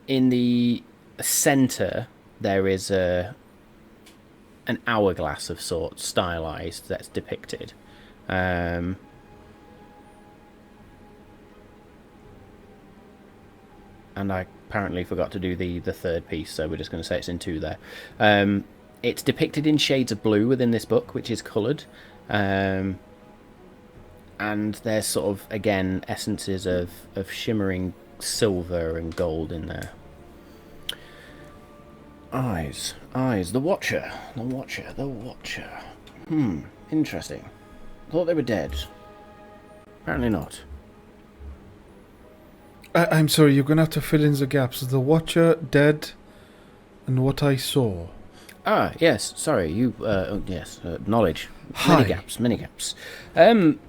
In the center, there is an hourglass of sorts, stylized, that's depicted. And I apparently forgot to do the third piece, so we're just going to say it's in 2 there. It's depicted in shades of blue within this book, which is coloured. And there's sort of, again, essences of shimmering silver and gold in there. Eyes, the Watcher. Interesting. Thought they were dead. Apparently not. I'm sorry, you're going to have to fill in the gaps. The Watcher, dead, and what I saw. Ah, yes, sorry, knowledge. Hi. Many gaps. Listen,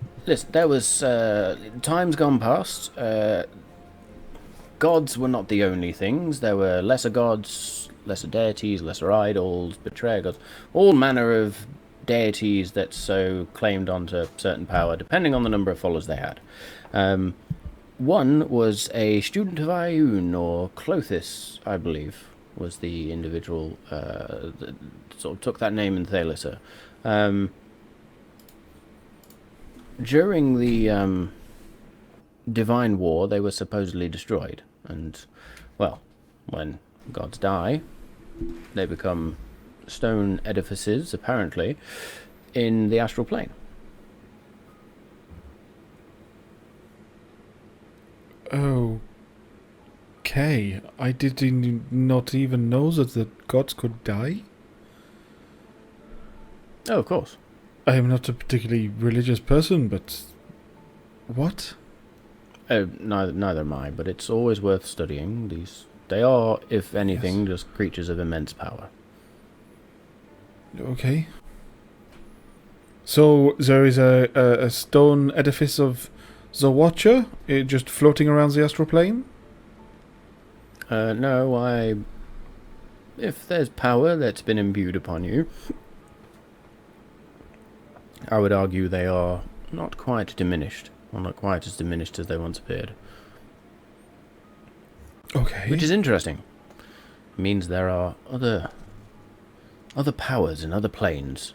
there was, times gone past, gods were not the only things. There were lesser gods, lesser deities, lesser idols, betrayer gods, all manner of deities that so claimed onto certain power, depending on the number of followers they had. One was a student of Ioun, or Clothis, I believe, was the individual that sort of took that name in Thalissa. During the Divine War, they were supposedly destroyed, and, well, when gods die, they become stone edifices, apparently, in the astral plane. Okay, I did not even know that the gods could die. Oh, of course. I am not a particularly religious person, but what? Oh, neither am I, but it's always worth studying. They are, if anything, just creatures of immense power. Okay. So there is a stone edifice of the Watcher, just floating around the astral plane? No, if there's power that's been imbued upon you, I would argue they are not quite diminished, or not quite as diminished as they once appeared. Okay. Which is interesting. It means there are other powers in other planes.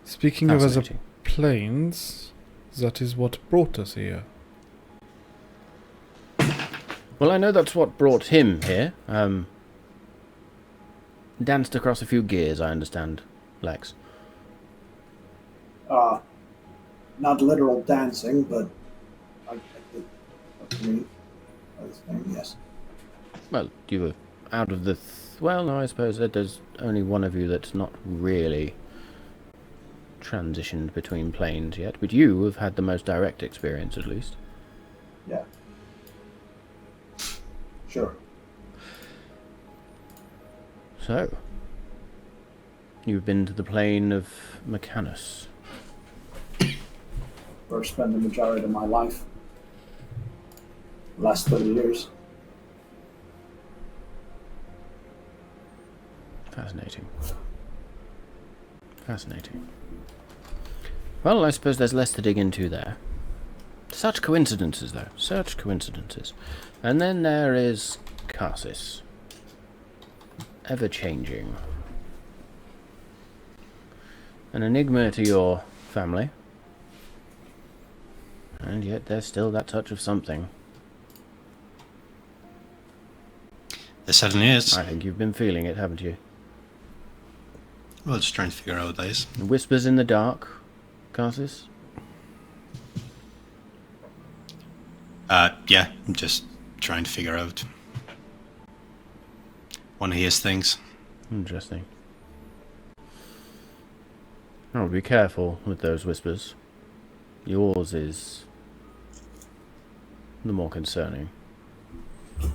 Speaking of other planes, that is what brought us here. Well, I know that's what brought him here. Danced across a few gears, I understand, Lex. Not literal dancing, but I agree. Yes. Well, you were out of the... well, no, I suppose that there's only one of you that's not really transitioned between planes yet, but you have had the most direct experience, at least. Yeah. Sure. So, you've been to the plane of Mechanus. Where I spent the majority of my life. Last 30 years. Fascinating. Fascinating. Well, I suppose there's less to dig into there. Such coincidences, though. Such coincidences. And then there is Karsis. Ever-changing. An enigma to your family. And yet there's still that touch of something. There certainly is. I think you've been feeling it, haven't you? Well, just trying to figure out what that is. Whispers in the dark, Karsis? Yeah, I'm just trying to figure out. One hears things. Interesting. Oh, be careful with those whispers. Yours is the more concerning.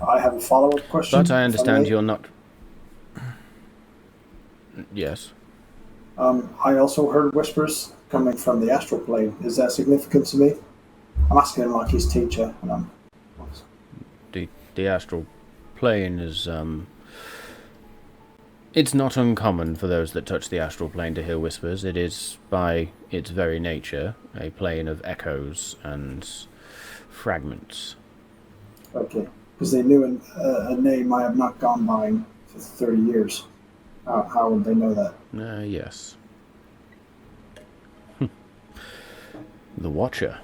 I have a follow-up question. But I understand you're not... Yes. I also heard whispers coming from the astral plane. Is that significant to me? I'm asking him like his teacher, and I'm... The astral plane is, It's not uncommon for those that touch the astral plane to hear whispers. It is, by its very nature, a plane of echoes and fragments. Okay. Because they knew a name I have not gone by for 30 years. How would they know that? Yes. The Watcher.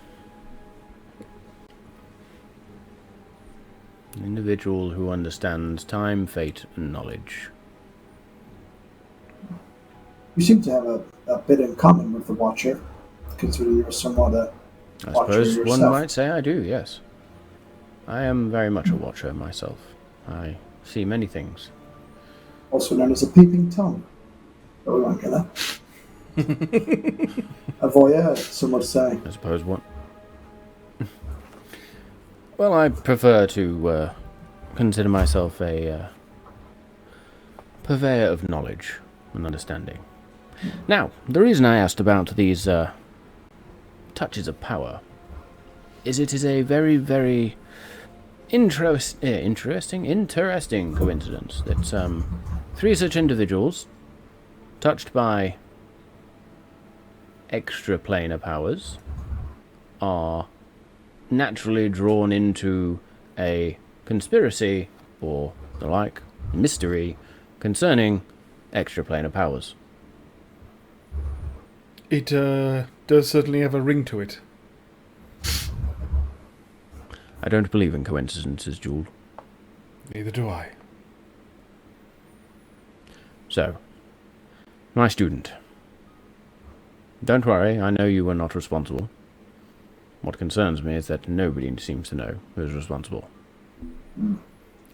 An individual who understands time, fate, and knowledge. You seem to have a bit in common with the Watcher, considering you're somewhat a I Watcher suppose yourself. one might say I do, yes. I am very much a Watcher myself. I see many things. Also known as a peeping Tom. But we won't get that. A voyeur, some would say. I suppose one... Well, I prefer to consider myself a purveyor of knowledge and understanding. Now, the reason I asked about these touches of power is it is a very, very interesting coincidence that three such individuals touched by extraplanar powers are naturally drawn into a conspiracy or the like mystery concerning extraplanar powers. It does certainly have a ring to it. I don't believe in coincidences, Jewel. Neither do I. So, my student. Don't worry, I know you were not responsible. What concerns me is that nobody seems to know who's responsible.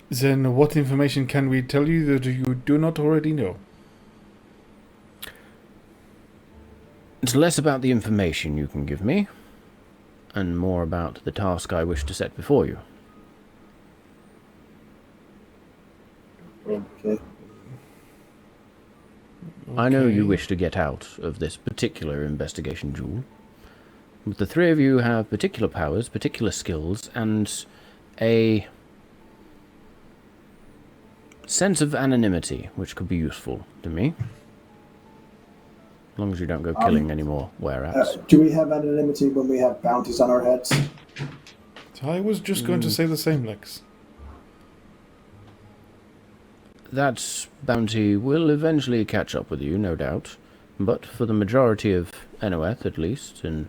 Then what information can we tell you that you do not already know? It's less about the information you can give me, and more about the task I wish to set before you. Okay. I know you wish to get out of this particular investigation, Jewel. But the three of you have particular powers, particular skills, and a sense of anonymity, which could be useful to me. As long as you don't go killing any more were-rats. Do we have anonymity when we have bounties on our heads? I was just going to say the same, Lex. That bounty will eventually catch up with you, no doubt. But for the majority of Enoeth, at least, and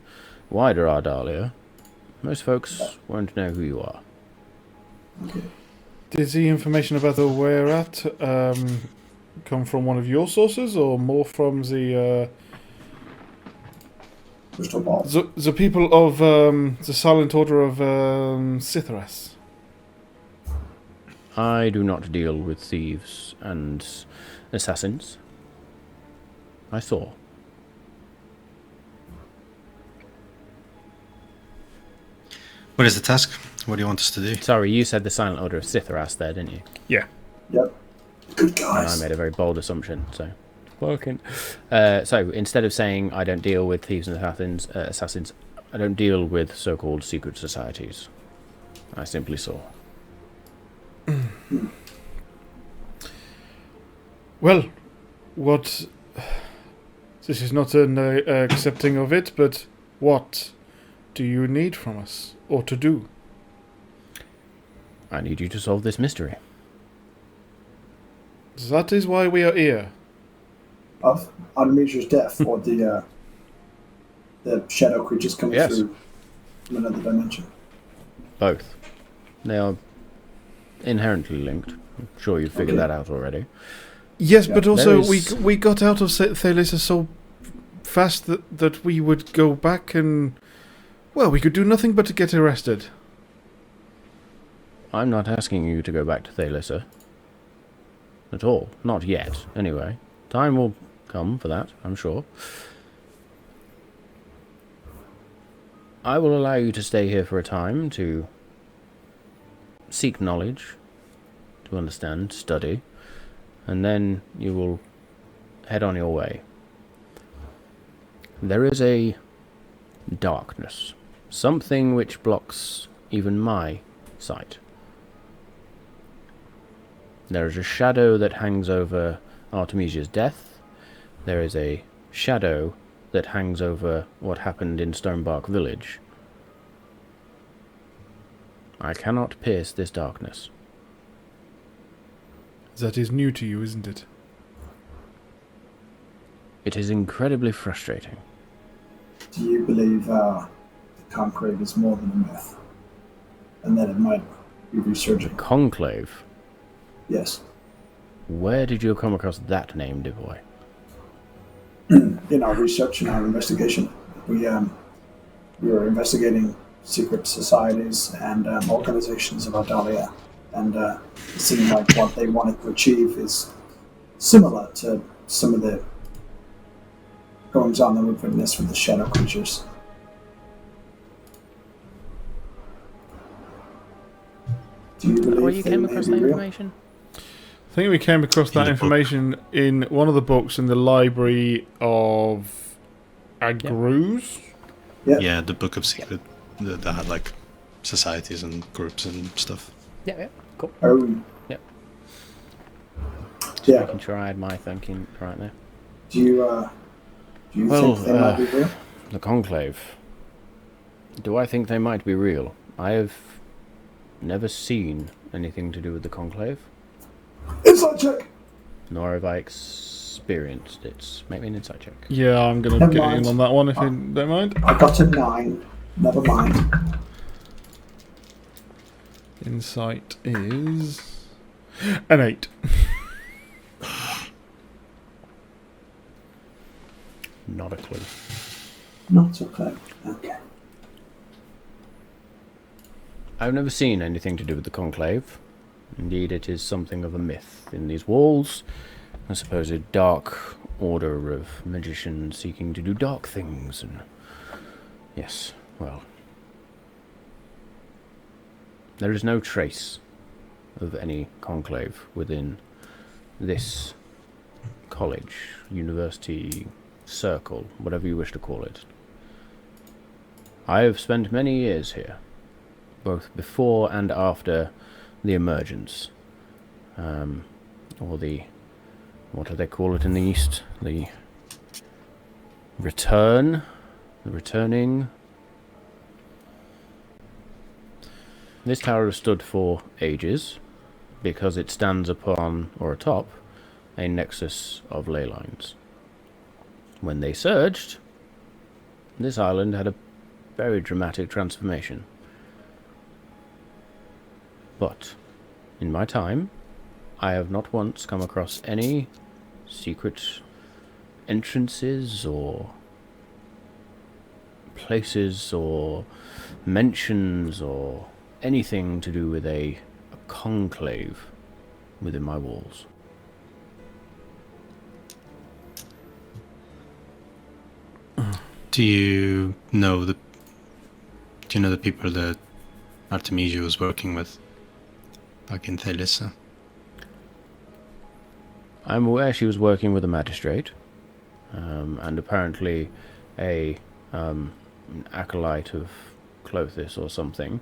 wider Ardalia, most folks won't know who you are. Okay. Did the information about the where-at come from one of your sources, or more from the Crystal ball. the people of the Silent Order of Zephyraths? I do not deal with thieves and assassins. I saw. What is the task? What do you want us to do? Sorry, you said the Silent Order of Zephyraths there, didn't you? Yeah. Yep. Good And I guys. made a very bold assumption, so working. So instead of saying I don't deal with thieves and assassins, I don't deal with so-called secret societies. I simply saw. Well, what... This is not an accepting of it, but what do you need from us, or to do? I need you to solve this mystery. That is why we are here. Of Artemisia's death, or the shadow creatures coming Yes. through from another dimension. Both. They are inherently linked. I'm sure you've figured Okay. that out already. Yes, Yeah, but also there is- we got out of Thalissa so fast that we would go back and... Well, we could do nothing but to get arrested. I'm not asking you to go back to Thalissa. At all. Not yet, anyway. Time will come for that, I'm sure. I will allow you to stay here for a time to seek knowledge, to understand, study, and then you will head on your way. There is a darkness, something which blocks even my sight. There is a shadow that hangs over Artemisia's death. There is a shadow that hangs over what happened in Stonebark Village. I cannot pierce this darkness. That is new to you, isn't it? It is incredibly frustrating. Do you believe the Conclave is more than a myth? And that it might be resurging? Conclave? Yes. Where did you come across that name, dear boy? In our research and our investigation, we were investigating secret societies and organizations of Adalia, and it seemed like what they wanted to achieve is similar to some of the goings on that we've witnessed with the shadow creatures. Do you believe Where you they came may across be that real? information? I think we came across that the book. information in one of the books in the library of Agrus. Yeah. Yeah, the Book of Secret that had like societies and groups and stuff. Yeah, cool. Oh. Yep. Yeah. Making sure I had my thinking right there. Do you Well, think they might be real? The Conclave. Do I think they might be real? I have never seen anything to do with the Conclave, Inside check. nor have I experienced it. Make me an insight check. Yeah, I'm going to Never get mind. in on that one if you don't mind. I got to 9. Never mind. Insight is an 8. Not a clue. Not okay. Okay. I've never seen anything to do with the Conclave. Indeed, it is something of a myth in these walls. I suppose a dark order of magicians seeking to do dark things. And yes, well, there is no trace of any Conclave within this college, university, circle, whatever you wish to call it. I have spent many years here, both before and after the emergence, or the, what do they call it in the East? The return? The returning? This tower has stood for ages, because it stands upon, or atop, a nexus of ley lines. When they surged, this island had a very dramatic transformation. But, in my time, I have not once come across any secret entrances or places or mentions or anything to do with a conclave within my walls. Do you know the people that Artemisia was working with back in Thelissa. I'm aware she was working with a magistrate, and apparently an acolyte of Clothis or something.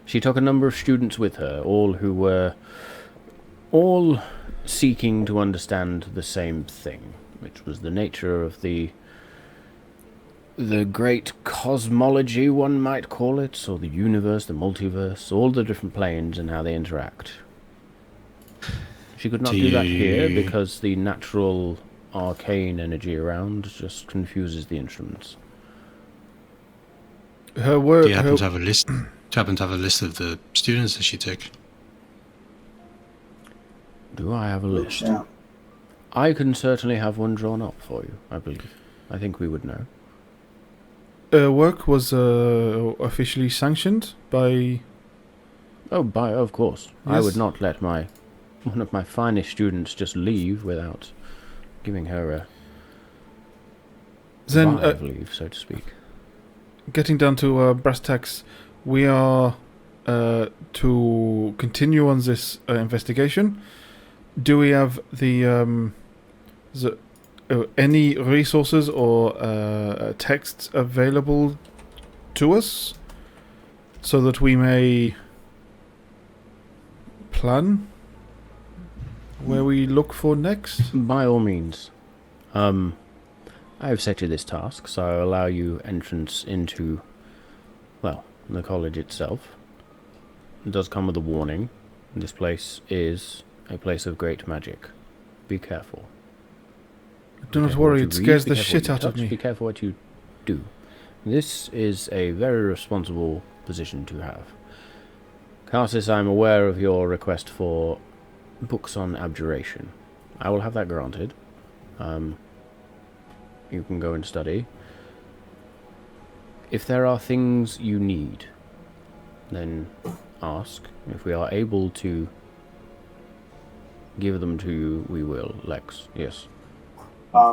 She took a number of students with her, all who were seeking to understand the same thing, which was the nature of the great cosmology, one might call it, or the universe, the multiverse, all the different planes and how they interact. She could not do that here because the natural arcane energy around just confuses the instruments. Her work. Do you happen to have a list? Do you happen to have a list of the students that she took? Do I have a list? Yeah. I can certainly have one drawn up for you, I believe. I think we would know. Her work was officially sanctioned by... Of course. Yes. I would not let one of my finest students just leave without giving her a leave, so to speak. Getting down to brass tacks, we are to continue on this investigation. Do we have any resources or texts available to us so that we may plan where we look for next? By all means. I have set you this task, so I allow you entrance into, the college itself. It does come with a warning. This place is a place of great magic. Be careful. Do not worry, it scares the shit out of me. Be careful what you do. This is a very responsible position to have. Cassis, I'm aware of your request for books on abjuration. I will have that granted. You can go and study. If there are things you need, then ask. If we are able to give them to you, we will. Lex, yes. I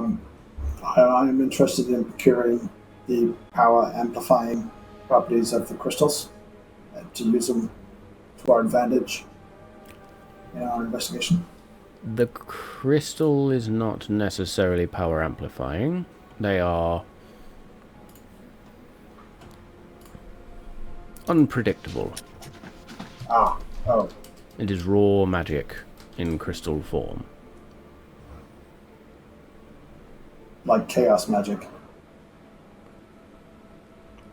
am interested in procuring the power amplifying properties of the crystals to use them to our advantage in our investigation. The crystal is not necessarily power amplifying. They are unpredictable. It is raw magic in crystal form. Like chaos magic.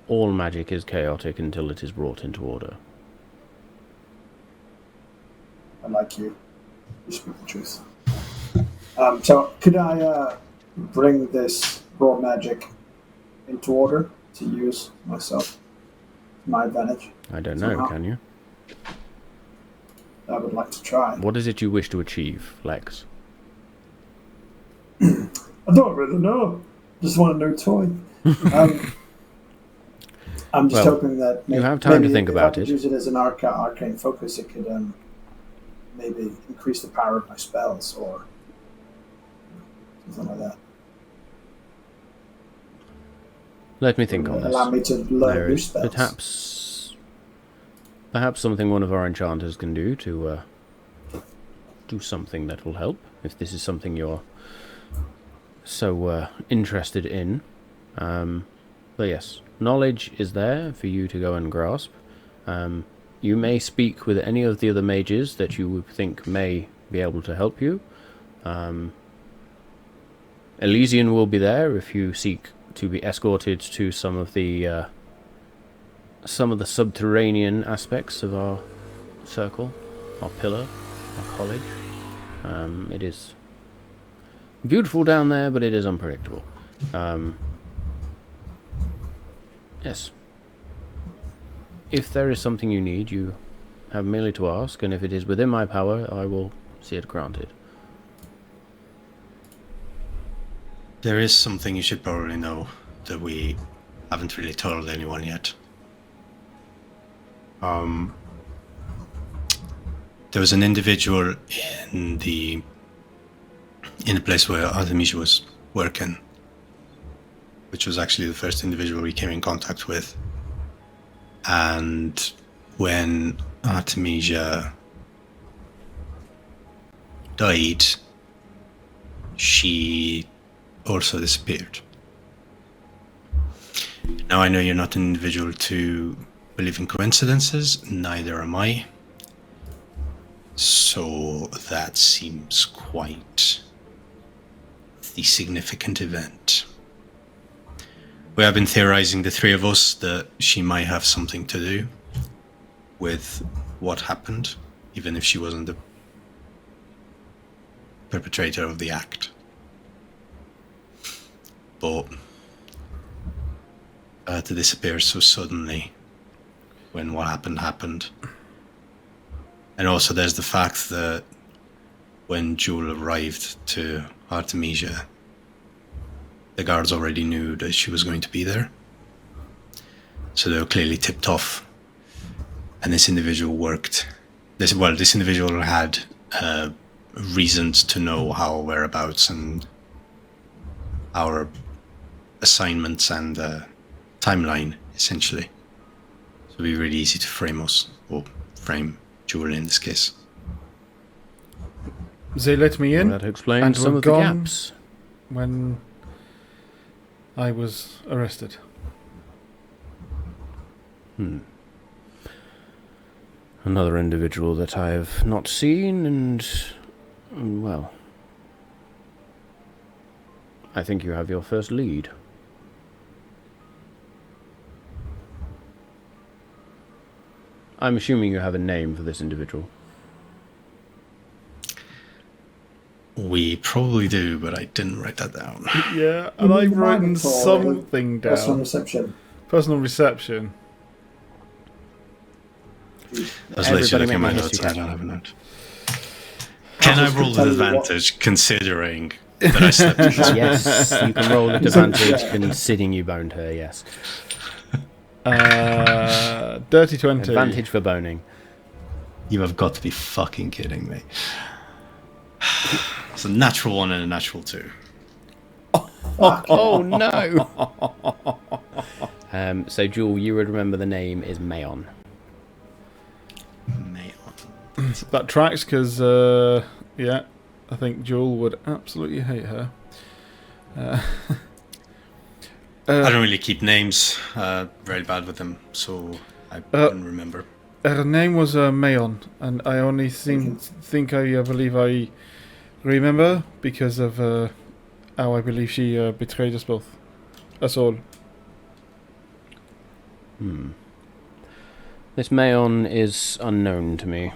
All magic is chaotic until it is brought into order. I like you. You speak the truth. So could I bring this raw magic into order to use myself to my advantage? I don't know, can you? I would like to try. What is it you wish to achieve, Lex? I don't really know. Just want a new toy. I'm just hoping that you have time to think about it. If I could use it as an arcane focus, it could maybe increase the power of my spells or something like that. Let me think on this. Allow me to learn new spells. Perhaps something one of our enchanters can do to do something that will help, if this is something you're so interested in. But yes, knowledge is there for you to go and grasp. You may speak with any of the other mages that you would think may be able to help you. Elysian will be there if you seek to be escorted to some of the subterranean aspects of our circle, our pillar, our college. It is beautiful down there, but it is unpredictable. Yes. If there is something you need, you have merely to ask, and if it is within my power, I will see it granted. There is something you should probably know that we haven't really told anyone yet. There was an individual in the place where Artemisia was working, which was actually the first individual we came in contact with, and when Artemisia died, she also disappeared. Now, I know you're not an individual to believe in coincidences, neither am I. So that seems quite the significant event. We have been theorizing, the three of us, that she might have something to do with what happened, even if she wasn't the perpetrator of the act. But to disappear so suddenly when what happened. And also there's the fact that when Jewel arrived to Artemisia, the guards already knew that she was going to be there. So they were clearly tipped off. And this individual this individual had reasons to know our whereabouts and our assignments and timeline, essentially. So it'd be really easy to frame us, or frame Jewel in this case. They let me in. That explains and some were of the gone gaps. when I was arrested. Another individual that I have not seen, and well, I think you have your first lead. I'm assuming you have a name for this individual. We probably do, but I didn't write that down. Yeah, and You I've need to written monitor something Personal down. reception. Personal reception. I was literally looking at my make me a notes, history I don't check. have a note. Can I roll with tell you what- advantage, considering that I slept in? Yes, you can roll at advantage, considering you boned her, yes. Dirty 20. Advantage for boning. You have got to be fucking kidding me. It's a natural 1 and a natural 2. Oh no! So Jewel, you would remember the name is Mayon. That tracks because, yeah, I think Jewel would absolutely hate her. I don't really keep names, very bad with them, so I couldn't remember. Her name was Mayon, and I only believe I remember because of how I believe she betrayed us both. Us all. This Mayon is unknown to me.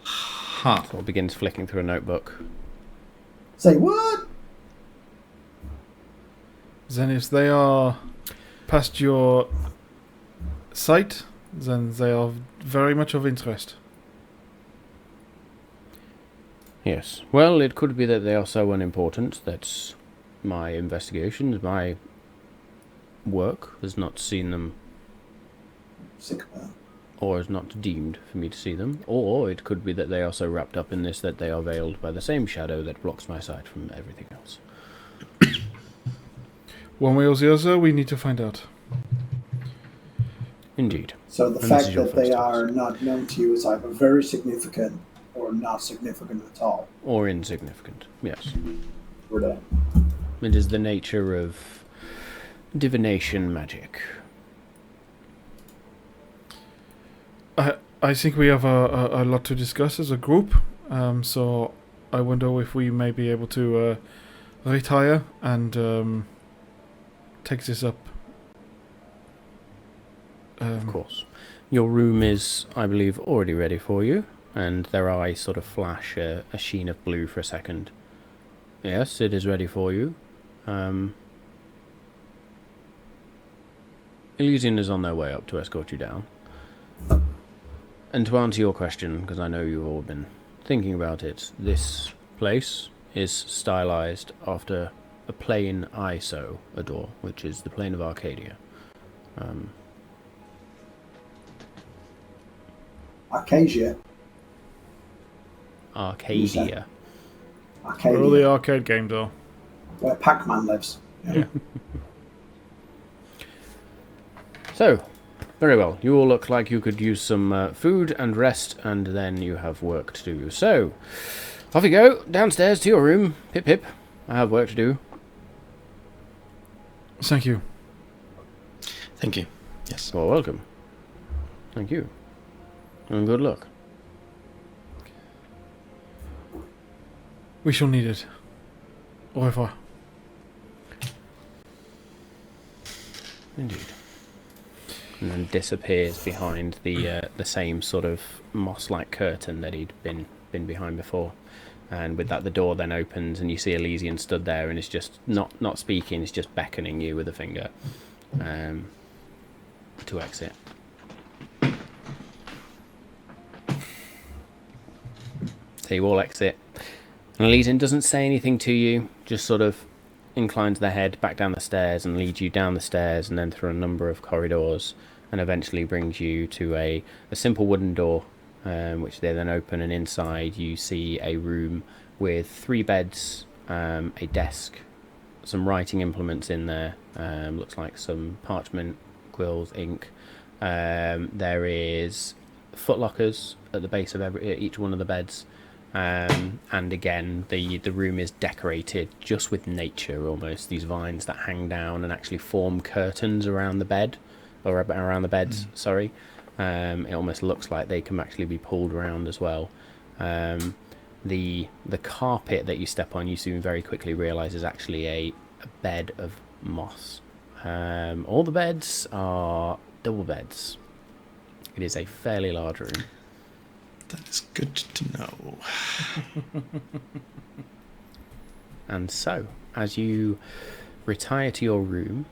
Huh. Sort of begins flicking through a notebook. Say what? Then if they are past your sight, then they are very much of interest. Yes. Well, it could be that they are so unimportant that my investigations, my work, has not seen them, Sick man. or is not deemed for me to see them. Or it could be that they are so wrapped up in this that they are veiled by the same shadow that blocks my sight from everything else. One way or the other, we need to find out. Indeed. So the And this fact is your that they first are not known to you is either very significant or not significant at all. Or insignificant. Yes. For them. It is the nature of divination magic. I think we have a lot to discuss as a group, so I wonder if we may be able to retire and take this up. Of course. Your room is, I believe, already ready for you, and their eyes sort of flash a sheen of blue for a second. Yes, it is ready for you. Elysian is on their way up to escort you down. And to answer your question, because I know you've all been thinking about it, this place is stylized after a plane I so adore, which is the plane of Arcadia. Arcadia. Arcadia. Where all the Arcadia. arcade games are. Where Pac-Man lives. Yeah. So, very well. You all look like you could use some food and rest, and then you have work to do. So, off you go, downstairs to your room. Pip pip. I have work to do. Thank you. Thank you. Yes. Well, welcome. Thank you. And good luck. We shall need it. Au revoir. Indeed. And then disappears behind the same sort of moss-like curtain that he'd been behind before. And with that, the door then opens, and you see Elysian stood there, and is just not speaking. It's just beckoning you with a finger to exit. So you all exit. And Elysian doesn't say anything to you, just sort of inclines their head back down the stairs and leads you down the stairs and then through a number of corridors, and eventually brings you to a simple wooden door, which they then open, and inside you see a room with 3 beds, a desk, some writing implements in there, looks like some parchment, quills, ink. There is footlockers at the base of each one of the beds. And again, the room is decorated just with nature, almost. These vines that hang down and actually form curtains around the bed, or around the beds, sorry. It almost looks like they can actually be pulled around as well. The carpet that you step on, you soon very quickly realise is actually a bed of moss. All the beds are double beds. It is a fairly large room. That is good to know. And so, as you retire to your room,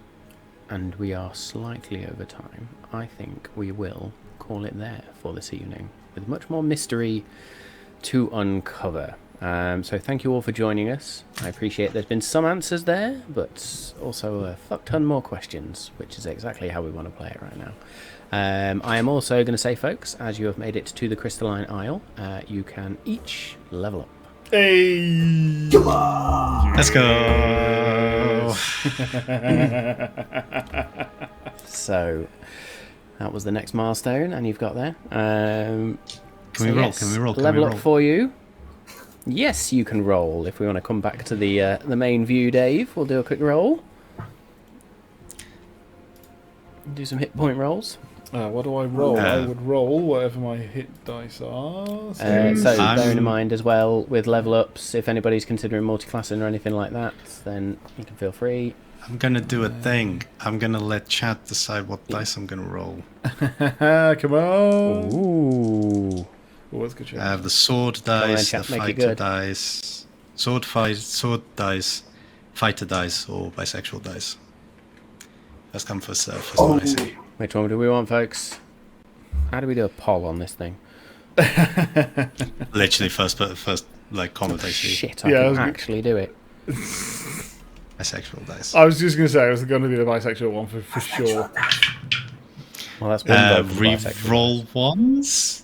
and we are slightly over time, I think we will call it there for this evening, with much more mystery to uncover. So thank you all for joining us. I appreciate there's been some answers there, but also a fuck ton more questions, which is exactly how we want to play it right now. I am also going to say, folks, as you have made it to the Crystalline Isle, you can each level up. Hey! Come on! Let's go! So, that was the next milestone, and you've got there. Can we roll? Can we roll? Can level we up roll? for you. Yes, you can roll. If we want to come back to the main view, Dave, we'll do a quick roll. Do some hit point rolls. What do I roll? I would roll whatever my hit dice are. So bearing in mind as well, with level ups, if anybody's considering multi-classing or anything like that, then you can feel free. I'm gonna do a thing. I'm gonna let chat decide what dice I'm gonna roll. Come on! Ooh. Oh, that's good. I have the sword dice, chat, the make it fighter good. dice, sword dice, fighter dice, or bisexual dice. First come, first serve. First one I see. Which one do we want, folks? How do we do a poll on this thing? Literally first like comment I see. Shit, I can actually do it. Bisexual dice. I was just going to say, it was going to be the bisexual one for sure. Well, that's one vote for the bisexual. Re-roll ones?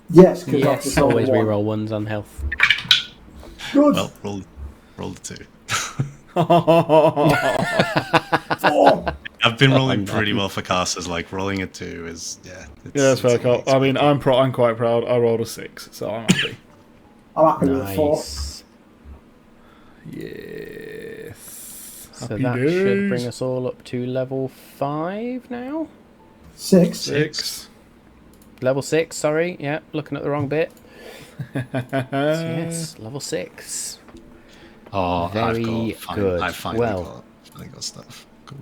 Yes, Yes, always re-roll ones on health. Good. Well, roll the 2. Oh. I've been rolling pretty well for casters. Like rolling a 2 is That's fair, Carl. I mean, I'm quite proud. I rolled a 6, so I'm happy. I'm happy with a 4. Nice. Yes. So Happy that days. should bring us all up to level 5 now. 6. Level 6, sorry. Yeah, looking at the wrong bit. So yes, level 6. Oh, Very good. I finally Well. got stuff. Cool.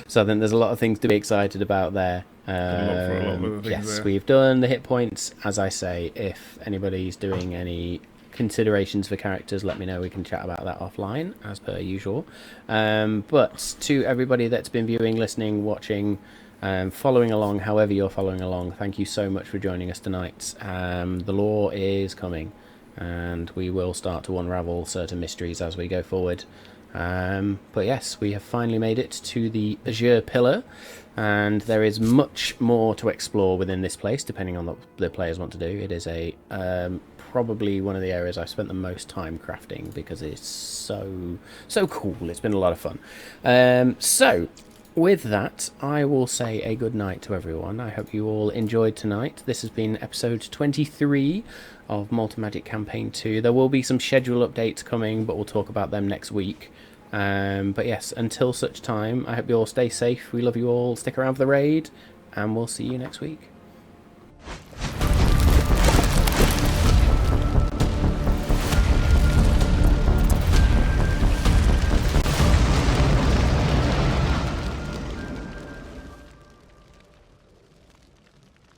So then there's a lot of things to be excited about there. Yes, we've done the hit points. As I say, if anybody's doing any considerations for characters, let me know. We can chat about that offline, as per usual. But to everybody that's been viewing, listening, watching, following along, however you're following along, thank you so much for joining us tonight. The lore is coming, and we will start to unravel certain mysteries as we go forward. But yes, we have finally made it to the Azure pillar, and there is much more to explore within this place, depending on what the players want to do. It is a probably one of the areas I've spent the most time crafting because it's so cool. It's been a lot of fun. So with that, I will say a good night to everyone. I hope you all enjoyed tonight. This has been episode 23 of Malt and Magic Campaign 2. There will be some schedule updates coming, but we'll talk about them next week. But yes, until such time, I hope you all stay safe. We love you all. Stick around for the raid, and we'll see you next week.